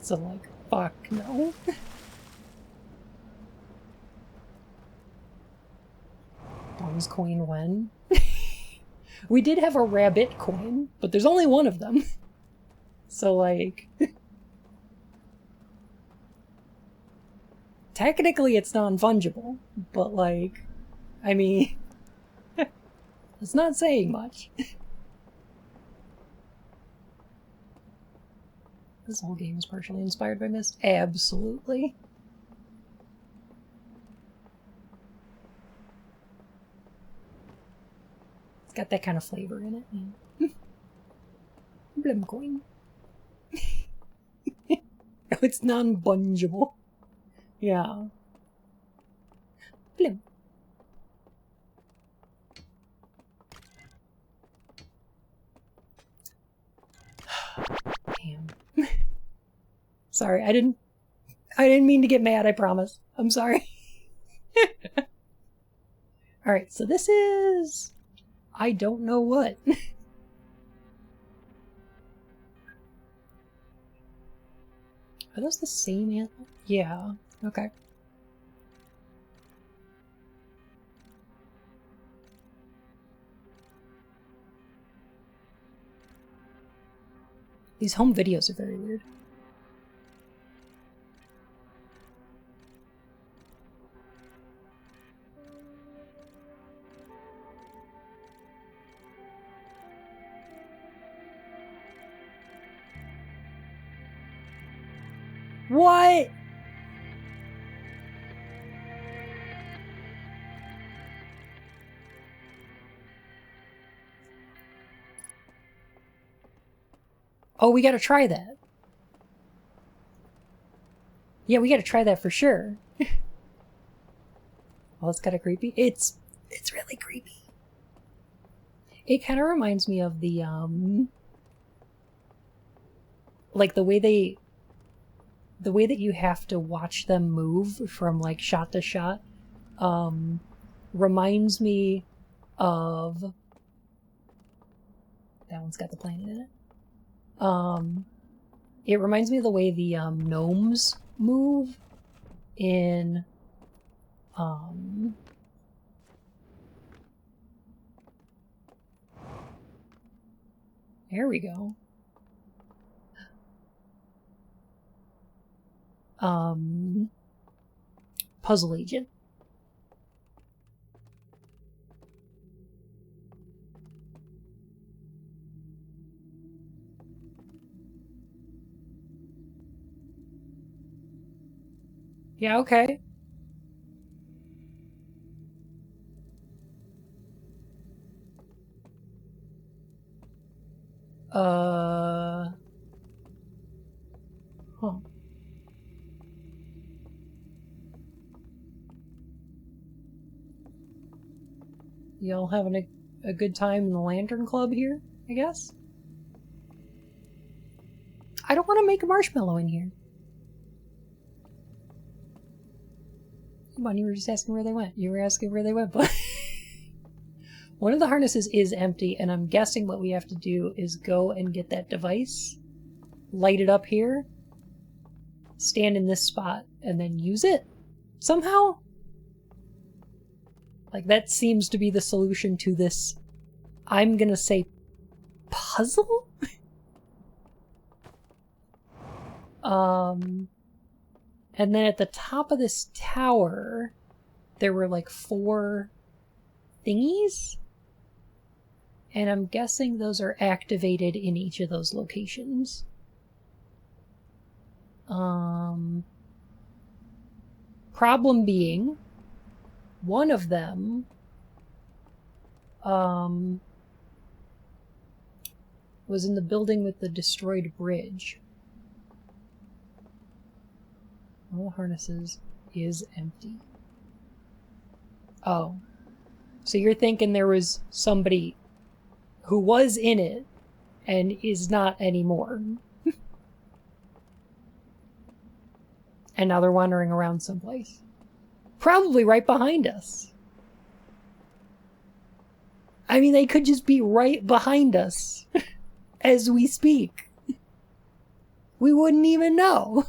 So, like, fuck no. Buns coin when? We did have a rabbit coin, but there's only one of them. So, like... technically it's non-fungible, but, like... I mean... it's not saying much. This whole game is partially inspired by Myst? Absolutely. It's got that kind of flavor in it. Blim coin. It's non-fungible. Yeah. Blim. Damn. Sorry, I didn't mean to get mad, I promise. I'm sorry. Alright, so this is... I don't know what. Are those the same antler? Yeah, okay. These home videos are very weird. What? Oh, we gotta try that. Yeah, we gotta try that for sure. Oh, it's kind of creepy. It's really creepy. It kind of reminds me of the, like the way that you have to watch them move from like shot to shot, reminds me of, that one's got the planet in it. It reminds me of the way the, gnomes move in, there we go. Puzzle Agent. Yeah, okay. Huh. Y'all having a good time in the Lantern Club here, I guess? I don't want to make a marshmallow in here. Come on, you were just asking where they went. You were asking where they went, but... One of the harnesses is empty, and I'm guessing what we have to do is go and get that device, light it up here, stand in this spot, and then use it somehow? Like, that seems to be the solution to this, I'm gonna say, puzzle? And then at the top of this tower, there were like 4 thingies? And I'm guessing those are activated in each of those locations. Problem being, one of them, was in the building with the destroyed bridge. All the harnesses is empty. Oh. So you're thinking there was somebody who was in it and is not anymore. And now they're wandering around someplace. Probably right behind us. I mean, they could just be right behind us as we speak. We wouldn't even know.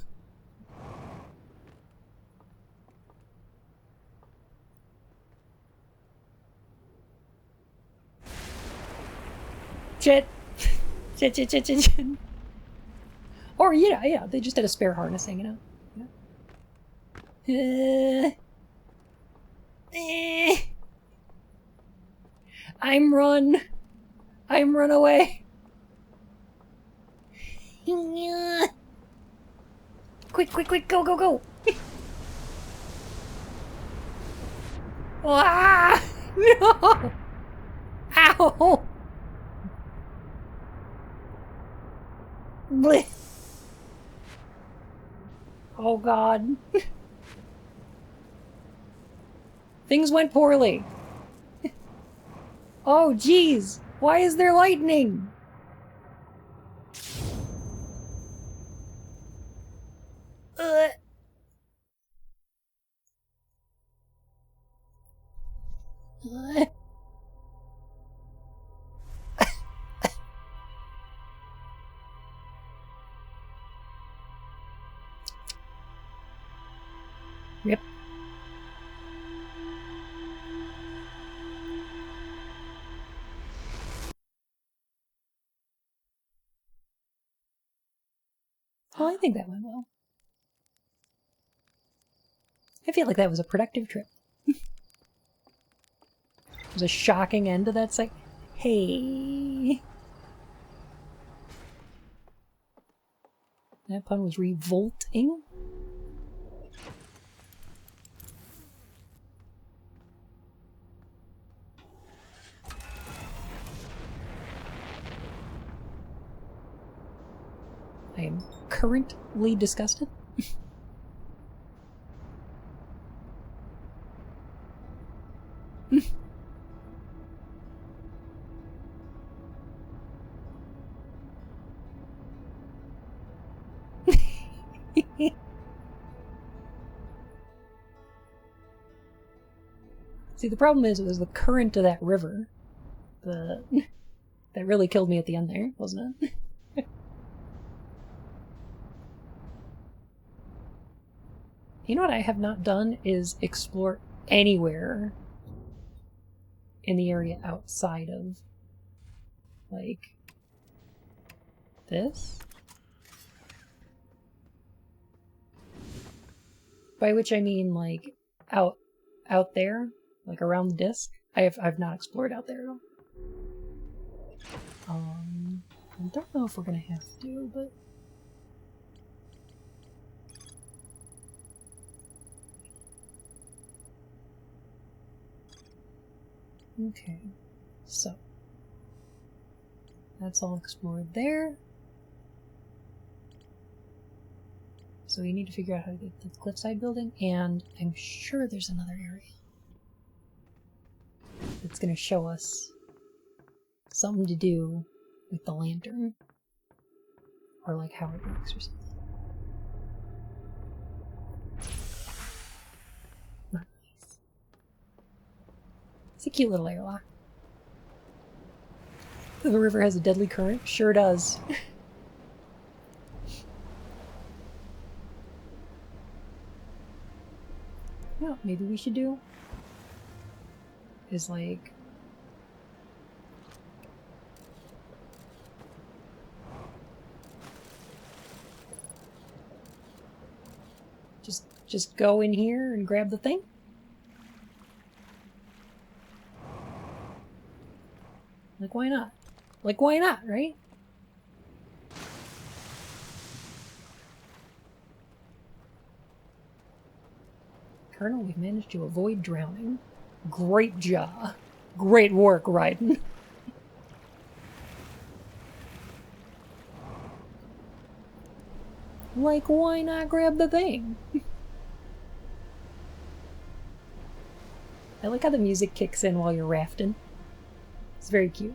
Shit. Shit. Or, yeah, they just had a spare harness hanging out. I'm run away. Quick, go. Ah! No! Ow! Blech. Oh god. Things went poorly. Oh jeez. Why is there lightning? Yep. Well, I think that went well. I feel like that was a productive trip. It was a shocking end to that site. Hey. That pun was revolting. I am currently disgusted. See, the problem is it was the current of that river that really killed me at the end there, wasn't it? You know what I have not done is explore anywhere in the area outside of, like, this? By which I mean, like, out there, like around the disc. I've not explored out there at all. I don't know if we're gonna have to, but okay. So that's all explored there. So we need to figure out how to get to the cliffside building, and I'm sure there's another area that's gonna show us something to do with the lantern. Or like how it works or something. Nice. It's a cute little airlock. The river has a deadly current? Sure does. Well, maybe we should do is like just go in here and grab the thing. Like why not? Like why not, right? Colonel, we've managed to avoid drowning. Great job. Great work, Raiden. Like, why not grab the thing? I like how the music kicks in while you're rafting. It's very cute.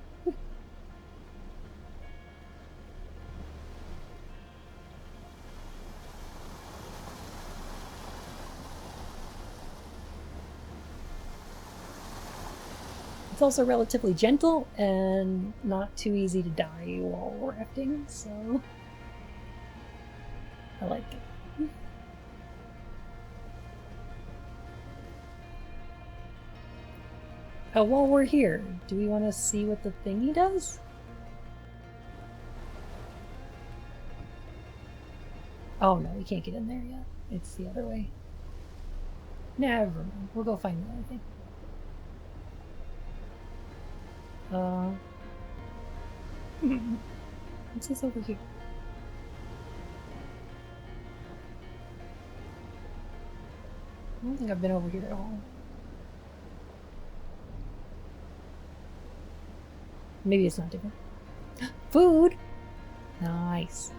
It's also relatively gentle and not too easy to die while rafting, so I like it. While we're here, do we want to see what the thingy does? Oh no, we can't get in there yet. It's the other way. Never mind. We'll go find the other thing. What's this over here? I don't think I've been over here at all. Maybe it's not different. Food! Nice.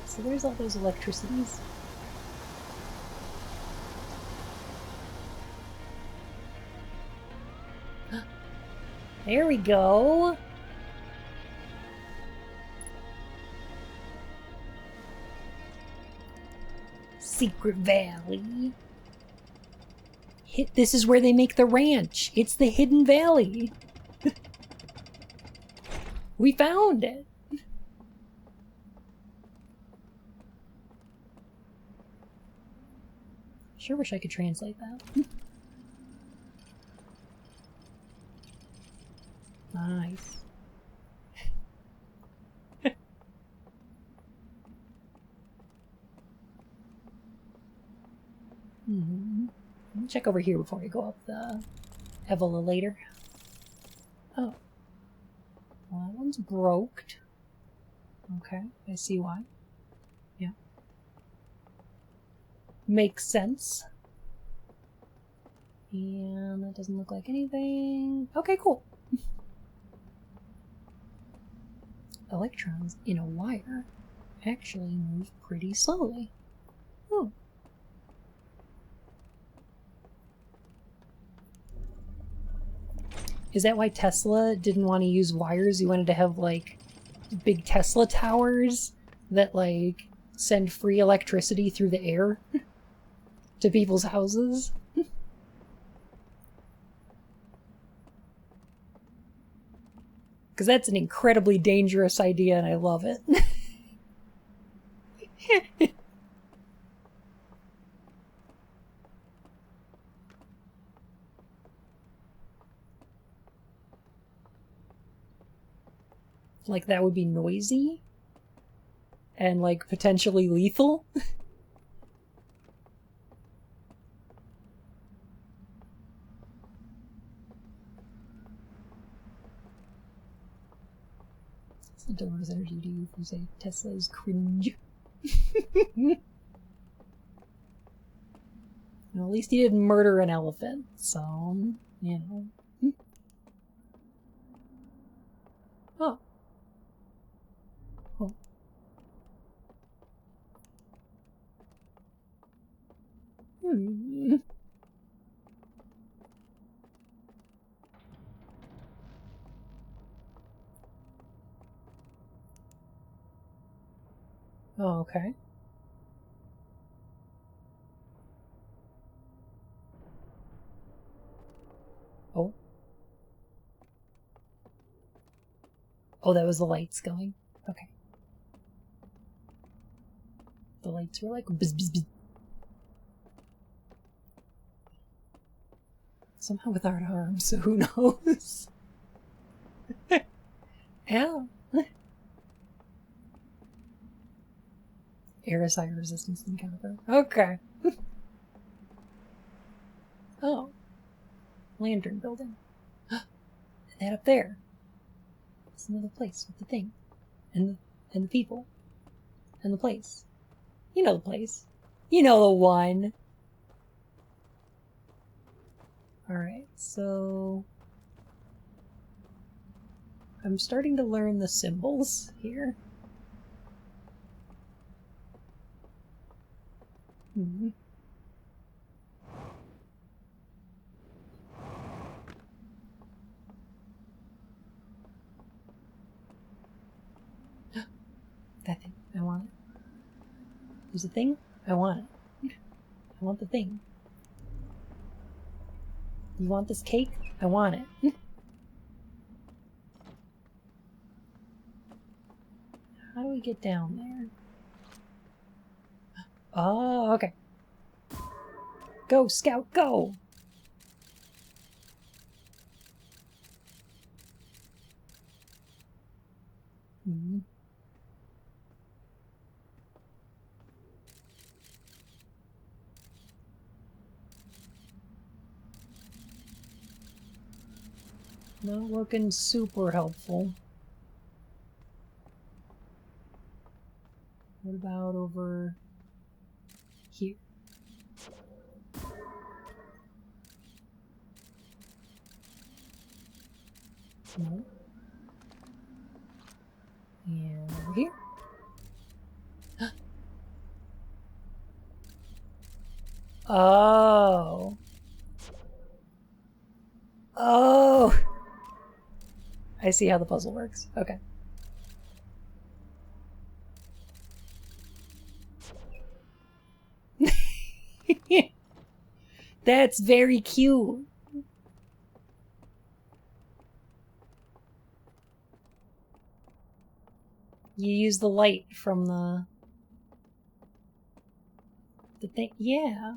So there's all those electricities. There we go! Secret Valley. This is where they make the ranch. It's the Hidden Valley. We found it. Sure wish I could translate that. Nice. Let me check over here before I go up the Evola later. Oh. Well, that one's broked. Okay, I see why. Yeah. Makes sense. And that doesn't look like anything. Okay, cool. Electrons in a wire actually move pretty slowly. Hmm. Is that why Tesla didn't want to use wires? He wanted to have, like, big Tesla towers that, like, send free electricity through the air to people's houses? Because that's an incredibly dangerous idea and I love it. Like, that would be noisy and, like, potentially lethal. What's the Dolores energy do if you say Tesla is cringe? Well, at least he didn't murder an elephant, so, you know. Oh. Oh. Hmm. Oh, okay. Oh. Oh, that was the lights going. Okay. The lights were like bzz, bzz, bzz. Somehow without arms, so who knows? Yeah. Aerosite resistance encounter. Okay. Oh. Lantern building. That up there. It's another place with the thing. And the people. And the place. You know the place. You know the one. Alright, so... I'm starting to learn the symbols here. Mm-hmm. That thing. I want it. There's a thing? I want it. I want the thing. You want this cake? I want it. How do we get down there? Oh, okay. Go, Scout, go! Mm-hmm. Not looking super helpful. What about over here? No. And over here? Oh. Oh! I see how the puzzle works. Okay. That's very cute. You use the light from the thing. Yeah.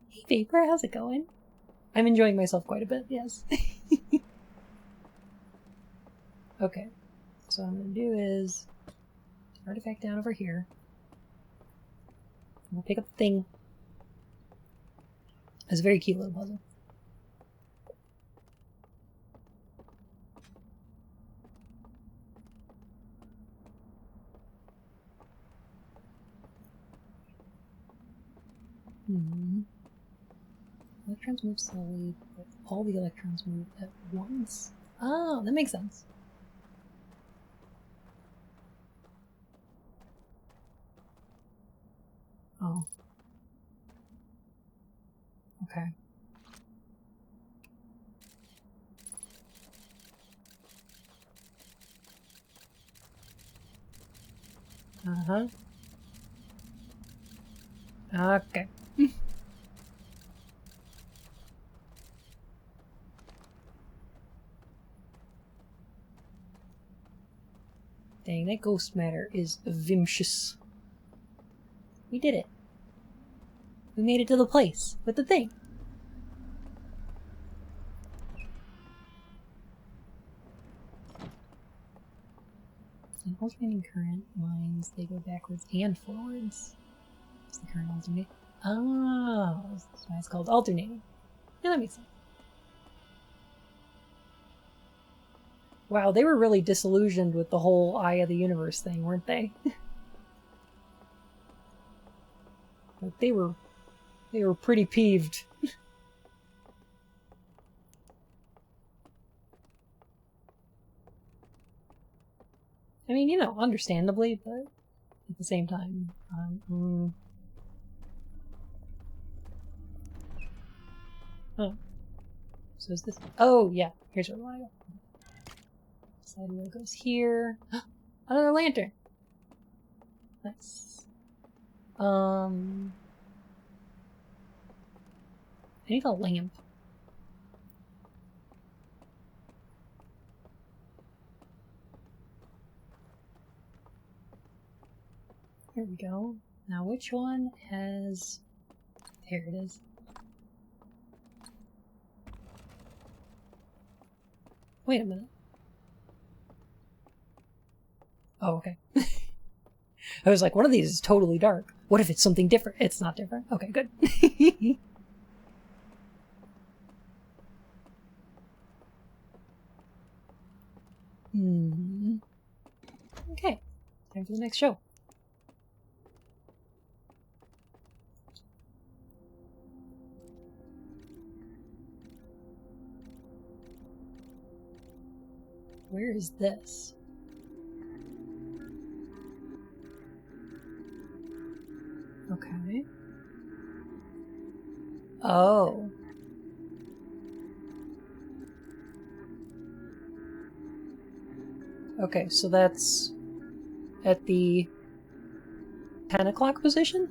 Hey, Vapor, how's it going? I'm enjoying myself quite a bit, yes. Okay. So what I'm going to do is artifact down over here. We'll pick up the thing. It's a very cute little puzzle. Electrons move slowly, but all the electrons move at once. Oh, that makes sense. Oh. Okay. Uh-huh. Okay. Dang, that ghost matter is vicious. We did it. We made it to the place with the thing. In alternating current lines, they go backwards and forwards. What's the current alternate? Oh, that's why it's called alternating. Yeah, that makes sense. Wow, they were really disillusioned with the whole Eye of the Universe thing, weren't they? Like, they were pretty peeved. I mean, you know, understandably, but at the same time, Oh. So is this... Oh, yeah. Here's where we want to go. Side wheel goes here. Another lantern! Nice. I need a lamp. Here we go. Now which one has... Here it is. Wait a minute. Oh, okay. I was like, one of these is totally dark. What if it's something different? It's not different. Okay, good. Okay. Time for the next show. Where is this? Okay. Oh. Okay, so that's at the 10 o'clock position?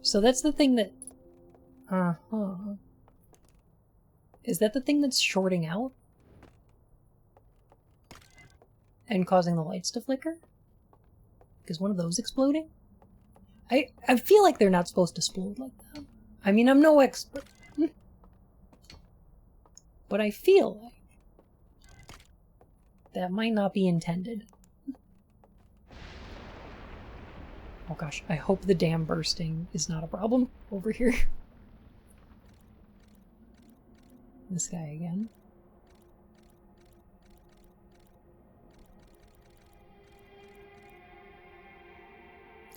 So that's the thing that... Uh-huh. Is that the thing that's shorting out? And causing the lights to flicker? Is one of those exploding? I feel like they're not supposed to explode like that. I mean, I'm no expert. But I feel like that might not be intended. Oh gosh, I hope the dam bursting is not a problem over here. This guy again.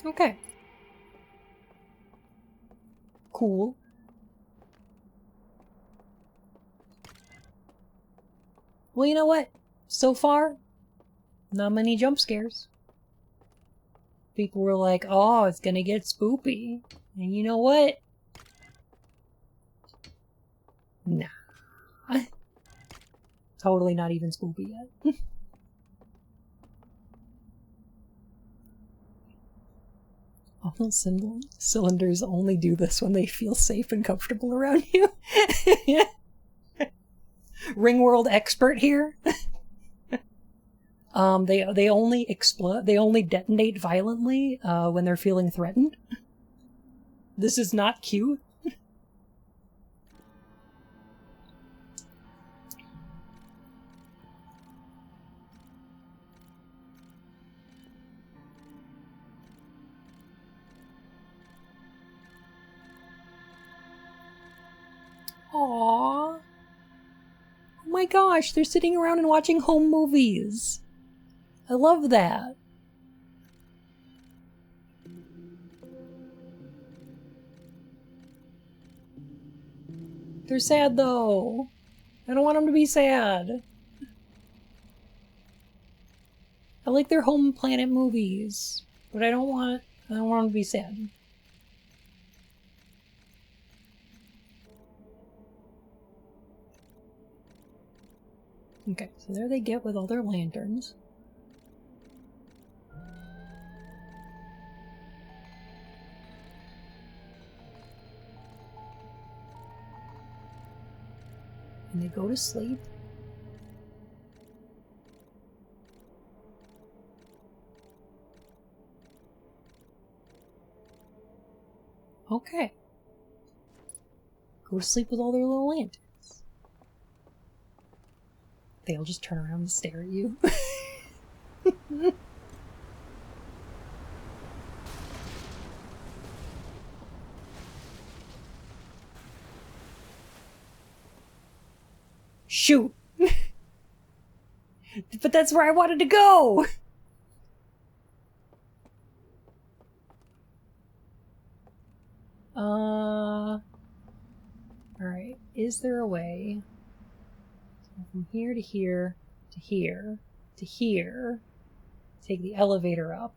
Okay. Cool. Well, you know what? So far, not many jump scares. People were like, oh, it's gonna get spoopy. And you know what? Nah. Totally not even spoopy yet. All cylinders only do this when they feel safe and comfortable around you. Ringworld expert here. They only explode. They only detonate violently when they're feeling threatened. This is not cute. Aww. Oh my gosh, they're sitting around and watching home movies. I love that. They're sad though. I don't want them to be sad. I like their home planet movies, but I don't want them to be sad. Okay, so there they get with all their lanterns. And they go to sleep. Okay. Go to sleep with all their little lanterns. They'll just turn around and stare at you. Shoot! But that's where I wanted to go! Alright, is there a way? So from here to here, to here, to here, take the elevator up.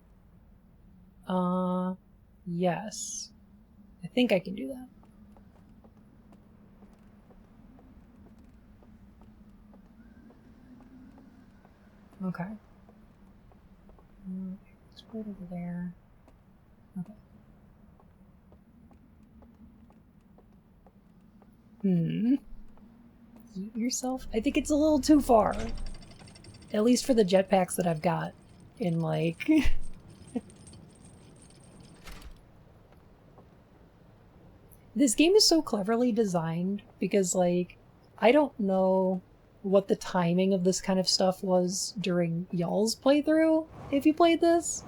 Yes. I think I can do that. Okay. Let's put it over there. Okay. Heat yourself? I think it's a little too far. At least for the jetpacks that I've got in, like... This game is so cleverly designed because, like, I don't know what the timing of this kind of stuff was during y'all's playthrough, if you played this.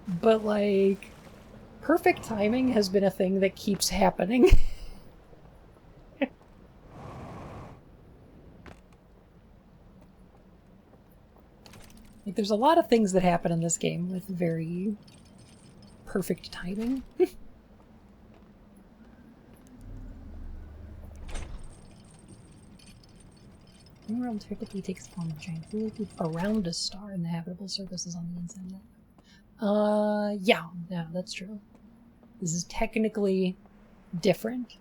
But, like, perfect timing has been a thing that keeps happening. Like, there's a lot of things that happen in this game with very perfect timing. The world typically takes the form of a giant hula hoop around a star, and the habitable surface is on the inside of it. Yeah, that's true. This is technically different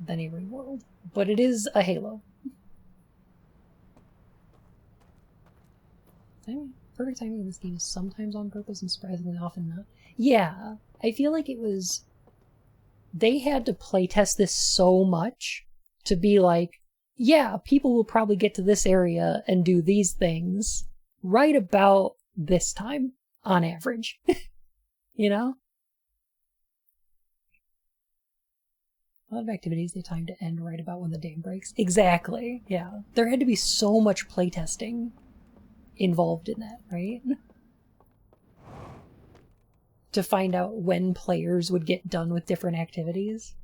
than a ring world, but it is a Halo. Perfect timing in this game is sometimes on purpose and surprisingly often not. Yeah, I feel like it was... They had to playtest this so much to be like, yeah, people will probably get to this area and do these things right about this time, on average. You know? A lot of activities they time to end right about when the dam breaks. Exactly, yeah. There had to be so much playtesting involved in that, right? To find out when players would get done with different activities.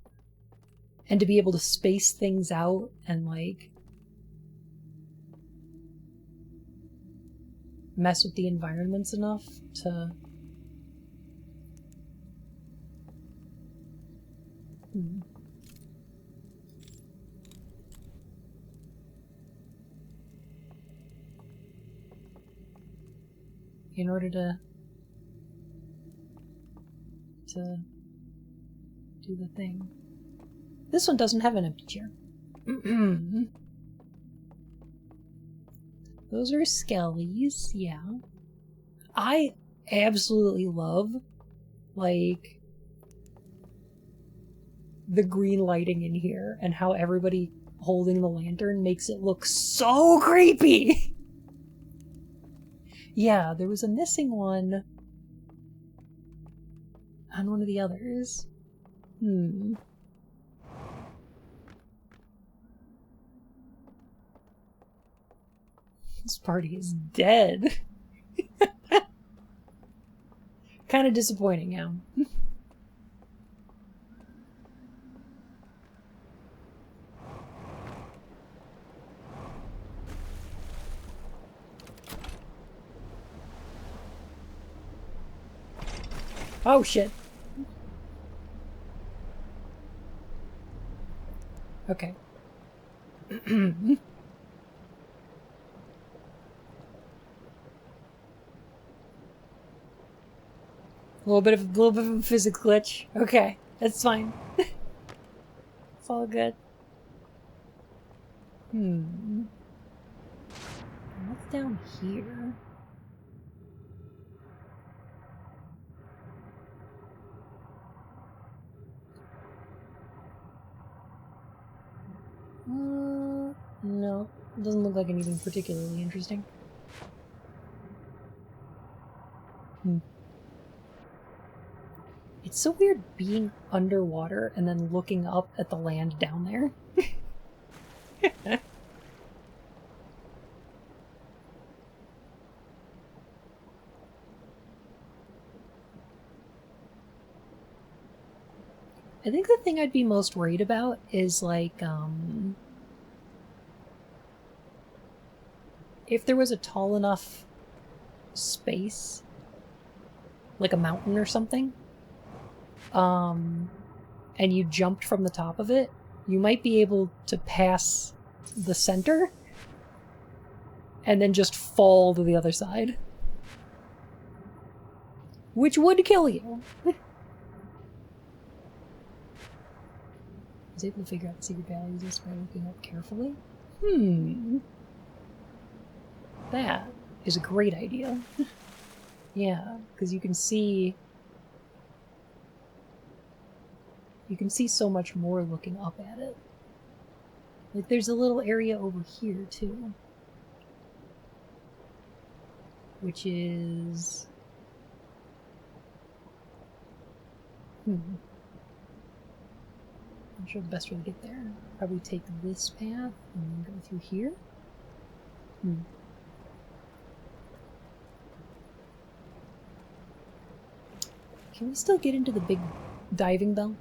And to be able to space things out and, like, mess with the environments enough to... In order to do the thing. This one doesn't have an empty chair. Those are skellies, yeah. I absolutely love, like, the green lighting in here and how everybody holding the lantern makes it look so creepy! Yeah, there was a missing one on one of the others. This party is dead. Kind of disappointing, yeah. Oh shit. Okay. A little bit of a physics glitch. Okay, that's fine. It's all good. What's down here? No. It doesn't look like anything particularly interesting. It's so weird being underwater and then looking up at the land down there. I think the thing I'd be most worried about is, like, if there was a tall enough space, like a mountain or something, and you jumped from the top of it, you might be able to pass the center and then just fall to the other side. Which would kill you. I was able to figure out the secret values just by looking up carefully. That is a great idea. Yeah, because you can see so much more looking up at it. Like, there's a little area over here, too. Which is... I'm not sure the best way to get there. Probably take this path and then go through here. Can we still get into the big diving bell?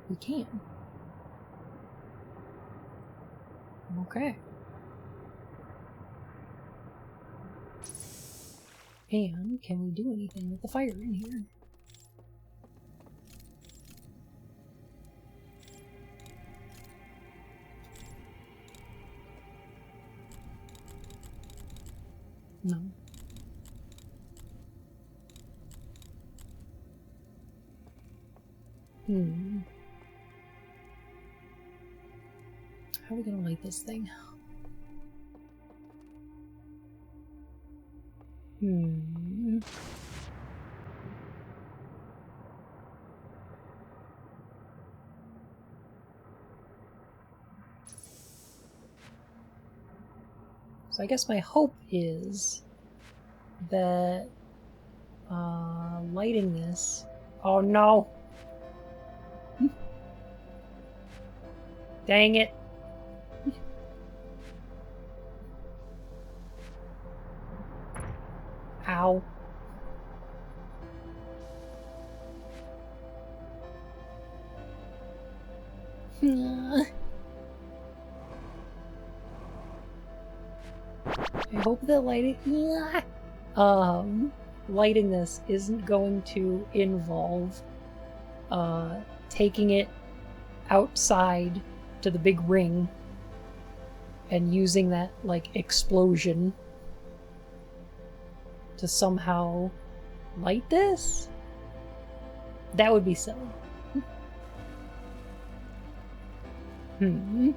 We can. Okay. And can we do anything with the fire in here? No. How are we gonna light this thing? So I guess my hope is that lighting this... Oh no! Dang it! Ow. I hope that lighting this isn't going to involve taking it outside to the big ring and using that, like, explosion to somehow light this? That would be silly. I don't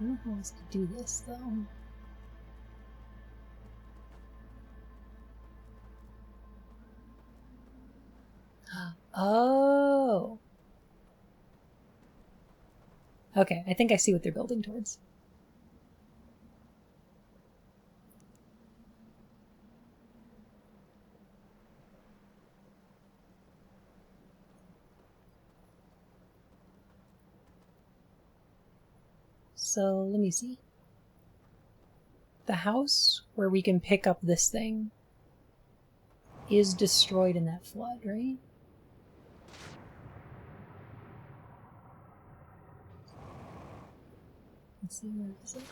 know how else to do this, though. Oh! Okay, I think I see what they're building towards. So, let me see. the house where we can pick up this thing is destroyed in that flood, right? Let's see, where is it?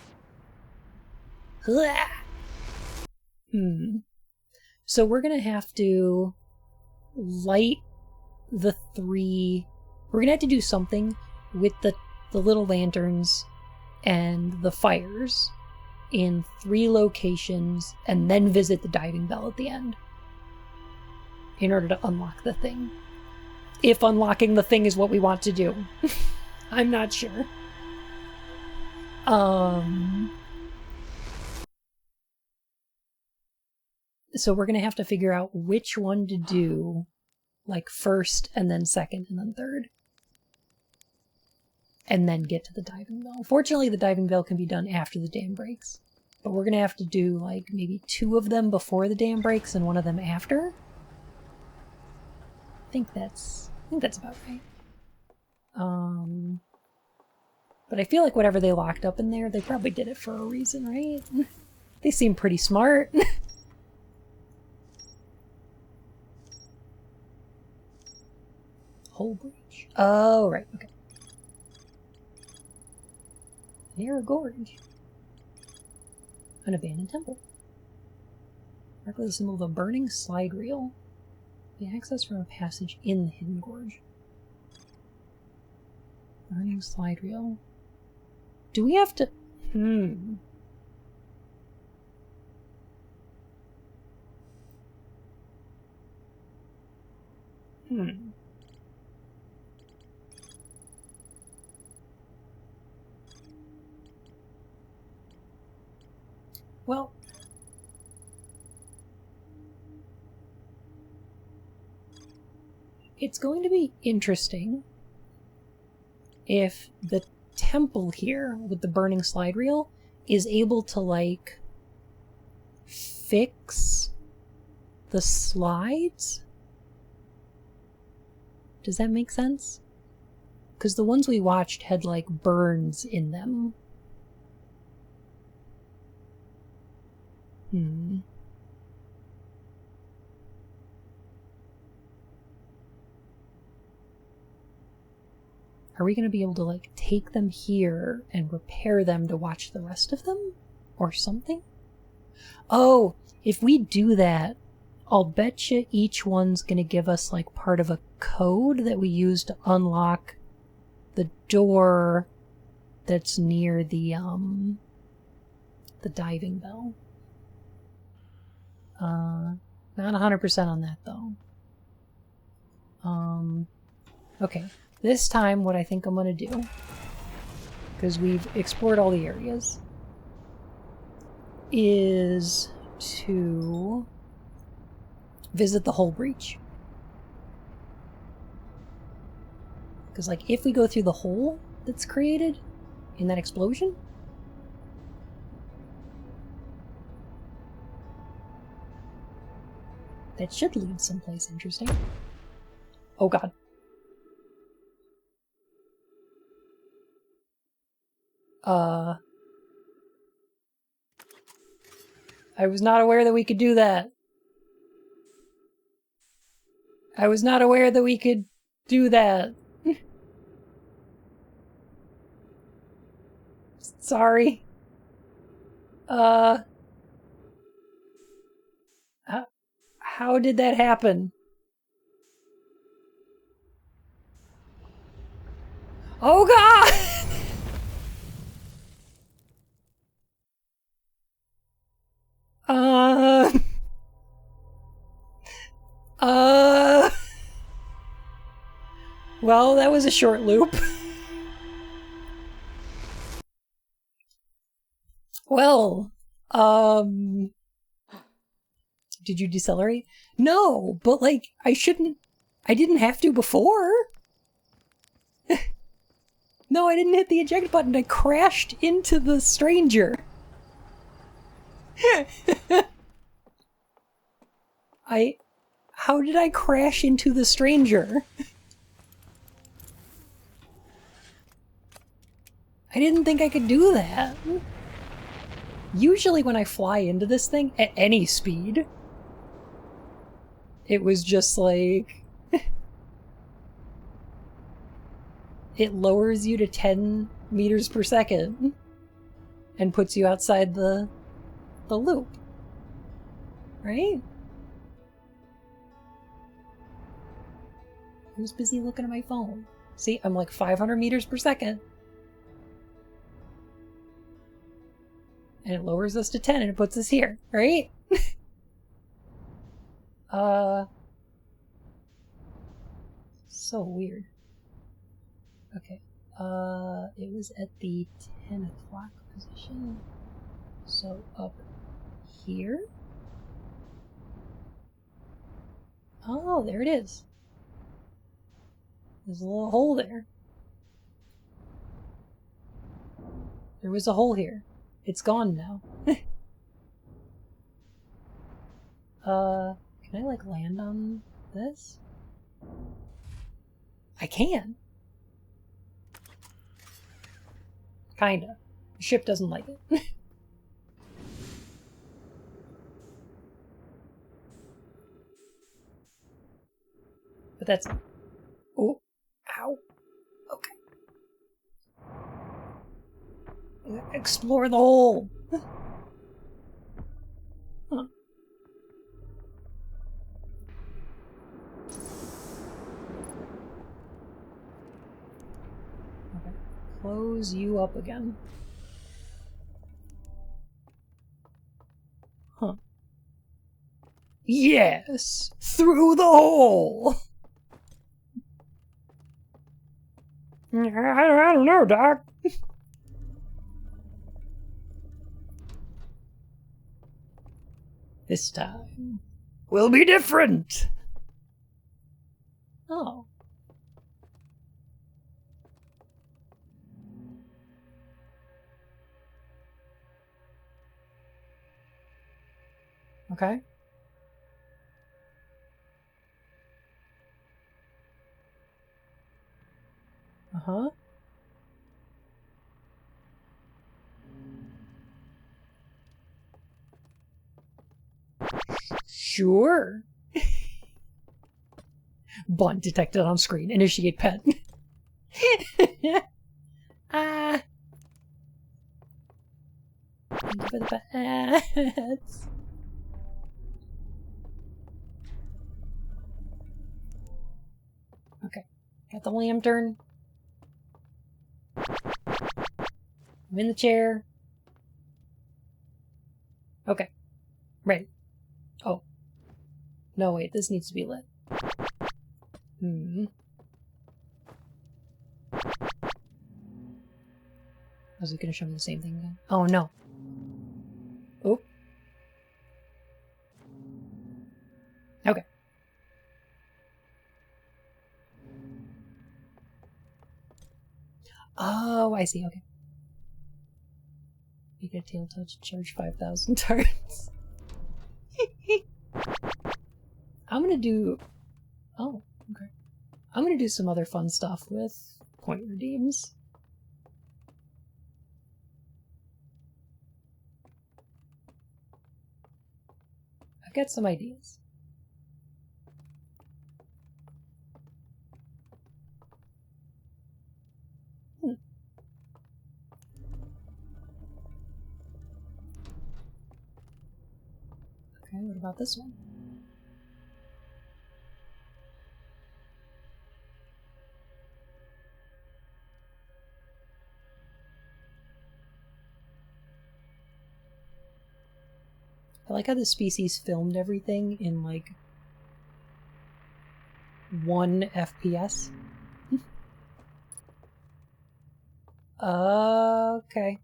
So we're gonna have to light the 3... We're gonna have to do something with the little lanterns and the fires in 3 locations and then visit the diving bell at the end in order to unlock the thing. If unlocking the thing is what we want to do. I'm not sure. So we're gonna have to figure out which one to do, like first and then second and then third. And then get to the diving bell. Fortunately, the diving bell can be done after the dam breaks. But we're gonna have to do like maybe 2 of them before the dam breaks and 1 of them after. I think that's about right. But I feel like whatever they locked up in there, they probably did it for a reason, right? They seem pretty smart. Whole breach. Oh, right, okay. Narrow gorge. An abandoned temple. Marked with the symbol of a burning slide reel. The access from a passage in the hidden gorge. Burning slide reel. Do we have to... Well... It's going to be interesting if the temple here with the burning slide reel is able to, like, fix the slides. Does that make sense? Because the ones we watched had, like, burns in them. Are we going to be able to, like, take them here and repair them to watch the rest of them? Or something? Oh, if we do that, I'll bet you each one's going to give us, like, part of a code that we use to unlock the door that's near the diving bell. Not 100% on that, though. Okay. This time, what I think I'm gonna do, because we've explored all the areas, is to visit the whole breach. Because, like, if we go through the hole that's created in that explosion, that should lead someplace interesting. Oh god. I was not aware that we could do that. I was not aware that we could do that. Sorry. How did that happen? Oh god! Well, that was a short loop. Well, did you decelerate? No, but, like, I didn't have to before. No, I didn't hit the eject button. I crashed into the stranger. How did I crash into the stranger? I didn't think I could do that. Usually when I fly into this thing, at any speed, it was just like... it lowers you to 10 meters per second and puts you outside the loop. Right? Who's busy looking at my phone? See, I'm like 500 meters per second. And it lowers us to 10 and it puts us here, right? So weird. Okay. It was at the 10 o'clock position. So up here? Oh, there it is. There's a little hole there. There was a hole here. It's gone now. Can I like land on this? I can. Kinda. The ship doesn't like it. But that's... Oh. Ow. Okay. Explore the hole. Huh. Okay. Close you up again. Huh. Yes! Through the hole! I don't know, Doc. This time will be different. Oh. Okay. Uh-huh. Sure. Bond detected on screen. Initiate pet. Ah. Thank you for the pets. Okay. Got the lantern. I'm in the chair. Okay. Ready. Oh. No, wait. This needs to be lit. Hmm. Was it gonna show me the same thing again? Oh, no. Oh. Okay. Oh, I see. Okay. Make a tail touch, charge 5,000 turns. I'm gonna do... Oh, okay. I'm gonna do some other fun stuff with point redeems. I've got some ideas. Okay, what about this one? I like how the species filmed everything in like 1 FPS. Okay.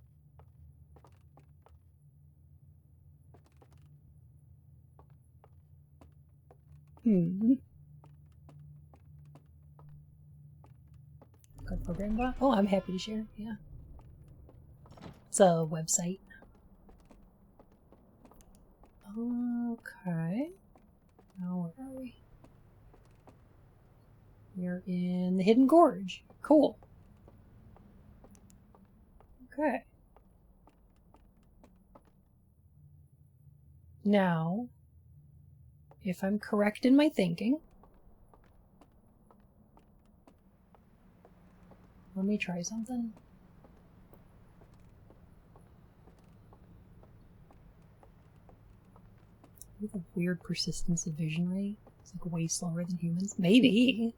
Good program bot? Oh, I'm happy to share. Yeah. It's a website. Okay. Now where are we? We're in the Hidden Gorge. Cool. Okay. Now, if I'm correct in my thinking, let me try something. We have a weird persistence of vision rate. It's like way slower than humans. Maybe.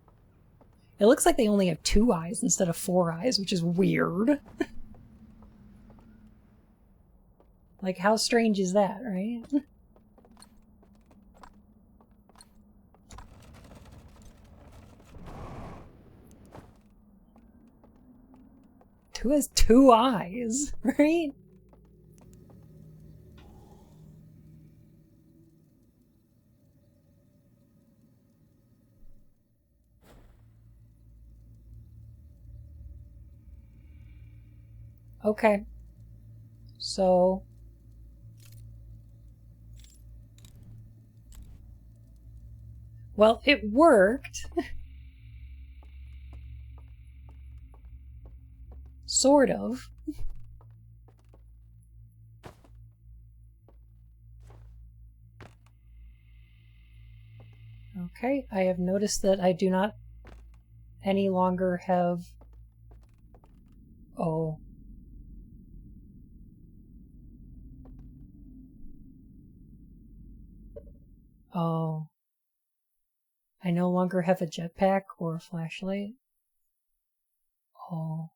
It looks like they only have 2 eyes instead of 4 eyes, which is weird. Like, how strange is that, right? Who has 2 eyes, right? Okay. So... well, it worked. Sort of. Okay, I have noticed that I do not any longer have... oh. Oh. I no longer have a jetpack or a flashlight. Oh.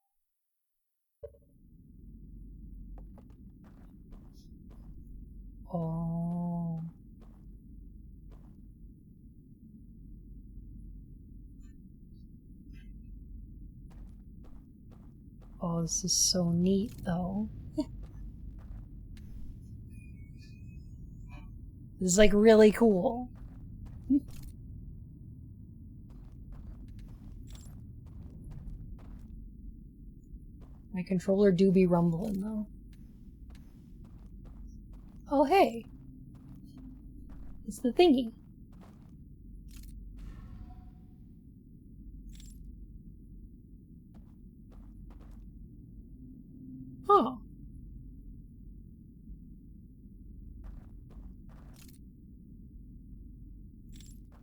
Oh. Oh, this is so neat, though. This is, like, really cool. My controller do be rumbling, though. Oh, hey! It's the thingy. Huh.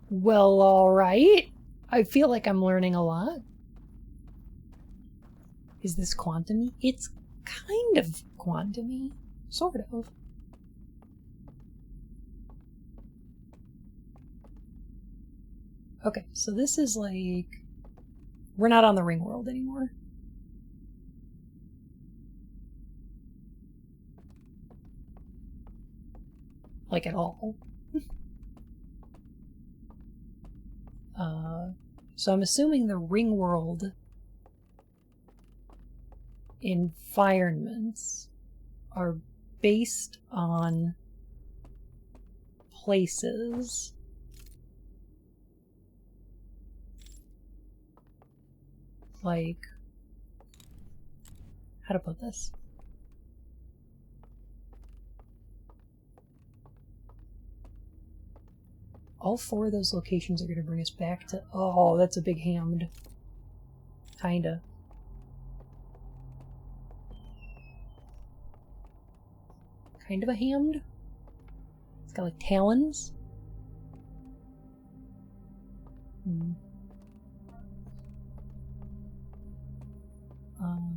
Well, alright. I feel like I'm learning a lot. Is this quantum-y? It's kind of quantum-y. Sort of. Okay, so this is like... we're not on the ring world anymore. Like, at all. So I'm assuming the ring world environments are based on places. Like, how to put this? All 4 of those locations are going to bring us back to... oh, that's a big hammed. Kinda. Kind of a hammed? It's got like talons?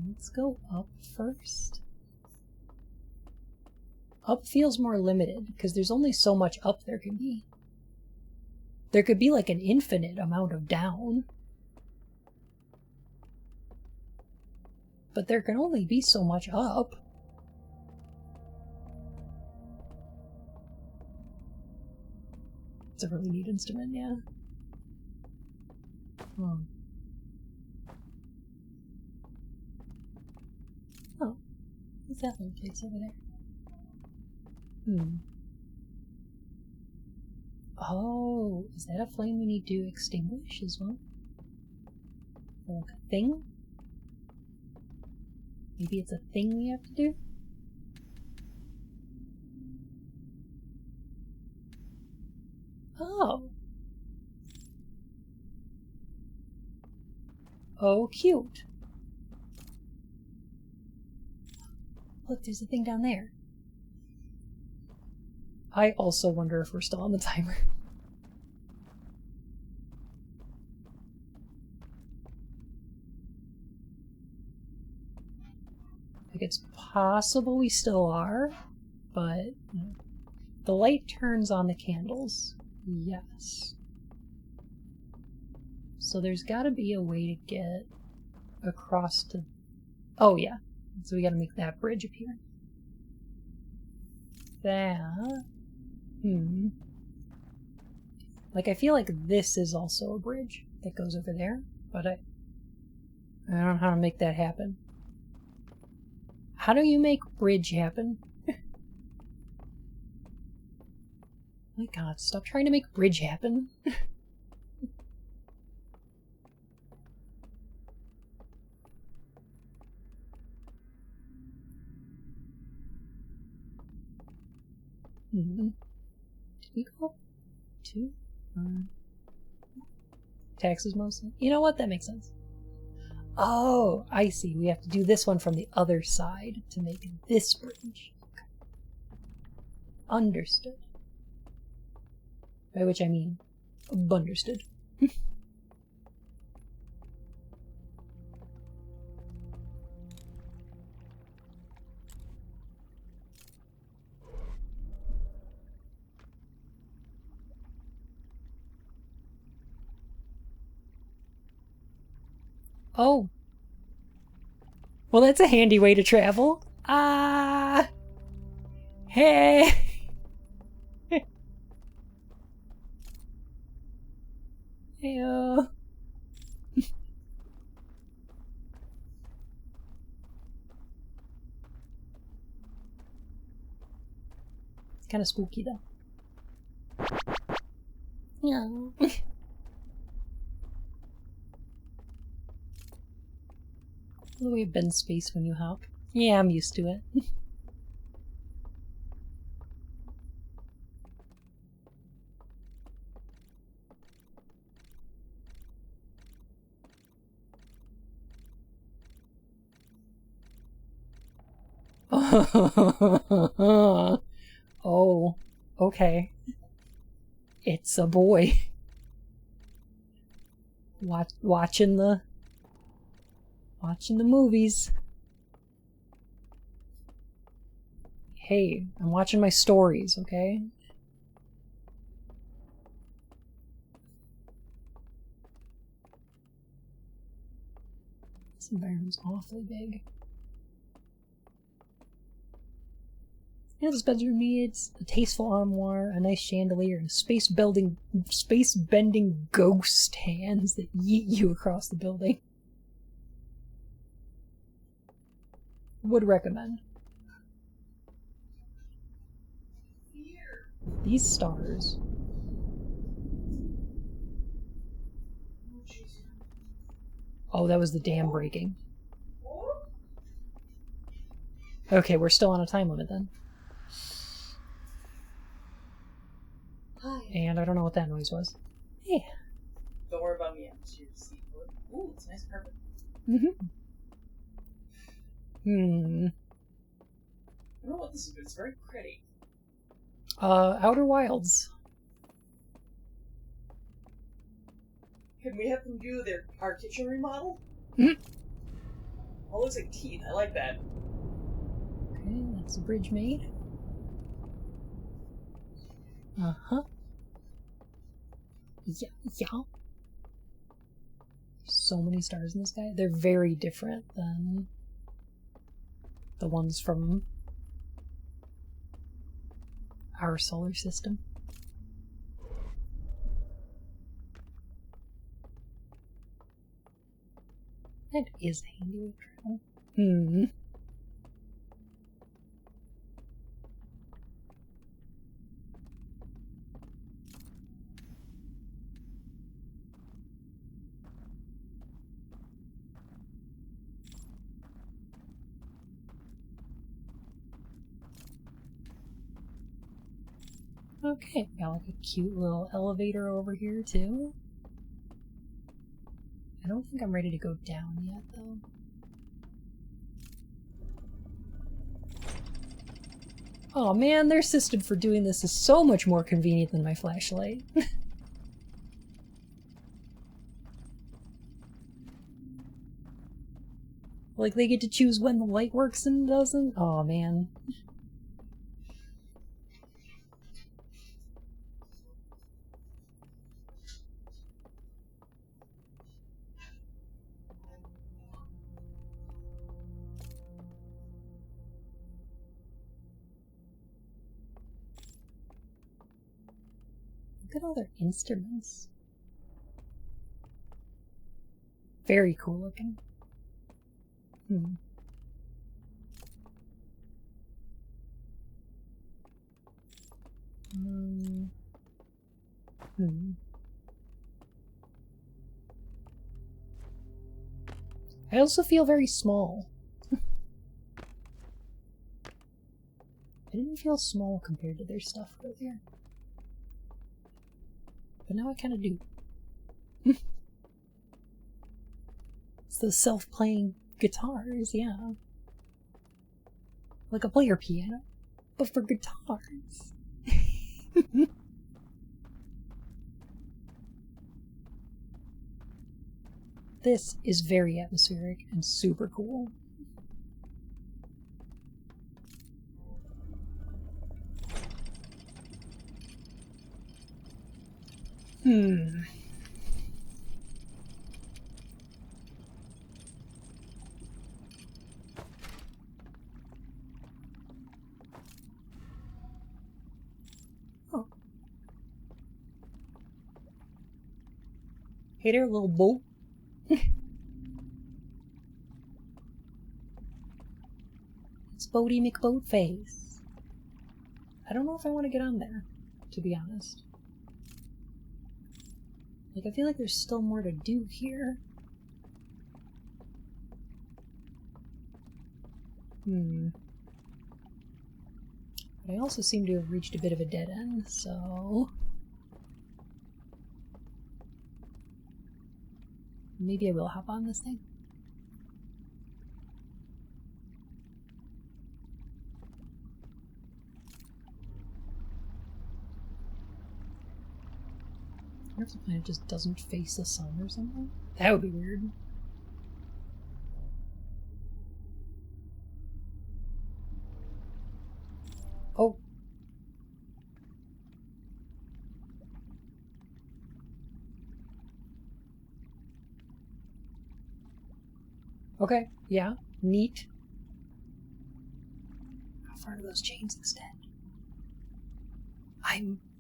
Let's go up first. Up feels more limited, because there's only so much up there can be. There could be like an infinite amount of down. But there can only be so much up. It's a really neat instrument, yeah. Oh, what's that little place over there? Oh, is that a flame we need to extinguish as well? Or like a thing? Maybe it's a thing we have to do? Oh. Oh, cute. Look, there's a thing down there. I also wonder if we're still on the timer. Like, it's possible we still are, but the light turns on the candles. Yes. So there's gotta be a way to get across to... Oh, yeah. So we gotta make that bridge appear. That... Like, I feel like this is also a bridge that goes over there, but I don't know how to make that happen. How do you make bridge happen? My god, stop trying to make bridge happen. Did we go up 2? Taxes mostly? You know what? That makes sense. Oh, I see. We have to do this one from the other side to make this bridge. Okay. Understood. By which I mean, bunderstood. Oh. Well, that's a handy way to travel. Ah. Hey. Heyo. It's kind of spooky, though. Yeah. The way bend space when you hop. Yeah, I'm used to it. Oh, okay. It's a boy. Watching the movies. Hey, I'm watching my stories, okay? This environment's awfully big. You know, this bedroom needs a tasteful armoire, a nice chandelier, and space-bending ghost hands that yeet you across the building. Would recommend. These stars. Oh, that was the dam breaking. Okay, we're still on a time limit then. Hi. And I don't know what that noise was. Hey. Don't worry about me. I'm just here to see. Ooh, it's a nice carpet. I don't know what this is, but it's very pretty. Outer Wilds. Can we have them do our kitchen remodel? Oh, it looks like teeth. I like that. Okay, that's the bridge made. Uh-huh. Yeah. So many stars in the sky. They're very different than the ones from our solar system. That is handy with travel. Okay, got like a cute little elevator over here too. I don't think I'm ready to go down yet though. Oh man, their system for doing this is so much more convenient than my flashlight. Like, they get to choose when the light works and doesn't? Oh man. Look at all their instruments. Very cool looking. Hmm. I also feel very small. I didn't feel small compared to their stuff earlier. But now I kind of do. It's those self-playing guitars, yeah. Like a player piano, but for guitars. This is very atmospheric and super cool. Oh. Hey there, little boat. It's Boaty McBoatface. I don't know if I want to get on there, to be honest. Like, I feel like there's still more to do here. But I also seem to have reached a bit of a dead end, so... maybe I will hop on this thing. I wonder if the planet just doesn't face the sun or something? That would be weird. Oh. Okay, yeah, neat. How far do those chains extend?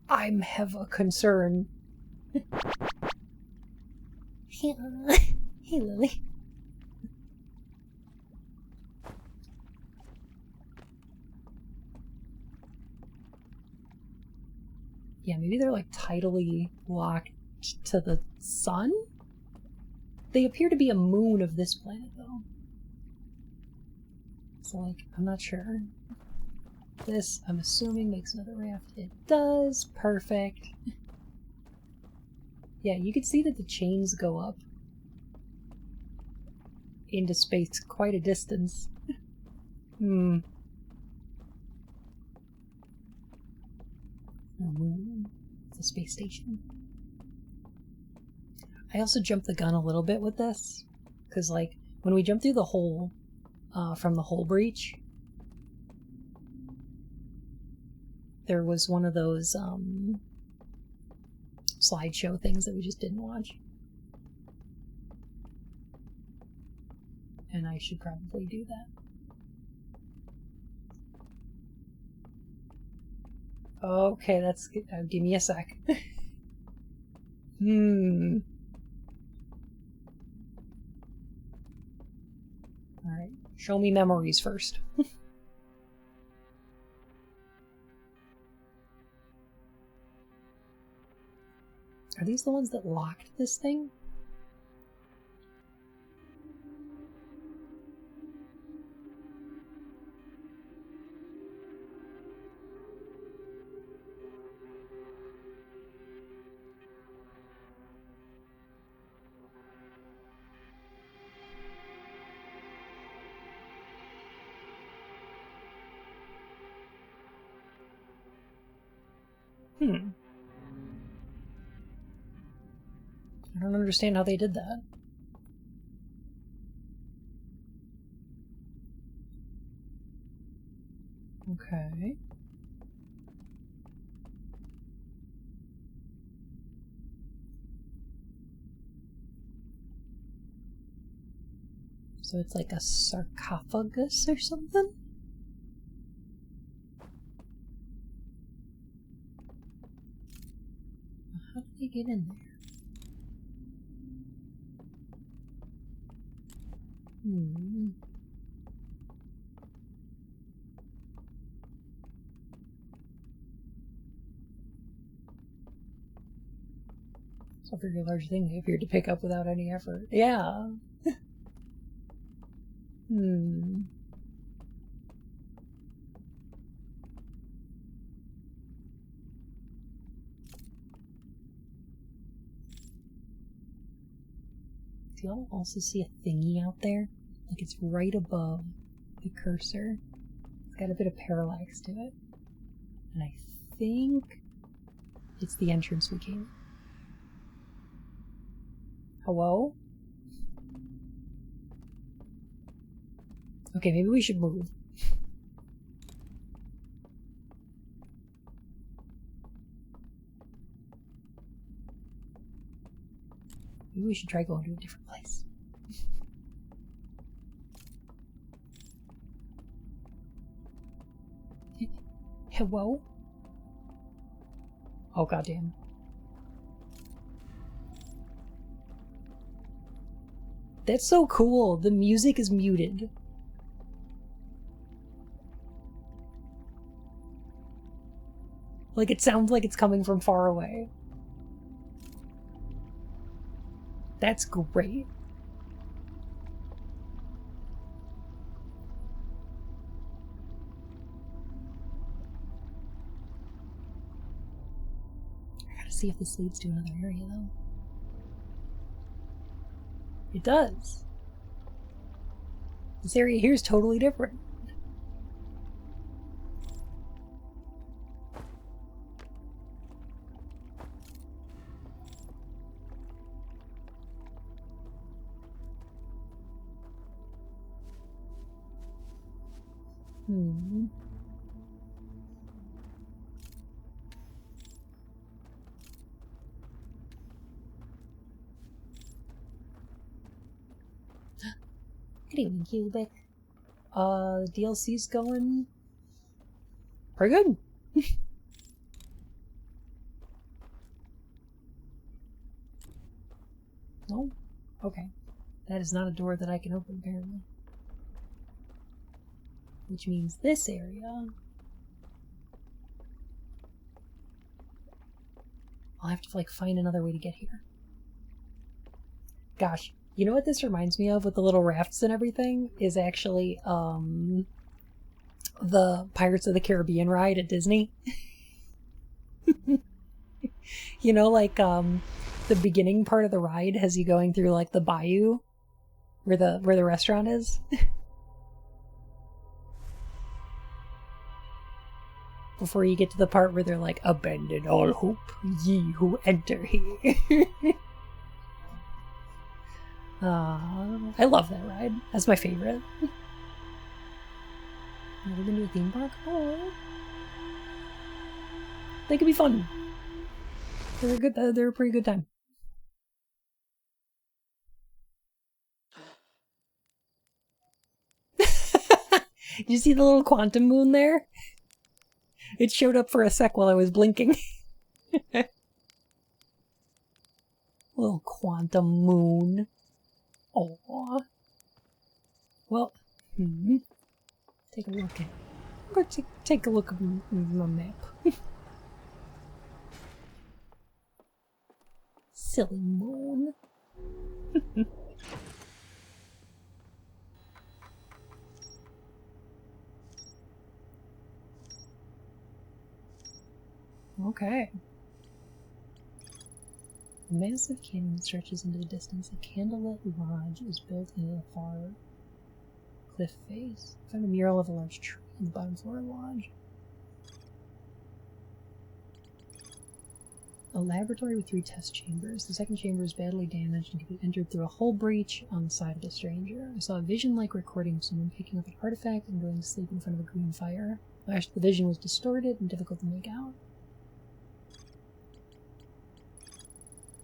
I'm have a concern. Hey, Lily. Yeah, maybe they're like tidally locked to the sun? They appear to be a moon of this planet, though. So, like, I'm not sure. This, I'm assuming, makes another raft. It does. Perfect. Yeah, you can see that the chains go up into space quite a distance. The moon. It's a space station. I also jumped the gun a little bit with this, because, like, when we jumped through the hole from the hull breach, there was one of those slideshow things that we just didn't watch. And I should probably do that. Okay, that's good. Give me a sec. Alright, show me memories first. Are these the ones that locked this thing? I don't understand how they did that. Okay. So it's like a sarcophagus or something? How did they get in there? It's a very large thing they appeared to pick up without any effort. Yeah. Do y'all also see a thingy out there? Like it's right above the cursor. It's got a bit of parallax to it. And I think it's the entrance we came. Hello? Okay, maybe we should move. Maybe we should try going to a different place. Hello? Oh, goddamn. That's so cool. The music is muted. Like, it sounds like it's coming from far away. That's great. I gotta see if this leads to another area, though. It does. This area here is totally different. Good evening, Cubic. The DLC's going pretty good. No? Okay. That is not a door that I can open, apparently. Which means this area... I'll have to, like, find another way to get here. Gosh, you know what this reminds me of with the little rafts and everything? Is actually, the Pirates of the Caribbean ride at Disney. You know, like, the beginning part of the ride has you going through, like, the bayou where the restaurant is. Before you get to the part where they're like, abandon all hope, ye who enter here. I love that ride. That's my favorite. Never been to a theme park? Oh. They could be fun. They're good. They're a pretty good time. Did you see the little quantum moon there? It showed up for a sec while I was blinking. Little quantum moon. Aww. Well, take a look at. Or take a look at my map. Silly moon. Okay. A massive canyon stretches into the distance. A candlelit lodge is built into the far cliff face. I found a mural of a large tree in the bottom floor of the lodge. A laboratory with 3 test chambers. The second chamber is badly damaged and can be entered through a hull breach on the side of the stranger. I saw a vision-like recording of someone picking up an artifact and going to sleep in front of a green fire. The vision was distorted and difficult to make out.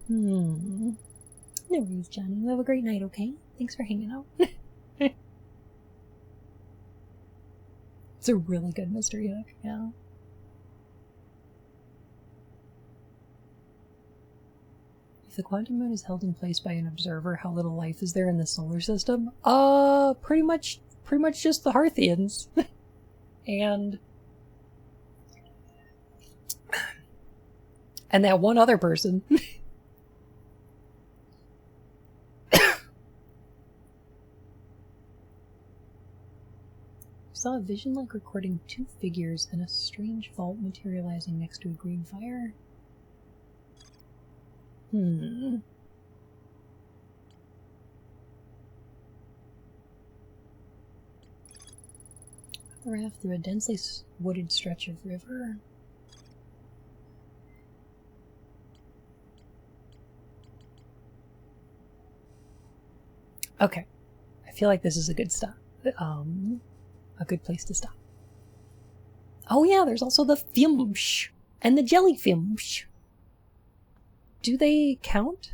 No worries, Johnny. You have a great night, okay? Thanks for hanging out. It's a really good mystery hook, yeah. If the quantum moon is held in place by an observer, how little life is there in the solar system? Pretty much just the Hearthians. and that one other person. Saw a vision-like recording 2 figures in a strange vault materializing next to a green fire. The raft through a densely wooded stretch of river. Okay. I feel like this is a good stop. A good place to stop. Oh yeah, there's also the Fiumsh and the Jellyfimsh. Do they count?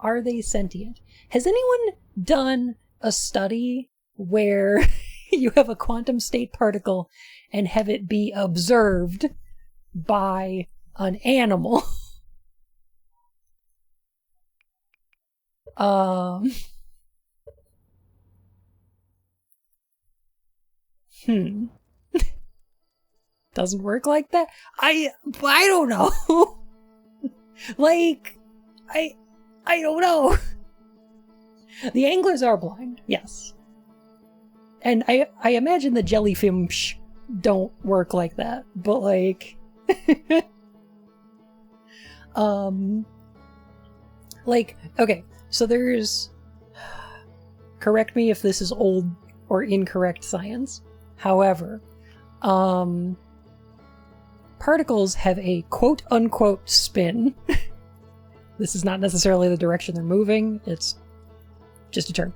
Are they sentient? Has anyone done a study where you have a quantum state particle and have it be observed by an animal? Doesn't work like that? I don't know. Like, I don't know. The anglers are blind, yes. And I imagine the jellyfish don't work like that, but like... like, okay, so there's... Correct me if this is old or incorrect science. However, particles have a quote-unquote spin. This is not necessarily the direction they're moving, it's just a term.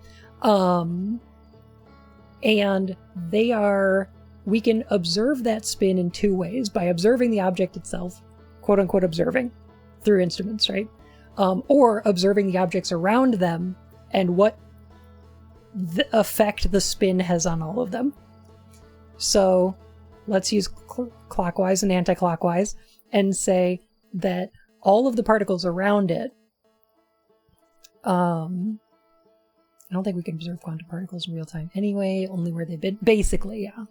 And we can observe that spin in 2 ways. By observing the object itself, quote-unquote observing, through instruments, right? Or observing the objects around them and what the effect the spin has on all of them. So let's use clockwise and anti-clockwise and say that all of the particles around it, I don't think we can observe quantum particles in real time anyway, only where they've been, basically, yeah.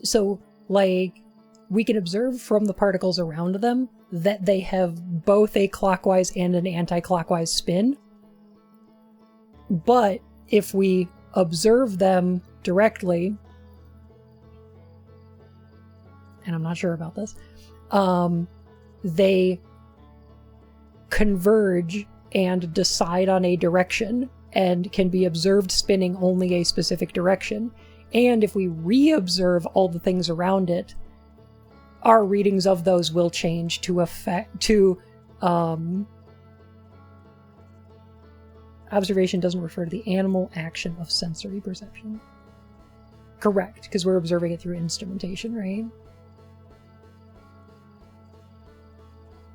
So, like, we can observe from the particles around them that they have both a clockwise and an anti-clockwise spin, but if we observe them directly, and I'm not sure about this, they converge and decide on a direction and can be observed spinning only a specific direction. And if we re-observe all the things around it, our readings of those will change to observation doesn't refer to the animal action of sensory perception. Correct, because we're observing it through instrumentation, right?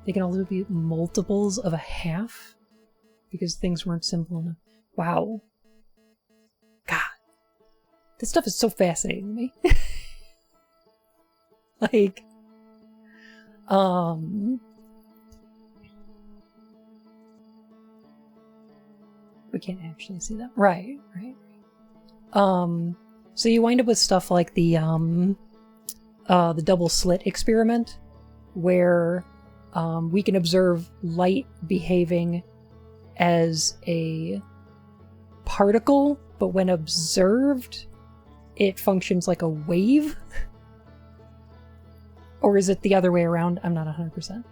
They can also be multiples of a half, because things weren't simple enough. Wow. God. This stuff is so fascinating to me. Like, we can't actually see that. Right. So you wind up with stuff like the double slit experiment, where we can observe light behaving as a particle, but when observed, it functions like a wave. Or is it the other way around? I'm not 100%.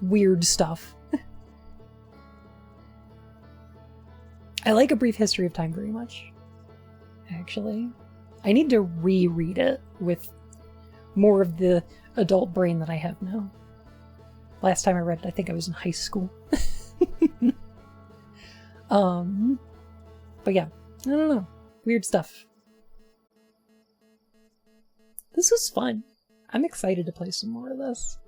Weird stuff. I like A Brief History of Time very much, actually. I need to reread it with more of the adult brain that I have now. Last time I read it, I think I was in high school. But yeah, I don't know. Weird stuff. This was fun. I'm excited to play some more of this.